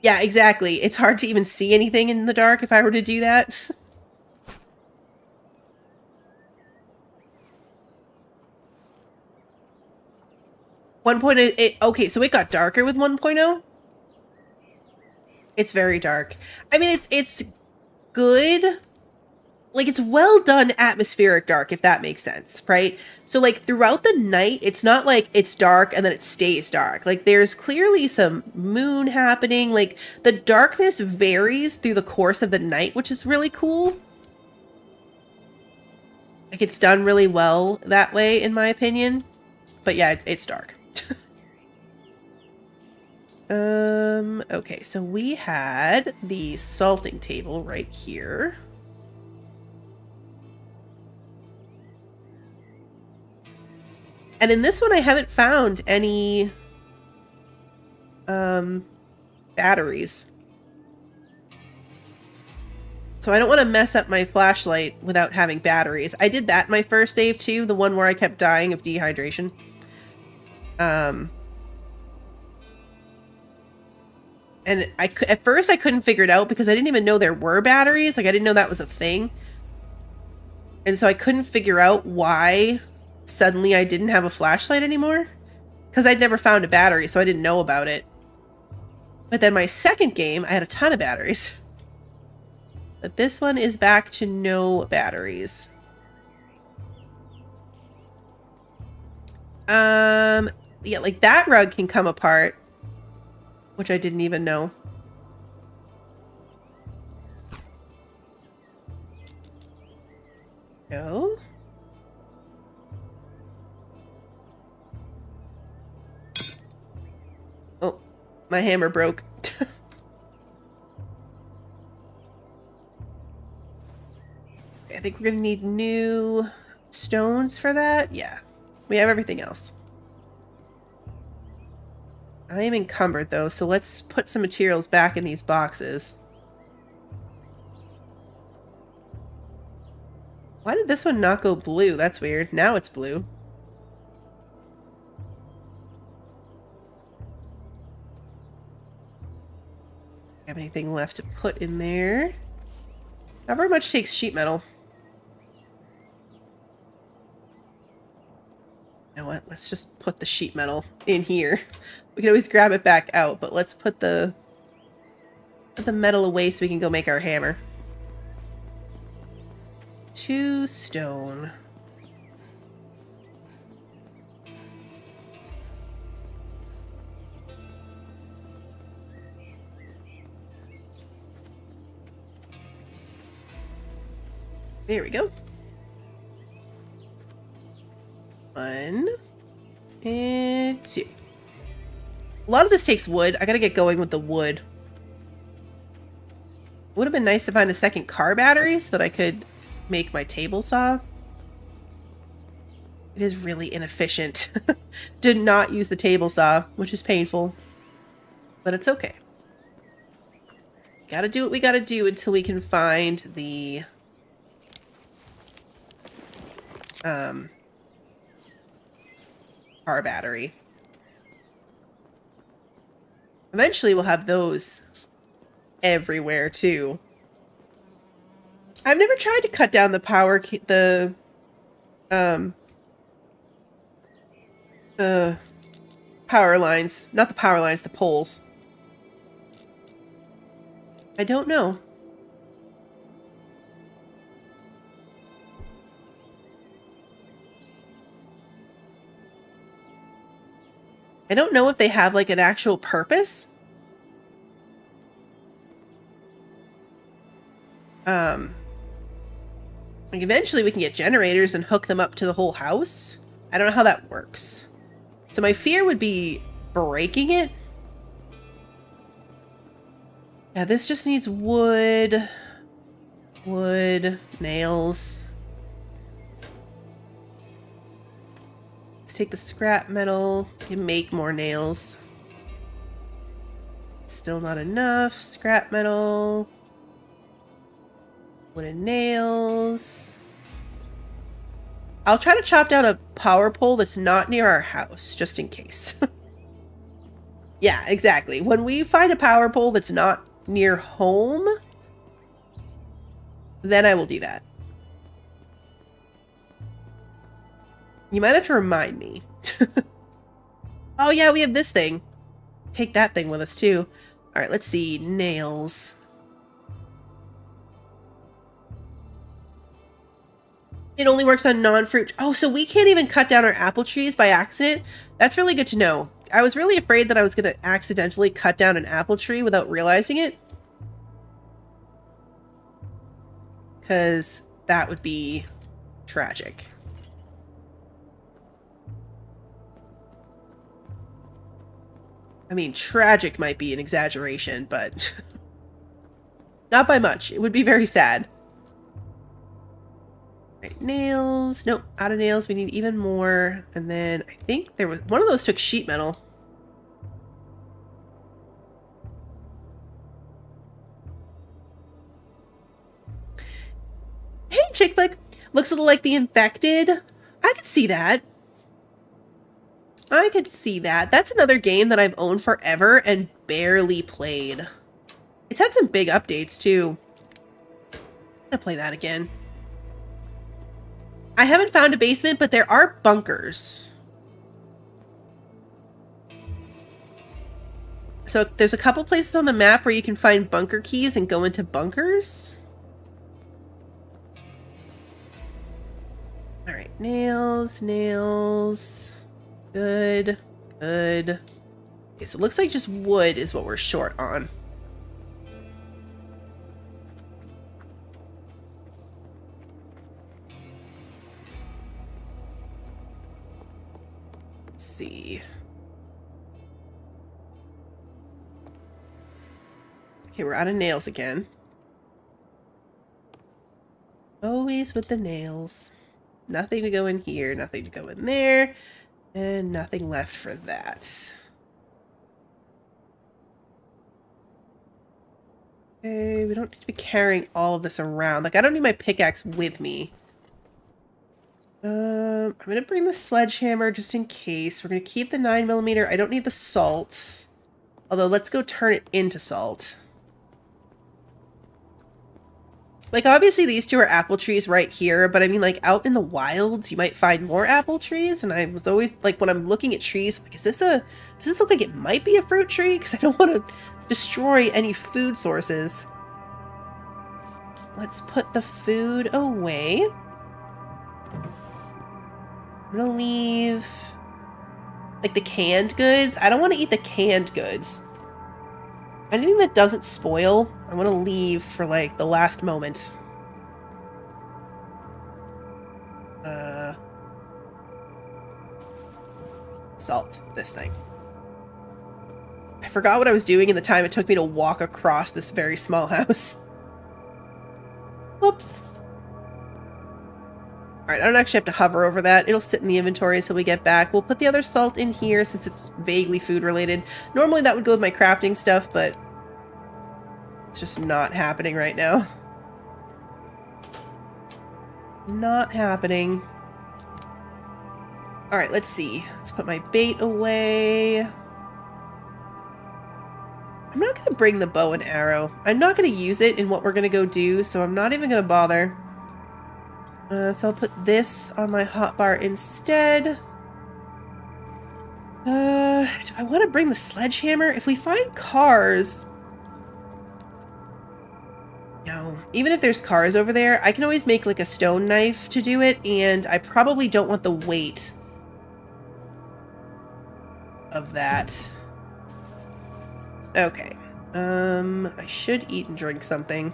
Yeah, exactly. It's hard to even see anything in the dark if I were to do that. 1.0, okay, so it got darker with 1.0? It's very dark. I mean, it's good. Like, it's well done atmospheric dark, if that makes sense, right? So, like, throughout the night, it's not like it's dark and then it stays dark. Like, there's clearly some moon happening. Like, the darkness varies through the course of the night, which is really cool. Like, it's done really well that way, in my opinion. But yeah, it's dark. Okay, so we had the salting table right here. And in this one, I haven't found any batteries. So I don't want to mess up my flashlight without having batteries. I did that in my first save too, the one where I kept dying of dehydration. And at first I couldn't figure it out because I didn't even know there were batteries. Like, I didn't know that was a thing. And so I couldn't figure out why suddenly I didn't have a flashlight anymore. Because I'd never found a battery, so I didn't know about it. But then my second game, I had a ton of batteries. But this one is back to no batteries. Yeah, like that rug can come apart, which I didn't even know. No. Oh, my hammer broke. I think we're gonna need new stones for that. Yeah, we have everything else. I am encumbered though, so let's put some materials back in these boxes. Why did this one not go blue? That's weird. Now it's blue. Have anything left to put in there? Not very much takes sheet metal. You know what? Let's just put the sheet metal in here. We can always grab it back out, but let's put the metal away so we can go make our hammer. 2 stone. There we go. 1 and 2. A lot of this takes wood. I gotta get going with the wood. Would have been nice to find a second car battery so that I could make my table saw. It is really inefficient. Did not use the table saw, which is painful. But it's okay. Gotta do what we gotta do until we can find the car battery. Eventually we'll have those everywhere too. I've never tried to cut down the power the power lines, not the power lines, the poles. I don't know. I don't know if they have like an actual purpose. Like eventually we can get generators and hook them up to the whole house. I don't know how that works. So my fear would be breaking it. Yeah, this just needs wood. Wood, nails. Let's take the scrap metal and make more nails. Still not enough. Scrap metal. Wooden nails. I'll try to chop down a power pole that's not near our house, just in case. Yeah, exactly. When we find a power pole that's not near home, then I will do that. You might have to remind me. Oh yeah, we have this thing. Take that thing with us too. All right, let's see. Nails. It only works on non-fruit. Oh, so we can't even cut down our apple trees by accident? That's really good to know. I was really afraid that I was going to accidentally cut down an apple tree without realizing it. Because that would be tragic. I mean, tragic might be an exaggeration, but not by much. It would be very sad. Right, nails. Nope, out of nails. We need even more. And then I think there was one of those took sheet metal. Hey, Chick Flick. Looks a little like the infected. I could see that. I could see that. That's another game that I've owned forever and barely played. It's had some big updates too. I'm gonna play that again. I haven't found a basement, but there are bunkers. So there's a couple places on the map where you can find bunker keys and go into bunkers. All right, nails, nails. Good, good. Okay, so it looks like just wood is what we're short on. See. Okay, we're out of nails again. Always with the nails. Nothing to go in here, nothing to go in there, and nothing left for that. Okay, we don't need to be carrying all of this around. Like, I don't need my pickaxe with me. I'm gonna bring the sledgehammer just in case. We're gonna keep the 9mm. I don't need the salt. Although, let's go turn it into salt. Like, obviously these two are apple trees right here, but I mean, like, out in the wilds, you might find more apple trees, and I was always, like, when I'm looking at trees, I'm like, does this look like it might be a fruit tree? Because I don't want to destroy any food sources. Let's put the food away. I'm gonna leave, like, the canned goods. I don't want to eat the canned goods. Anything that doesn't spoil, I want to leave for, like, the last moment. Salt, this thing. I forgot what I was doing in the time it took me to walk across this very small house. Whoops. Alright, I don't actually have to hover over that. It'll sit in the inventory until we get back. We'll put the other salt in here since it's vaguely food related. Normally that would go with my crafting stuff, but it's just not happening right now. Not happening. Alright, let's see. Let's put my bait away. I'm not going to bring the bow and arrow. I'm not going to use it in what we're going to go do, so I'm not even going to bother. So I'll put this on my hotbar instead. Do I want to bring the sledgehammer? If we find cars... No. Even if there's cars over there, I can always make like a stone knife to do it, and I probably don't want the weight of that. Okay. I should eat and drink something.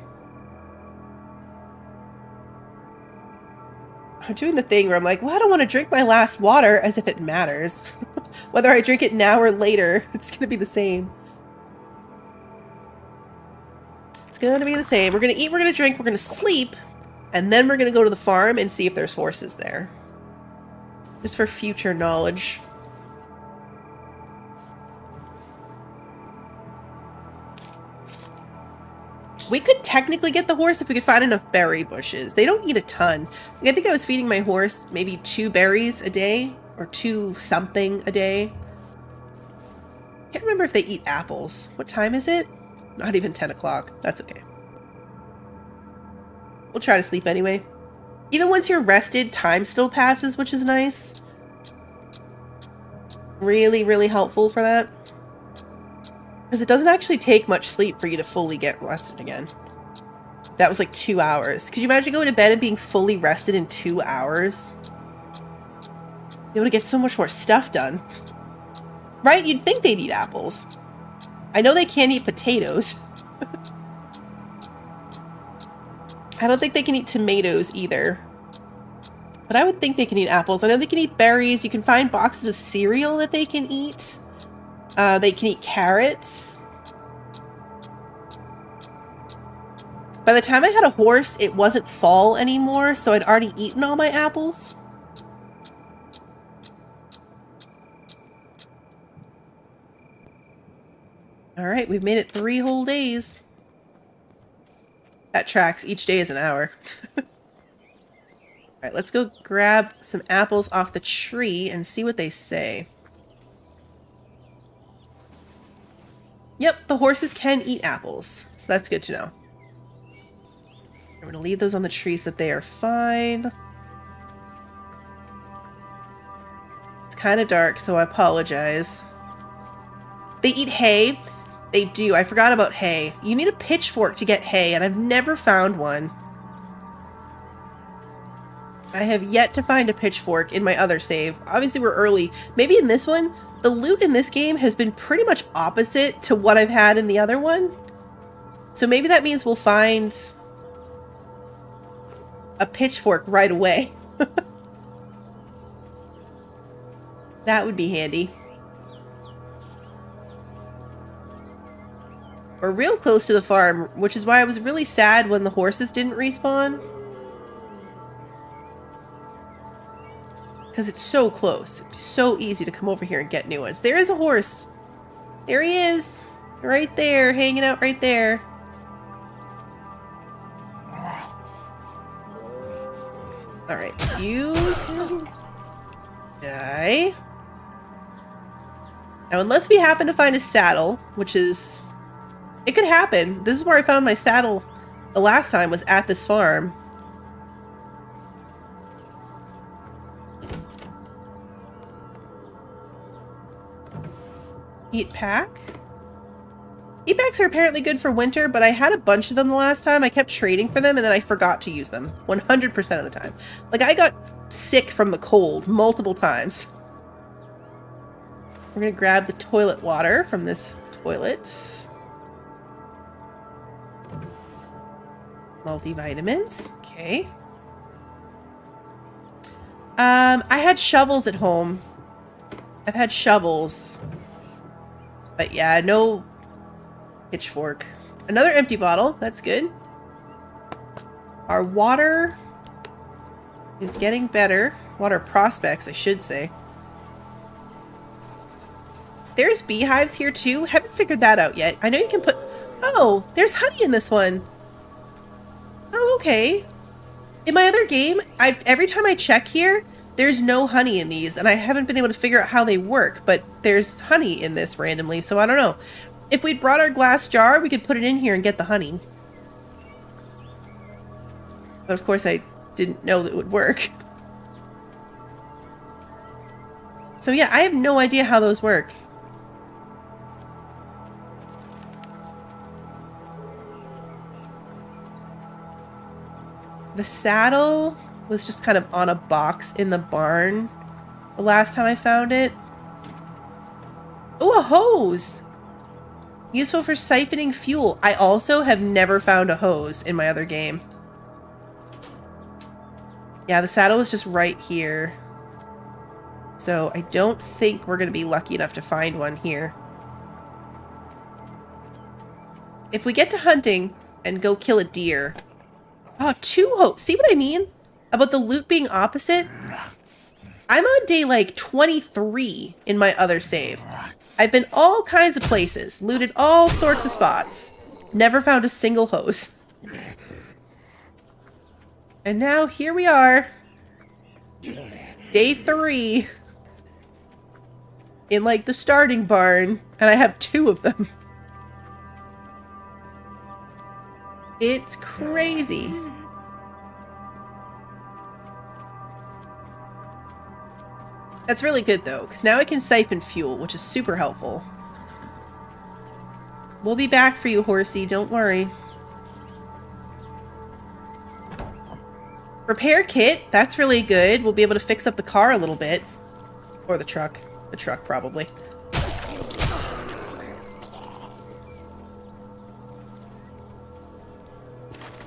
I'm doing the thing where I'm like, well, I don't want to drink my last water, as if it matters. Whether I drink it now or later, it's going to be the same. It's going to be the same. We're going to eat, we're going to drink, we're going to sleep, and then we're going to go to the farm and see if there's horses there. Just for future knowledge. We could technically get the horse if we could find enough berry bushes. They don't eat a ton. Like, I think I was feeding my horse maybe 2 berries a day, or 2 something a day. Can't remember if they eat apples. What time is it? Not even 10 o'clock. That's okay. We'll try to sleep anyway. Even once you're rested, time still passes, which is nice. Really, really helpful for that. Because it doesn't actually take much sleep for you to fully get rested again. That was like 2 hours. Could you imagine going to bed and being fully rested in 2 hours? Be able to get so much more stuff done. Right? You'd think they'd eat apples. I know they can't eat potatoes. I don't think they can eat tomatoes either. But I would think they can eat apples. I know they can eat berries. You can find boxes of cereal that they can eat. They can eat carrots. By the time I had a horse, it wasn't fall anymore, so I'd already eaten all my apples. Alright, we've made it 3 whole days. That tracks. Each day is an hour. Alright, let's go grab some apples off the tree and see what they say. Yep, the horses can eat apples, so that's good to know. We're going to leave those on the tree so that they are fine. It's kind of dark, so I apologize. They eat hay. They do. I forgot about hay. You need a pitchfork to get hay, and I've never found one. I have yet to find a pitchfork in my other save. Obviously, we're early. Maybe in this one, the loot in this game has been pretty much opposite to what I've had in the other one. So maybe that means we'll find a pitchfork right away. That would be handy. We're real close to the farm, which is why I was really sad when the horses didn't respawn. Because it's so close. It's so easy to come over here and get new ones. There is a horse. There he is. Right there, hanging out right there. Alright, you can die. Now, unless we happen to find a saddle, which is... It could happen. This is where I found my saddle the last time, was at this farm. Heat pack. Heat packs are apparently good for winter, but I had a bunch of them the last time. I kept trading for them and then I forgot to use them 100% of the time. Like, I got sick from the cold multiple times. We're gonna grab the toilet water from this toilet. Multivitamins. Okay. I had shovels at home. I've had shovels. But yeah, no pitchfork. Another empty bottle. That's good. Our water is getting better. Water prospects, I should say. There's beehives here too. Haven't figured that out yet. I know you can put... Oh, there's honey in this one. Oh, okay. In my other game, every time I check here, there's no honey in these, and I haven't been able to figure out how they work, but there's honey in this randomly, so I don't know. If we'd brought our glass jar, we could put it in here and get the honey. But of course, I didn't know that it would work. So yeah, I have no idea how those work. The saddle was just kind of on a box in the barn the last time I found it. Oh, a hose! Useful for siphoning fuel. I also have never found a hose in my other game. Yeah, the saddle was just right here. So I don't think we're going to be lucky enough to find one here. If we get to hunting and go kill a deer... Oh, 2 hose. See what I mean? About the loot being opposite? I'm on day like 23 in my other save. I've been all kinds of places, looted all sorts of spots. Never found a single hose. And now here we are. Day 3. in like the starting barn, and I have 2 of them. It's crazy. That's really good though, because now I can siphon fuel, which is super helpful. We'll be back for you, horsey, don't worry. Repair kit, that's really good. We'll be able to fix up the car a little bit. Or the truck. The truck, probably.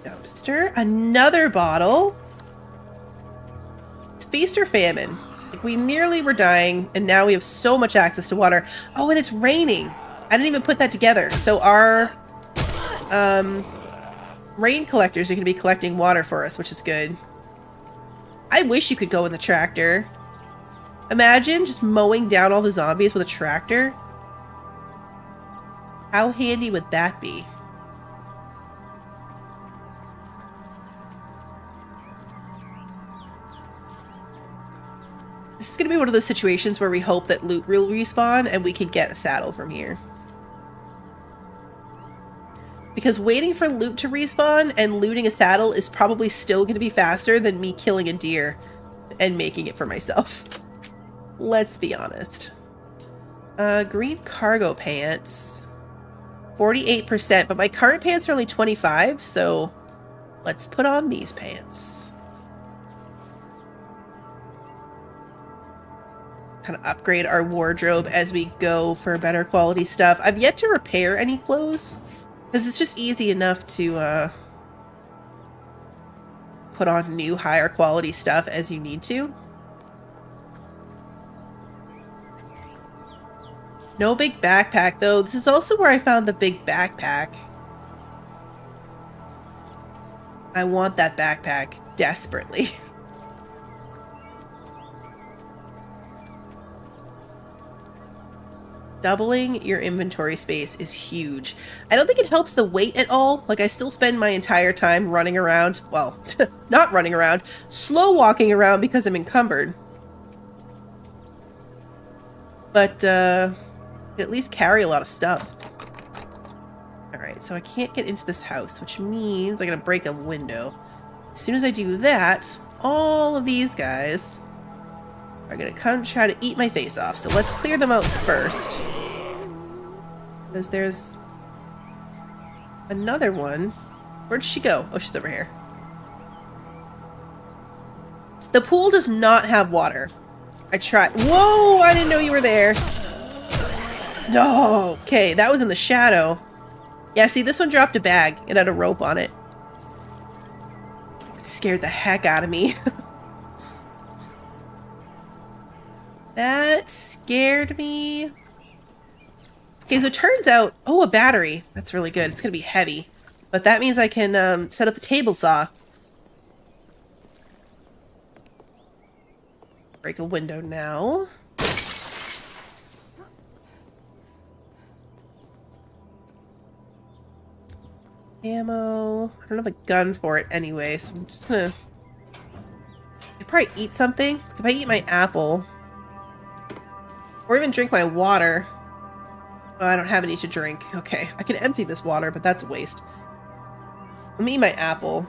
Dumpster. Another bottle. It's feast or famine. Like, we nearly were dying, and now we have so much access to water. Oh, and it's raining. I didn't even put that together. So our rain collectors are going to be collecting water for us, which is good. I wish you could go in the tractor. Imagine just mowing down all the zombies with a tractor. How handy would that be? This is going to be one of those situations where we hope that loot will respawn and we can get a saddle from here. Because waiting for loot to respawn and looting a saddle is probably still going to be faster than me killing a deer and making it for myself. Let's be honest. Green cargo pants. 48%, but my current pants are only 25, so let's put on these pants. Kind of upgrade our wardrobe as we go for better quality stuff. I've yet to repair any clothes. Because it's just easy enough to put on new, higher quality stuff as you need to. No big backpack, though. This is also where I found the big backpack. I want that backpack desperately. Doubling your inventory space is huge. I don't think it helps the weight at all. Like, I still spend my entire time running around. Well, not running around. Slow walking around because I'm encumbered. But, at least carry a lot of stuff. Alright, so I can't get into this house, which means I'm gonna break a window. As soon as I do that, all of these guys are gonna come try to eat my face off. So let's clear them out first. Because there's another one. Where'd she go? Oh, she's over here. The pool does not have water. I tried. Whoa! I didn't know you were there. No. Okay, that was in the shadow. Yeah, see, this one dropped a bag. It had a rope on it. It scared the heck out of me. That scared me. Okay, so it turns out... Oh, a battery. That's really good. It's going to be heavy. But that means I can set up the table saw. Break a window now. Ammo. I don't have a gun for it anyway, so I'm just gonna... I'd probably eat something. If I eat my apple... Or even drink my water. Oh, I don't have any to drink. Okay, I can empty this water, but that's a waste. Let me eat my apple.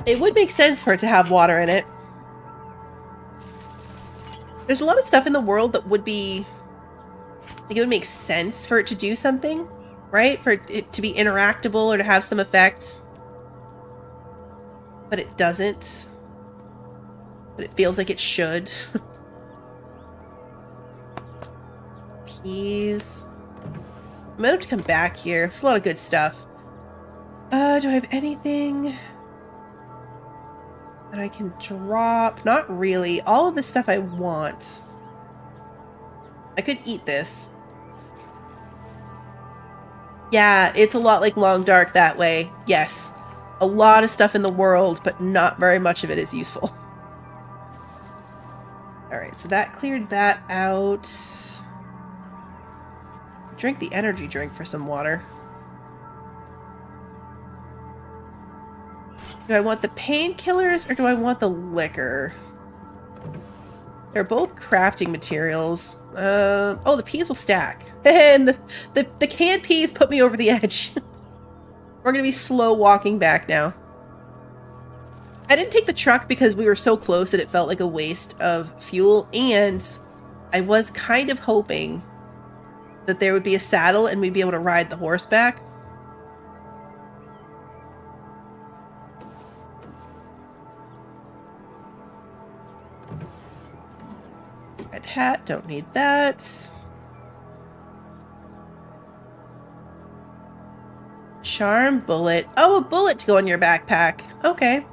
It would make sense for it to have water in it. There's a lot of stuff in the world that would be... Like, it would make sense for it to do something, right? For it to be interactable or to have some effect. But it doesn't. But it feels like it should. Peas. I might have to come back here. It's a lot of good stuff. Do I have anything that I can drop? Not really. All of the stuff I want. I could eat this. Yeah, it's a lot like Long Dark that way. Yes. A lot of stuff in the world, but not very much of it is useful. Alright, so that cleared that out. Drink the energy drink for some water. Do I want the painkillers or do I want the liquor? They're both crafting materials. Oh, the peas will stack. And the canned peas put me over the edge. We're gonna be slow walking back now. I didn't take the truck because we were so close that it felt like a waste of fuel, and I was kind of hoping that there would be a saddle and we'd be able to ride the horse back. Red hat, don't need that. Charm bullet. Oh, a bullet to go in your backpack. Okay.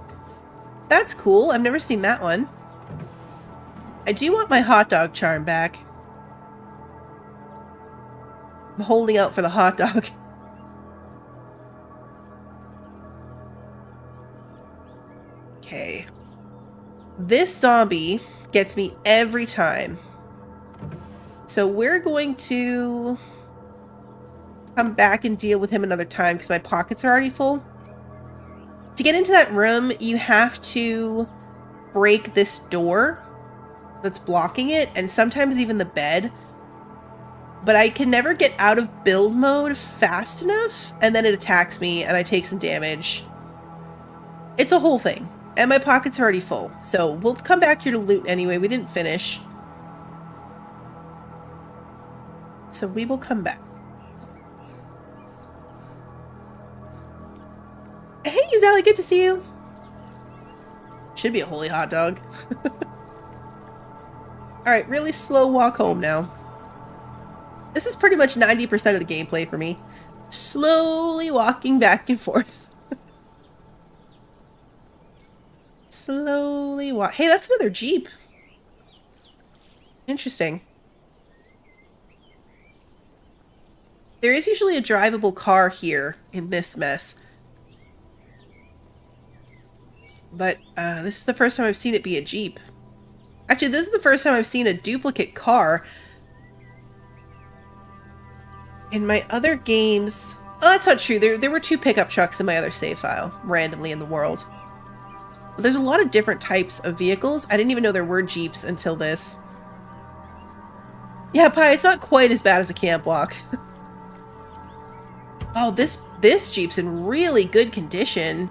That's cool. I've never seen that one. I do want my hot dog charm back. I'm holding out for the hot dog. Okay. This zombie gets me every time. So we're going to come back and deal with him another time because my pockets are already full. To get into that room, you have to break this door that's blocking it, and sometimes even the bed. But I can never get out of build mode fast enough, and then it attacks me and I take some damage. It's a whole thing. And my pockets are already full. So we'll come back here to loot anyway. We didn't finish. So we will come back. Hey, Zally, good to see you. Should be a holy hot dog. Alright, really slow walk home now. This is pretty much 90% of the gameplay for me. Slowly walking back and forth. Slowly walk. Hey, that's another Jeep. Interesting. There is usually a drivable car here in this mess. But this is the first time I've seen it be a Jeep. Actually, this is the first time I've seen a duplicate car. In my other games... Oh, that's not true. There were 2 pickup trucks in my other save file, randomly in the world. There's a lot of different types of vehicles. I didn't even know there were Jeeps until this. Yeah, Pi, it's not quite as bad as a camp walk. Oh, this Jeep's in really good condition.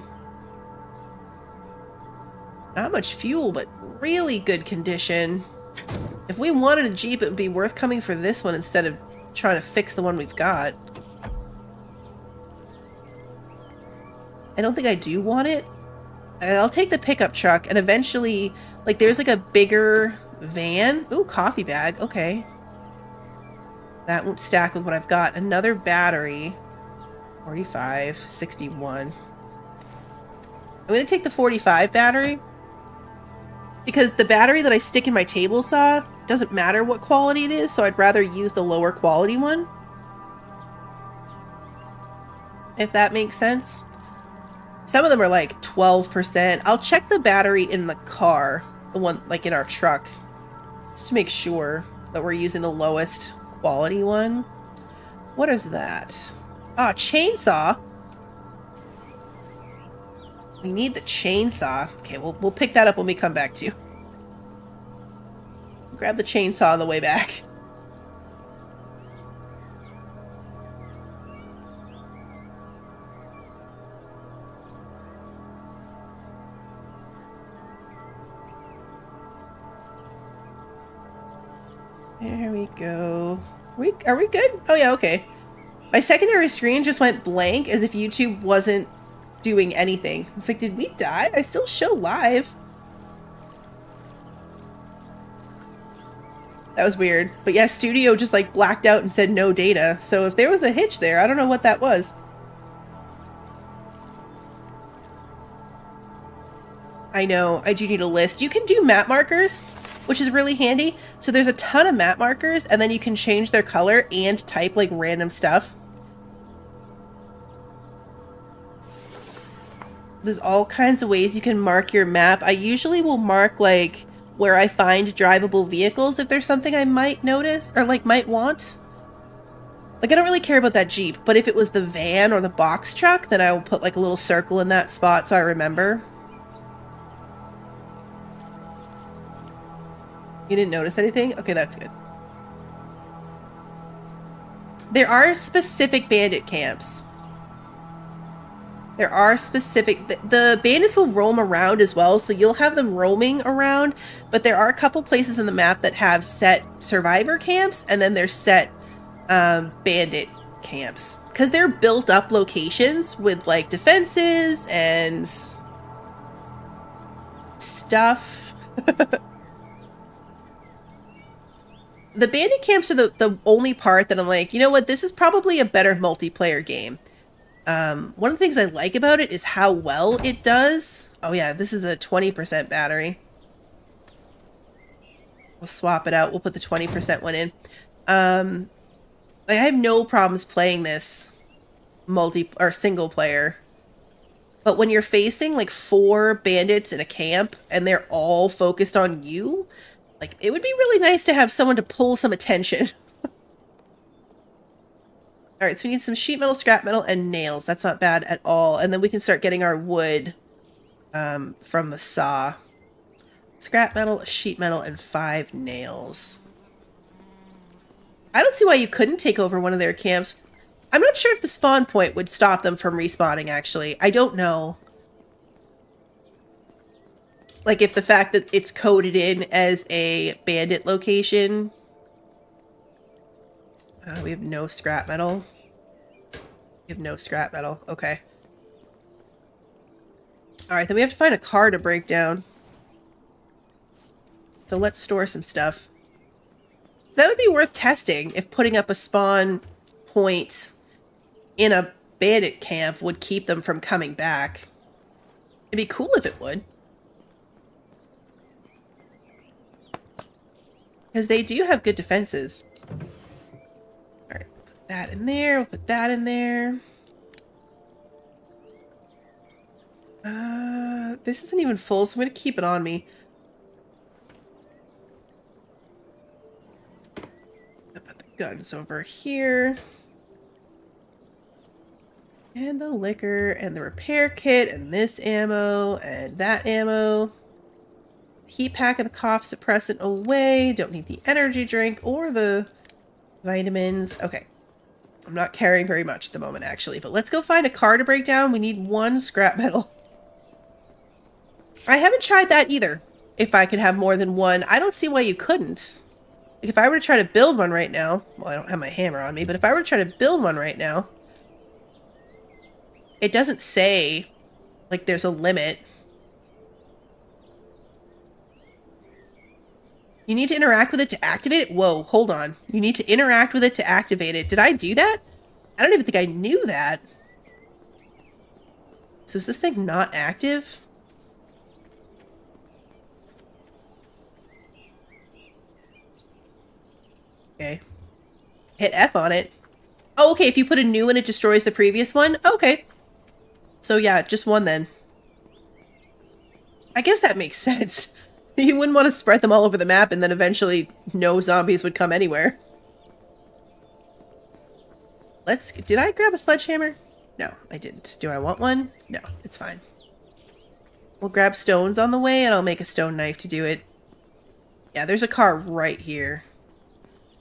Not much fuel, but really good condition. If we wanted a Jeep, it would be worth coming for this one instead of trying to fix the one we've got. I don't think I do want it. I'll take the pickup truck, and eventually, like, there's like a bigger van. Ooh, coffee bag. Okay. That won't stack with what I've got. Another battery. 45, 61. I'm going to take the 45 battery. Because the battery that I stick in my table saw doesn't matter what quality it is, so I'd rather use the lower quality one. If that makes sense. Some of them are like 12%. I'll check the battery in the car, the one like in our truck, just to make sure that we're using the lowest quality one. What is that? Ah, chainsaw. We need the chainsaw. Okay, we'll pick that up when we come back to. Grab the chainsaw on the way back. There we go. Are we good? Oh yeah, okay. My secondary screen just went blank as if YouTube wasn't doing anything. It's like, did we die? I still show live. That was weird. But yeah, Studio just like blacked out and said no data. So if there was a hitch there, I don't know what that was. I know, I do need a list. You can do map markers, which is really handy. So there's a ton of map markers, and then you can change their color and type like random stuff. There's all kinds of ways you can mark your map. I usually will mark like where I find drivable vehicles if there's something I might notice or like might want. Like I don't really care about that Jeep, but if it was the van or the box truck, then I will put like a little circle in that spot so I remember. You didn't notice anything? Okay, that's good. There are specific bandit camps. There are specific... The bandits will roam around as well, so you'll have them roaming around, but there are a couple places in the map that have set survivor camps, and then there's set bandit camps. Because they're built up locations with, like, defenses and stuff. The bandit camps are the only part that I'm like, you know what, this is probably a better multiplayer game. One of the things I like about it is how well it does. Oh yeah, this is a 20% battery. We'll swap it out. We'll put the 20% one in. I have no problems playing this single player. But when you're facing like 4 bandits in a camp and they're all focused on you, like it would be really nice to have someone to pull some attention. All right, so we need some sheet metal, scrap metal, and nails. That's not bad at all. And then we can start getting our wood from the saw. Scrap metal, sheet metal, and 5 nails. I don't see why you couldn't take over one of their camps. I'm not sure if the spawn point would stop them from respawning, actually. I don't know. Like, if the fact that it's coded in as a bandit location. We have no scrap metal. We have no scrap metal. Okay. Alright, then we have to find a car to break down. So let's store some stuff. That would be worth testing if putting up a spawn point in a bandit camp would keep them from coming back. It'd be cool if it would. Because they do have good defenses. Alright, put that in there. We'll put that in there. This isn't even full, so I'm going to keep it on me. I'll put the guns over here. And the liquor, and the repair kit, and this ammo, and that ammo. Heat pack and the cough suppressant away. Don't need the energy drink or the vitamins. Okay. I'm not carrying very much at the moment, actually. But let's go find a car to break down. We need 1 scrap metal. I haven't tried that either. If I could have more than 1. I don't see why you couldn't. Like, if I were to try to build one right now... Well, I don't have my hammer on me. But if I were to try to build one right now... It doesn't say, like, there's a limit. You need to interact with it to activate it? Whoa, hold on. You need to interact with it to activate it. Did I do that? I don't even think I knew that. So is this thing not active? Okay. Hit F on it. Oh, okay, if you put a new one, it destroys the previous one? Okay. So yeah, just 1 then. I guess that makes sense. You wouldn't want to spread them all over the map and then eventually no zombies would come anywhere. Did I grab a sledgehammer? No, I didn't. Do I want one? No, it's fine. We'll grab stones on the way and I'll make a stone knife to do it. Yeah, there's a car right here.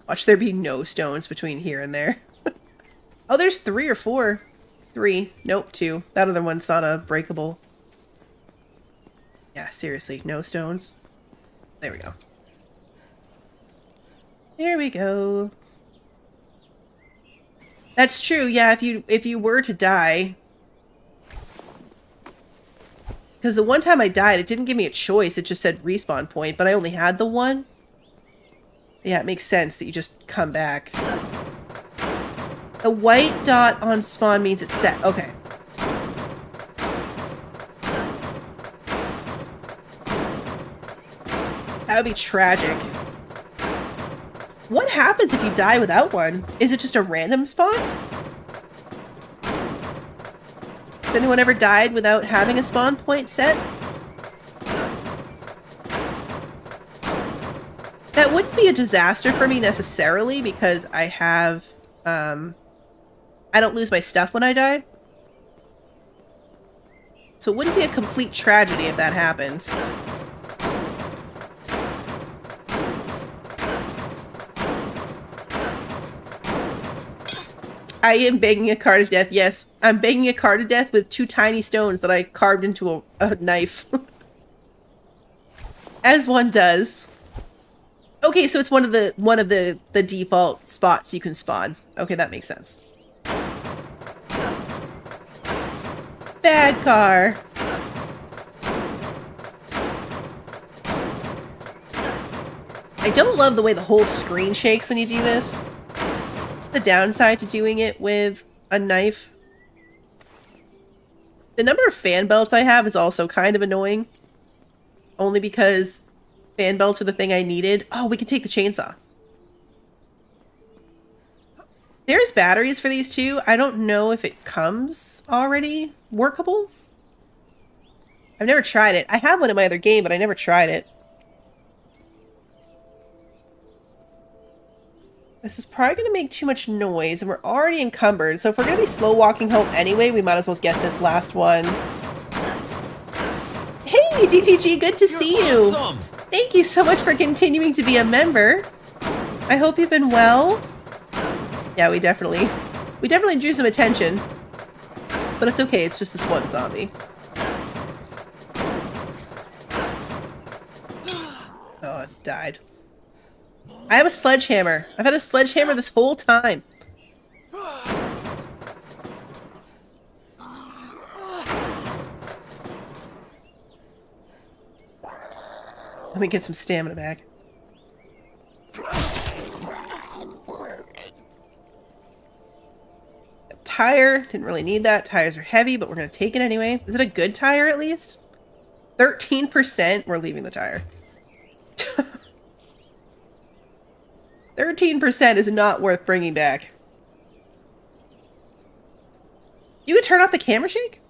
Watch there be no stones between here and there. Oh, there's 3 or 4. 3. Nope, 2. That other one's not a breakable. Yeah, seriously, no stones. There we go. There we go. That's true, yeah, if you were to die. Because the one time I died, it didn't give me a choice, it just said respawn point, but I only had the 1. Yeah, it makes sense that you just come back. The white dot on spawn means it's set. Okay. That would be tragic. What happens if you die without one? Is it just a random spawn? Has anyone ever died without having a spawn point set? That wouldn't be a disaster for me necessarily because I have, I don't lose my stuff when I die. So it wouldn't be a complete tragedy if that happens. I am banging a car to death. Yes, I'm banging a car to death with 2 tiny stones that I carved into a knife. As one does. Okay, so it's one of the default spots you can spawn. Okay, that makes sense. Bad car. I don't love the way the whole screen shakes when you do this. The downside to doing it with a knife. The number of fan belts I have is also kind of annoying. Only because fan belts are the thing I needed. Oh, we can take the chainsaw. There's batteries for these too. I don't know if it comes already workable. I've never tried it. I have one in my other game, but I never tried it. This is probably going to make too much noise, and we're already encumbered, so if we're going to be slow walking home anyway, we might as well get this last one. Hey, DTG, good to see you! Awesome. Thank you so much for continuing to be a member. I hope you've been well. Yeah, we definitely drew some attention. But it's okay, it's just this one zombie. Oh, it died. I have a sledgehammer. I've had a sledgehammer this whole time. Let me get some stamina back. Tire. Didn't really need that. Tires are heavy, but we're going to take it anyway. Is it a good tire at least? 13%. We're leaving the tire. 13% is not worth bringing back. You could turn off the camera shake?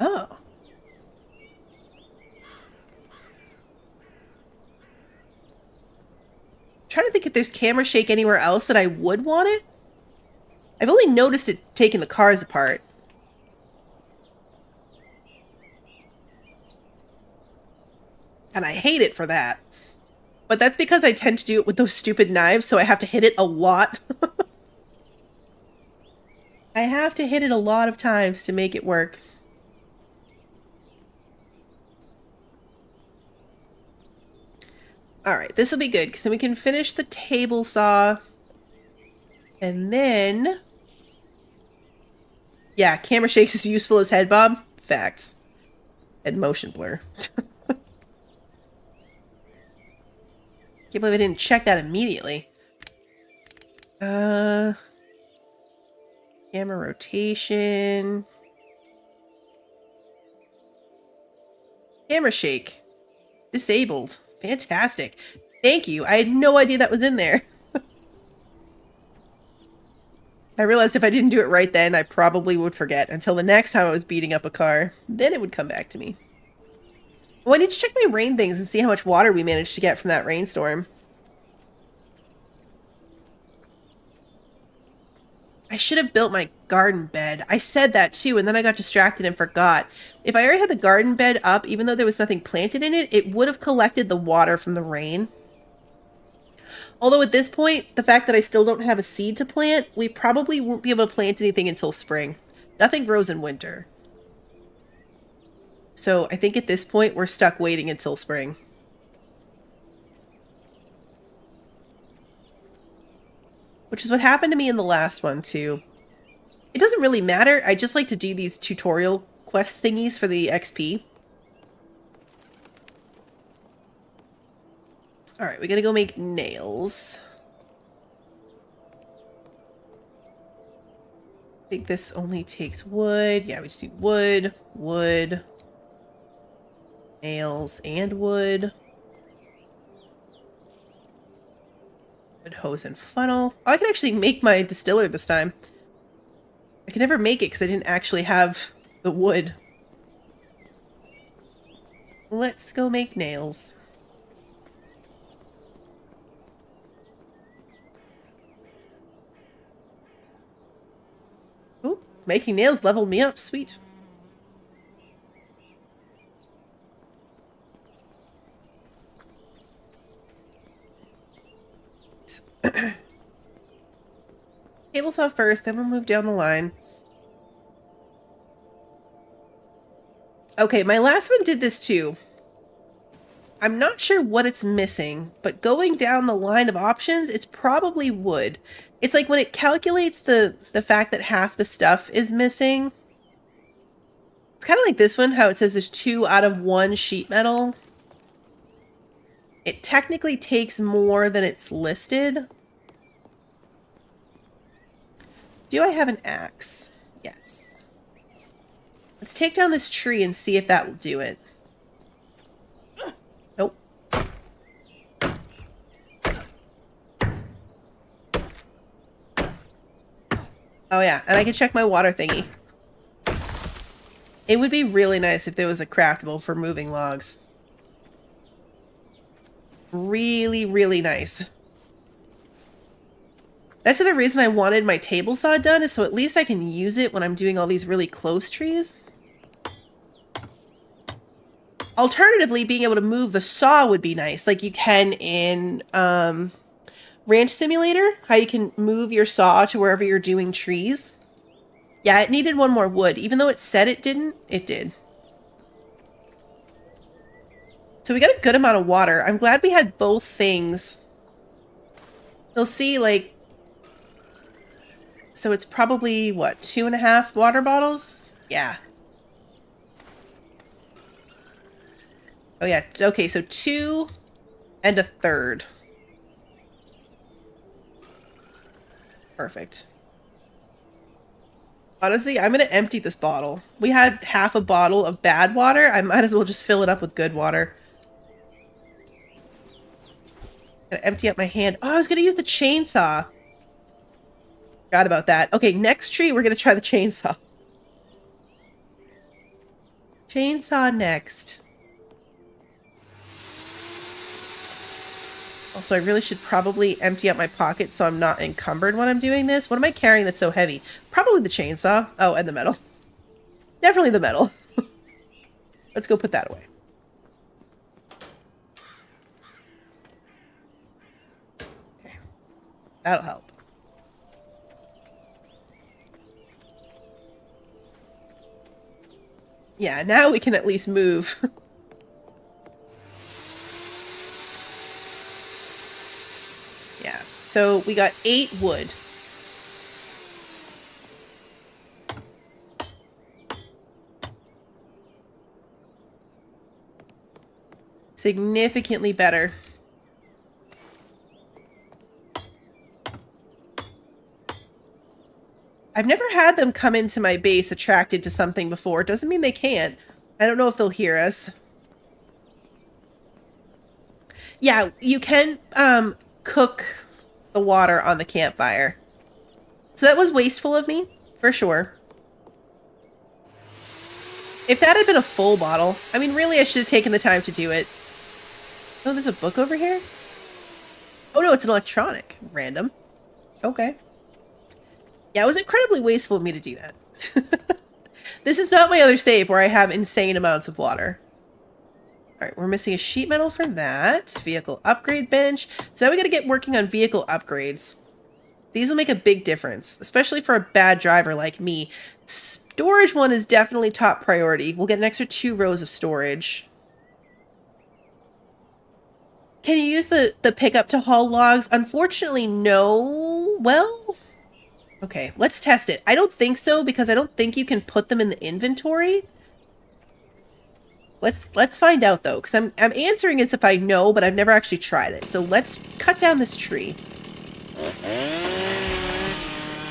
Oh. I'm trying to think if there's camera shake anywhere else that I would want it. I've only noticed it taking the cars apart. And I hate it for that. But that's because I tend to do it with those stupid knives, so I have to hit it a lot. I have to hit it a lot of times to make it work. Alright, this will be good, because then we can finish the table saw. And then... yeah, camera shakes is useful as head bob. Facts. And motion blur. Can't believe I didn't check that immediately. Camera rotation. Camera shake. Disabled. Fantastic. Thank you. I had no idea that was in there. I realized if I didn't do it right then, I probably would forget until the next time I was beating up a car. Then it would come back to me. Oh, I need to check my rain things and see how much water we managed to get from that rainstorm. I should have built my garden bed. I said that too, and then I got distracted and forgot. If I already had the garden bed up, even though there was nothing planted in it, it would have collected the water from the rain. Although at this point, the fact that I still don't have a seed to plant, we probably won't be able to plant anything until spring. Nothing grows in winter. So I think at this point, we're stuck waiting until spring. Which is what happened to me in the last one, too. It doesn't really matter. I just like to do these tutorial quest thingies for the XP. Alright, we gotta go make nails. I think this only takes wood. Yeah, we just do wood, wood, nails, and wood. Wood, hose, and funnel. Oh, I can actually make my distiller this time. I could never make it because I didn't actually have the wood. Let's go make nails. Ooh, making nails leveled me up. Sweet. Okay, table saw first, then we'll move down the line. Okay, my last one did this too. I'm not sure what it's missing, but going down the line of options, it's probably wood. It's like when it calculates the fact that half the stuff is missing. It's kind of like this one, how it says there's 2 out of 1 sheet metal. It technically takes more than it's listed. Do I have an axe? Yes. Let's take down this tree and see if that will do it. Nope. Oh yeah, and I can check my water thingy. It would be really nice if there was a craftable for moving logs. Really, really nice. That's the reason I wanted my table saw done, is so at least I can use it when I'm doing all these really close trees. Alternatively, being able to move the saw would be nice, like you can in Ranch Simulator, how you can move your saw to wherever you're doing trees. Yeah, it needed 1 more wood. Even though it said it didn't, it did. So we got a good amount of water. I'm glad we had both things. You'll see, like... So it's probably, what, 2.5 water bottles? Yeah. Oh yeah, okay, so 2 and a third. Perfect. Honestly, I'm going to empty this bottle. We had half a bottle of bad water. I might as well just fill it up with good water. Gonna empty up my hand. Oh, I was going to use the chainsaw. Forgot about that. Okay, next tree, we're going to try the chainsaw. Chainsaw next. Also, I really should probably empty out my pockets so I'm not encumbered when I'm doing this. What am I carrying that's so heavy? Probably the chainsaw. Oh, and the metal. Definitely the metal. Let's go put that away. Okay. That'll help. Yeah, now we can at least move. Yeah, so we got 8 wood. Significantly better. I've never had them come into my base attracted to something before. Doesn't mean they can't. I don't know if they'll hear us. Yeah, you can cook the water on the campfire. So that was wasteful of me, for sure. If that had been a full bottle, I mean, really, I should have taken the time to do it. Oh, there's a book over here? Oh no, it's an electronic. Random. Okay. Yeah, it was incredibly wasteful of me to do that. This is not my other save where I have insane amounts of water. Alright, we're missing a sheet metal for that. Vehicle upgrade bench. So now we gotta get working on vehicle upgrades. These will make a big difference, especially for a bad driver like me. Storage one is definitely top priority. We'll get an extra 2 rows of storage. Can you use the pickup to haul logs? Unfortunately, no. Well... Okay, let's test it. I don't think so, because I don't think you can put them in the inventory. Let's find out though, because I'm answering as if I know, but I've never actually tried it. So let's cut down this tree.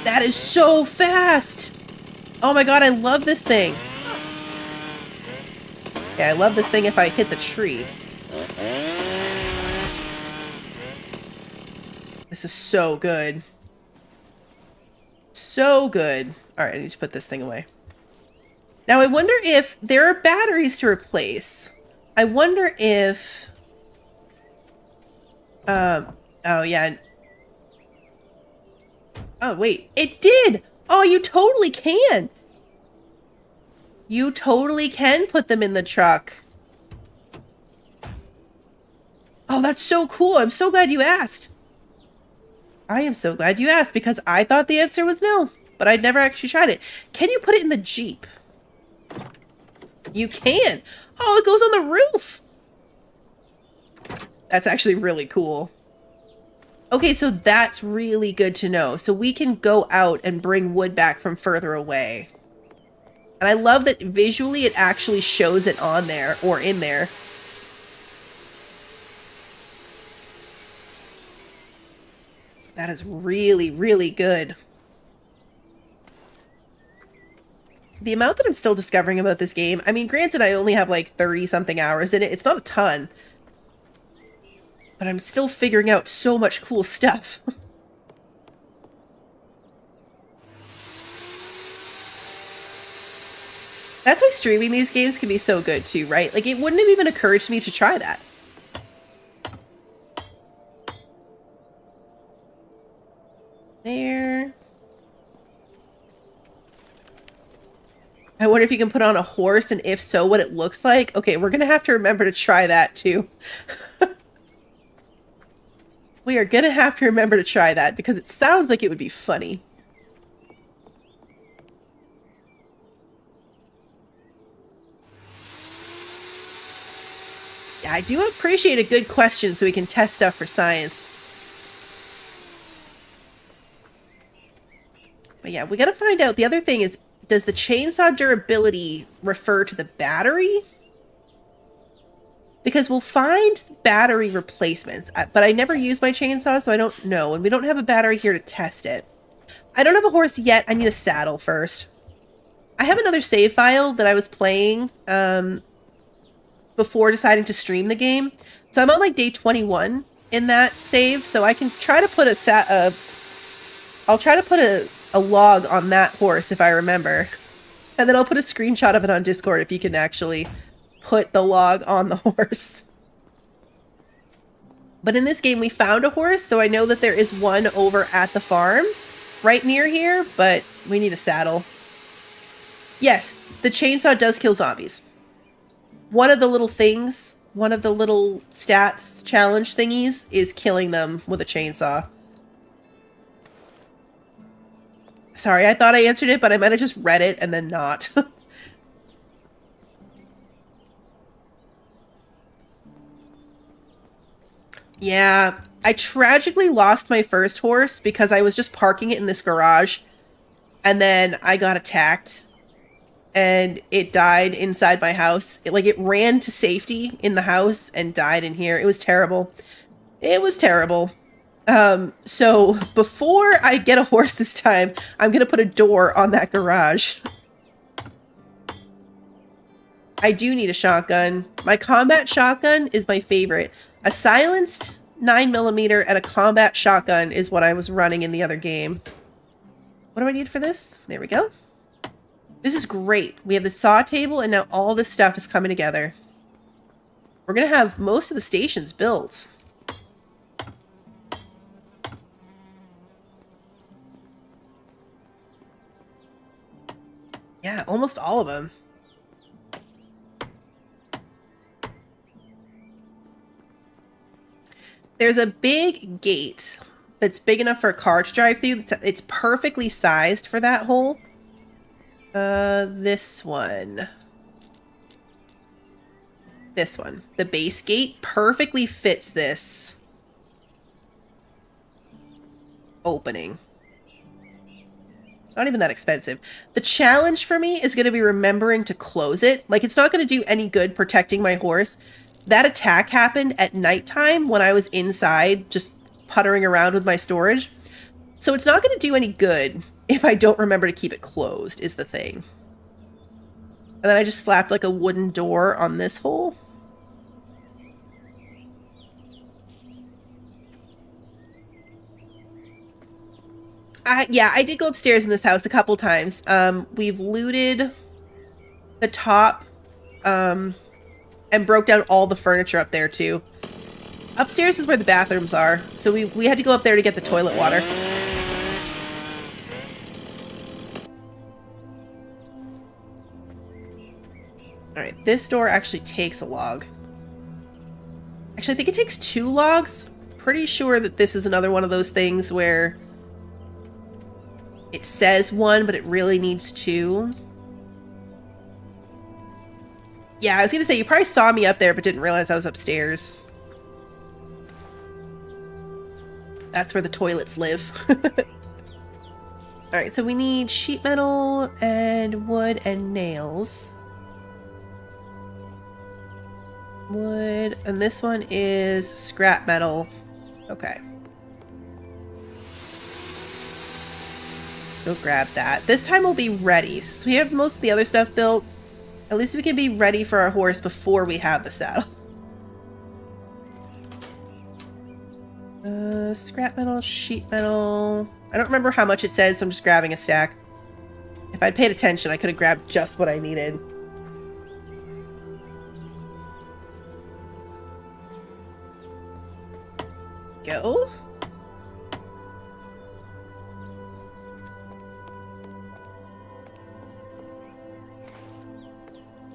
That is so fast! Oh my god, I love this thing. Okay, I love this thing if I hit the tree. This is so good. So good. Alright, I need to put this thing away. Now, I wonder if there are batteries to replace. I wonder if... oh, yeah. Oh, wait. It did! Oh, you totally can! You totally can put them in the truck. Oh, that's so cool. I'm so glad you asked. I am so glad you asked because I thought the answer was no, but I'd never actually tried it. Can you put it in the Jeep? You can. Oh, it goes on the roof. That's actually really cool. Okay, so that's really good to know. So we can go out and bring wood back from further away. And I love that visually it actually shows it on there or in there. That is really, really good. The amount that I'm still discovering about this game, I mean, granted, I only have like 30-something hours in it. It's not a ton. But I'm still figuring out so much cool stuff. That's why streaming these games can be so good too, right? Like, it wouldn't have even occurred to me to try that. There. I wonder if you can put on a horse, and if so, what it looks like. Okay, we're gonna have to remember to try that too. We are gonna have to remember to try that because it sounds like it would be funny. Yeah, I do appreciate a good question so we can test stuff for science. But yeah, we gotta find out. The other thing is, does the chainsaw durability refer to the battery? Because we'll find battery replacements, but I never use my chainsaw, so I don't know. And we don't have a battery here to test it. I don't have a horse yet. I need a saddle first. I have another save file that I was playing before deciding to stream the game. So I'm on like day 21 in that save, so I can try to put I'll try to put a log on that horse if I remember. And then I'll put a screenshot of it on Discord if you can actually put the log on the horse. But in this game, we found a horse, so I know that there is one over at the farm right near here, but we need a saddle. Yes, the chainsaw does kill zombies. One of the little things, one of the little stats challenge thingies is killing them with a chainsaw. Sorry, I thought I answered it, but I might have just read it and then not. Yeah, I tragically lost my first horse because I was just parking it in this garage, and then I got attacked, and it died inside my house. It ran to safety in the house and died in here. It was terrible. It was terrible. So before I get a horse this time, I'm gonna put a door on that garage. I do need a shotgun. My combat shotgun is my favorite. A silenced 9mm and a combat shotgun is what I was running in the other game. What do I need for this? There we go. This is great. We have the saw table, and now all this stuff is coming together. We're gonna have most of the stations built. Yeah, almost all of them. There's a big gate that's big enough for a car to drive through. It's perfectly sized for that hole. This one. This one. The base gate perfectly fits this opening. Not even that expensive. The challenge for me is going to be remembering to close it. Like, it's not going to do any good protecting my horse. That attack happened at nighttime when I was inside just puttering around with my storage. So it's not going to do any good if I don't remember to keep it closed, is the thing. And then I just slapped like a wooden door on this hole. Yeah, I did go upstairs in this house a couple times. We've looted the top, and broke down all the furniture up there too. Upstairs is where the bathrooms are, so we had to go up there to get the toilet water. Alright, this door actually takes a log. Actually, I think it takes 2 logs, pretty sure that this is another one of those things where it says 1, but it really needs 2. Yeah, I was gonna say, you probably saw me up there, but didn't realize I was upstairs. That's where the toilets live. Alright, so we need sheet metal and wood and nails. Wood, and this one is scrap metal. Okay. Go grab that. This time we'll be ready. Since we have most of the other stuff built, at least we can be ready for our horse before we have the saddle. Scrap metal, sheet metal. I don't remember how much it says, so I'm just grabbing a stack. If I'd paid attention, I could have grabbed just what I needed. Go.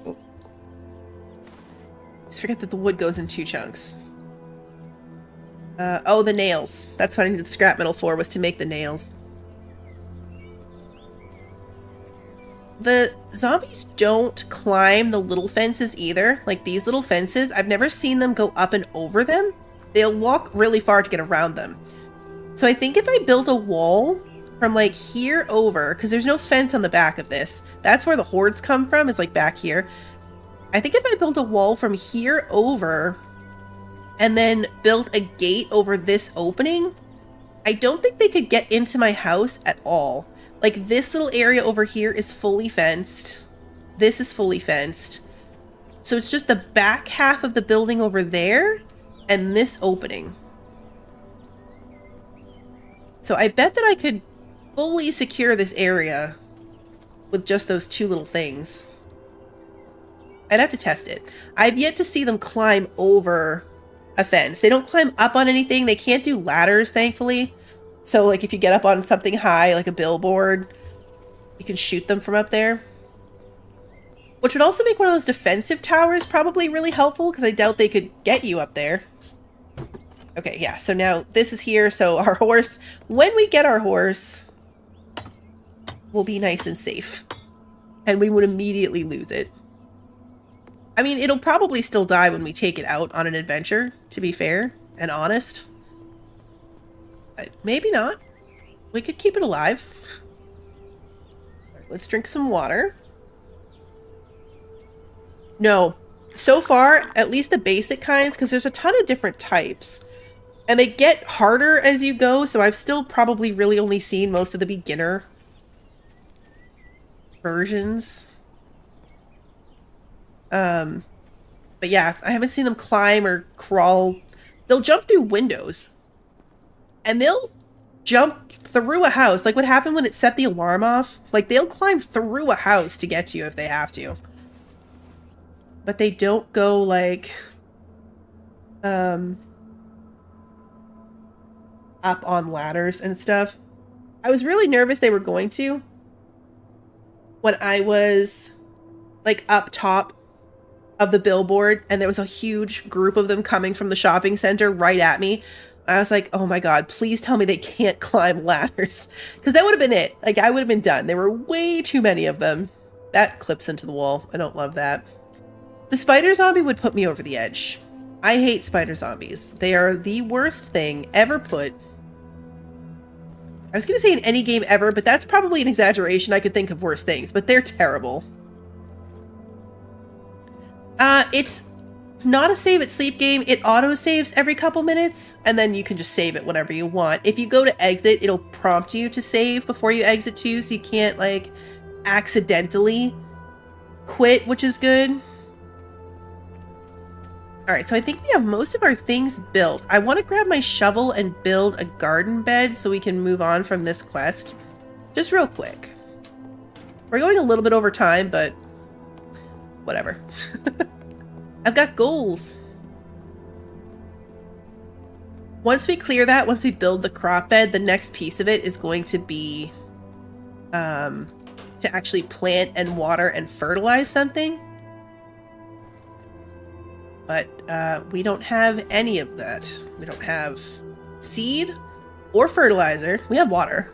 Oh. Just forget that the wood goes in 2 chunks. Oh, the nails. That's what I needed scrap metal for, was to make the nails. The zombies don't climb the little fences either. Like these little fences, I've never seen them go up and over them. They'll walk really far to get around them. So I think if I build a wall from like here over, because there's no fence on the back of this, that's where the hordes come from, is like back here. I think if I build a wall from here over and then built a gate over this opening, I don't think they could get into my house at all. Like this little area over here is fully fenced. This is fully fenced. So it's just the back half of the building over there and this opening. So I bet that I could fully secure this area with just those 2 little things. I'd have to test it. I've yet to see them climb over a fence. They don't climb up on anything. They can't do ladders, thankfully. So like if you get up on something high, like a billboard, you can shoot them from up there. Which would also make one of those defensive towers probably really helpful, because I doubt they could get you up there. Okay, yeah, so now this is here, so our horse, when we get our horse, will be nice and safe. And we would immediately lose it. I mean, it'll probably still die when we take it out on an adventure, to be fair and honest. But maybe not. We could keep it alive. All right, let's drink some water. No. So far, at least the basic kinds, because there's a ton of different types. And they get harder as you go, so I've still probably really only seen most of the beginner versions. But yeah, I haven't seen them climb or crawl. They'll jump through windows. And they'll jump through a house. Like what happened when it set the alarm off. Like they'll climb through a house to get to you if they have to. But they don't go like up on ladders and stuff. I was really nervous they were going to when I was like up top of the billboard and there was a huge group of them coming from the shopping center right at me. I was like, oh my god, please tell me they can't climb ladders, because that would have been it. Like I would have been done. There were way too many of them. That clips into the wall. I don't love that. The spider zombie would put me over the edge. I hate spider zombies. They are the worst thing ever put. I was gonna say in any game ever, but that's probably an exaggeration. I could think of worse things, but they're terrible. It's not a save at sleep game. It auto saves every couple minutes, and then you can just save it whenever you want. If you go to exit, it'll prompt you to save before you exit too, so you can't like accidentally quit, which is good. Alright, so I think we have most of our things built. I want to grab my shovel and build a garden bed so we can move on from this quest. Just real quick. We're going a little bit over time, but whatever. I've got goals. Once we clear that, once we build the crop bed, the next piece of it is going to be to actually plant and water and fertilize something. But we don't have any of that. We don't have seed or fertilizer. We have water.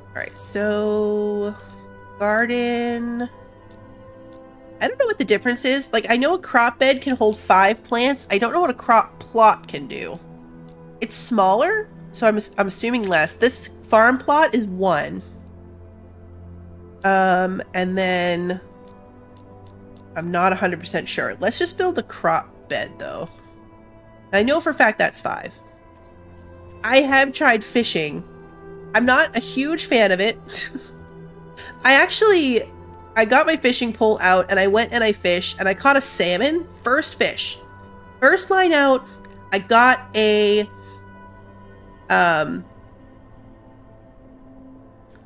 Alright, so garden. I don't know what the difference is. Like, I know a crop bed can hold 5 plants. I don't know what a crop plot can do. It's smaller, so I'm assuming less. This farm plot is 1. And then I'm not 100% sure. Let's just build a crop bed, though. I know for a fact that's 5. I have tried fishing. I'm not a huge fan of it. I got my fishing pole out and I went and I fished and I caught a salmon. First fish. First line out, I got a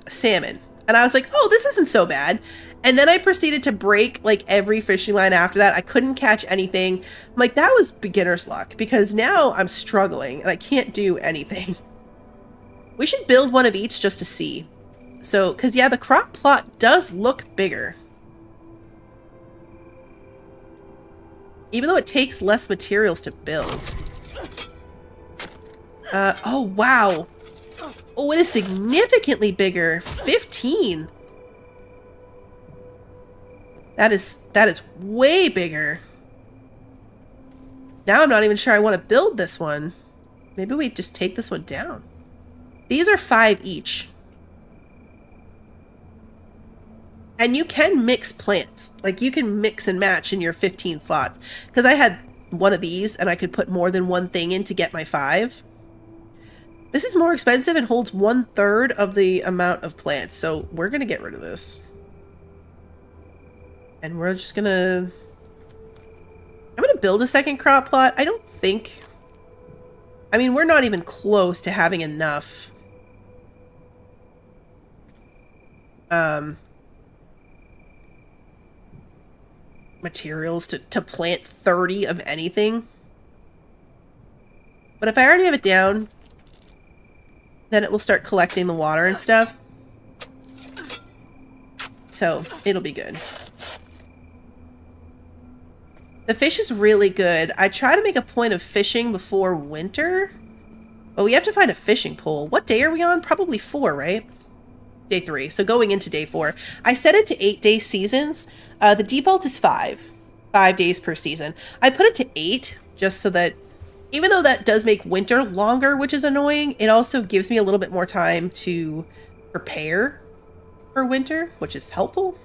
salmon. And I was like, oh, this isn't so bad. And then I proceeded to break like every fishing line after that. I couldn't catch anything. I'm like, that was beginner's luck because now I'm struggling and I can't do anything. We should build one of each just to see. So, because yeah, the crop plot does look bigger. Even though it takes less materials to build. Oh, wow. Oh, it is significantly bigger. 15. That is way bigger. Now I'm not even sure I want to build this one. Maybe we just take this one down. These are 5 each. And you can mix plants. Like, you can mix and match in your 15 slots. Because I had one of these, and I could put more than one thing in to get my 5. This is more expensive and holds 1/3 of the amount of plants. So we're going to get rid of this. And we're just going to... I'm going to build a second crop plot. I don't think... I mean, we're not even close to having enough. Materials to plant 30 of anything. But if I already have it down, then it will start collecting the water and stuff. So it'll be good. The fish is really good. I try to make a point of fishing before winter, but we have to find a fishing pole. What day are we on? Probably 4, right? Day 3. So going into day 4. I set it to 8-day seasons. The default is 5 days per season. I put it to 8 just so that even though that does make winter longer, which is annoying, it also gives me a little bit more time to prepare for winter, which is helpful.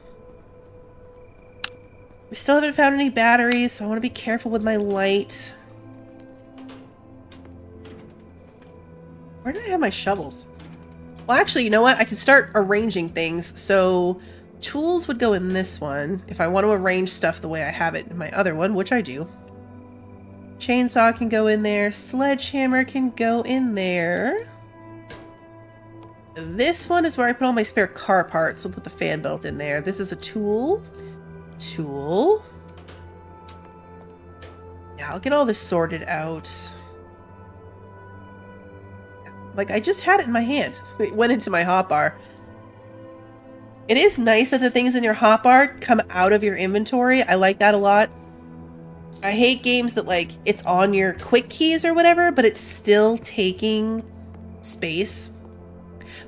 We still haven't found any batteries, so I want to be careful with my light. Where did I have my shovels? Well, actually, you know what? I can start arranging things. So tools would go in this one if I want to arrange stuff the way I have it in my other one, which I do. Chainsaw can go in there. Sledgehammer can go in there. This one is where I put all my spare car parts. So I'll put the fan belt in there. This is a tool. Tool. Yeah, I'll get all this sorted out. Like, I just had it in my hand. It went into my hotbar. It is nice that the things in your hotbar come out of your inventory. I like that a lot. I hate games that, like, it's on your quick keys or whatever, but it's still taking space.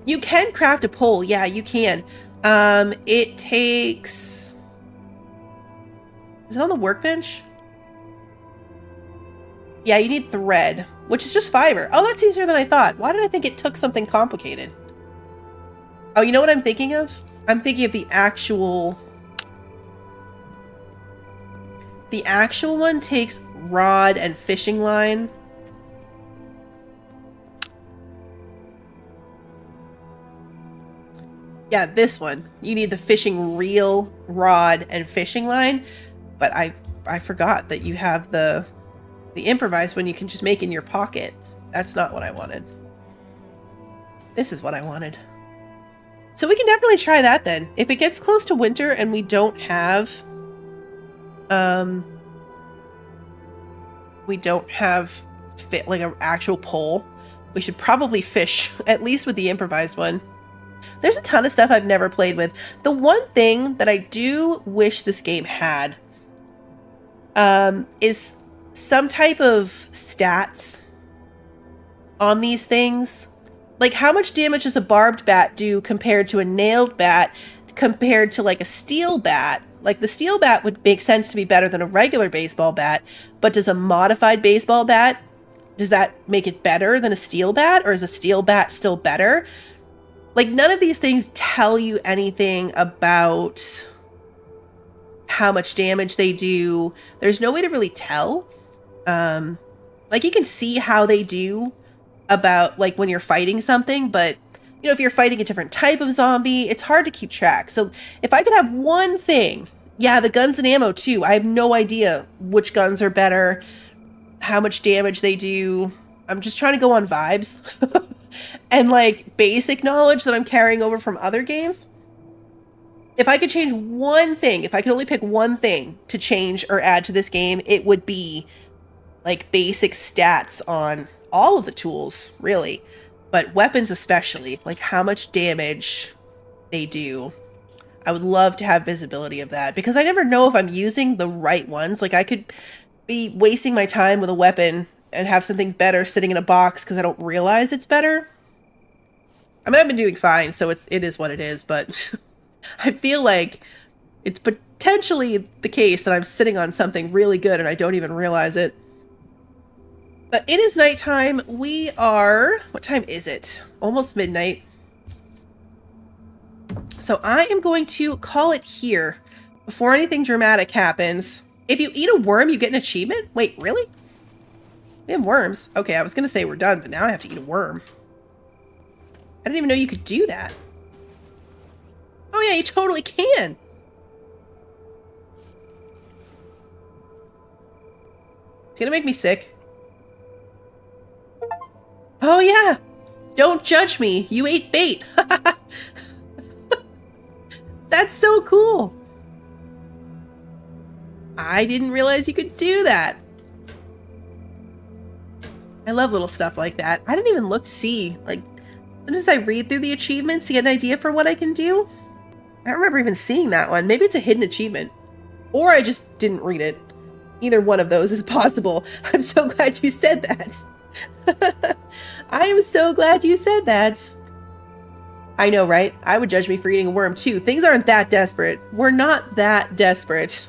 You can craft a pole. Yeah, you can. It takes... Is it on the workbench? Yeah, you need thread, which is just fiber. Oh, that's easier than I thought. Why did I think it took something complicated? Oh, you know what I'm thinking of? I'm thinking of the actual... The actual one takes rod and fishing line. Yeah, this one. You need the fishing reel, rod, and fishing line. But I forgot that you have the improvised one you can just make in your pocket. That's not what I wanted. This is what I wanted. So we can definitely try that then. If it gets close to winter and we don't have... like an actual pole, we should probably fish, at least with the improvised one. There's a ton of stuff I've never played with. The one thing that I do wish this game had is some type of stats on these things. Like, how much damage does a barbed bat do compared to a nailed bat, compared to like a steel bat? Like, the steel bat would make sense to be better than a regular baseball bat, but does a modified baseball bat, does that make it better than a steel bat, or is a steel bat still better? Like, none of these things tell you anything about how much damage they do. There's no way to really tell. Like, you can see how they do about, like, when you're fighting something, but, you know, if you're fighting a different type of zombie, it's hard to keep track. So if I could have one thing, yeah, the guns and ammo too. I have no idea which guns are better, how much damage they do. I'm just trying to go on vibes and like basic knowledge that I'm carrying over from other games. If I could change one thing, if I could only pick one thing to change or add to this game, it would be like basic stats on all of the tools, really, but weapons especially, like how much damage they do. I would love to have visibility of that, because I never know if I'm using the right ones. Like, I could be wasting my time with a weapon and have something better sitting in a box because I don't realize it's better. I mean, I've been doing fine, so it is what it is, but I feel like it's potentially the case that I'm sitting on something really good and I don't even realize it. But it is nighttime. We are... What time is it? Almost midnight. So I am going to call it here before anything dramatic happens. If you eat a worm, you get an achievement? Wait, really? We have worms. Okay, I was going to say we're done, but now I have to eat a worm. I didn't even know you could do that. Oh yeah, you totally can. It's gonna make me sick. Oh yeah! Don't judge me. You ate bait. That's so cool. I didn't realize you could do that. I love little stuff like that. I didn't even look to see, like, sometimes I read through the achievements to get an idea for what I can do. I don't remember even seeing that one. Maybe it's a hidden achievement. Or I just didn't read it. Either one of those is possible. I'm so glad you said that. I am so glad you said that. I know, right? I would judge me for eating a worm too. Things aren't that desperate. We're not that desperate.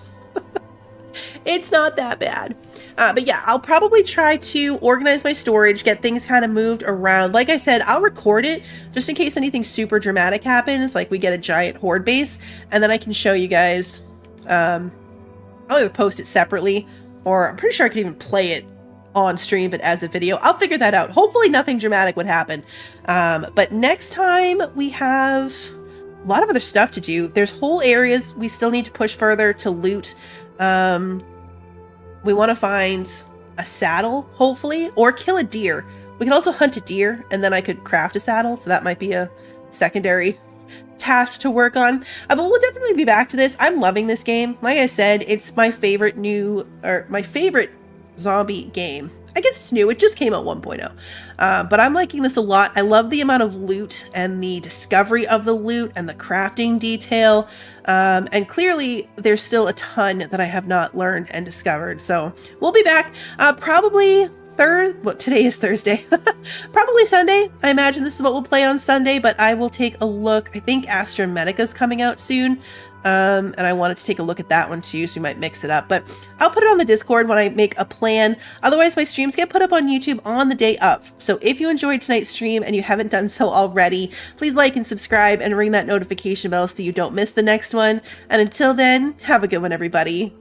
It's not that bad. But yeah, I'll probably try to organize my storage, get things kind of moved around. Like I said, I'll record it just in case anything super dramatic happens, like we get a giant horde base, and then I can show you guys. I'll either post it separately, or I'm pretty sure I could even play it on stream, but as a video. I'll figure that out. Hopefully nothing dramatic would happen. But next time we have a lot of other stuff to do. There's whole areas we still need to push further to loot. We want to find a saddle, hopefully, or kill a deer. We can also hunt a deer, and then I could craft a saddle, so that might be a secondary task to work on. But we'll definitely be back to this. I'm loving this game. Like I said, it's my favorite my favorite zombie game. I guess it's new. It just came out 1.0. But I'm liking this a lot. I love the amount of loot and the discovery of the loot and the crafting detail. And clearly there's still a ton that I have not learned and discovered. So we'll be back probably today is Thursday. Probably Sunday. I imagine this is what we'll play on Sunday, but I will take a look. I think Astra Medica's coming out soon. And I wanted to take a look at that one too, so we might mix it up. But I'll put it on the Discord when I make a plan. Otherwise, my streams get put up on YouTube on the day of. So if you enjoyed tonight's stream and you haven't done so already, please like and subscribe and ring that notification bell so you don't miss the next one. And until then, have a good one, everybody.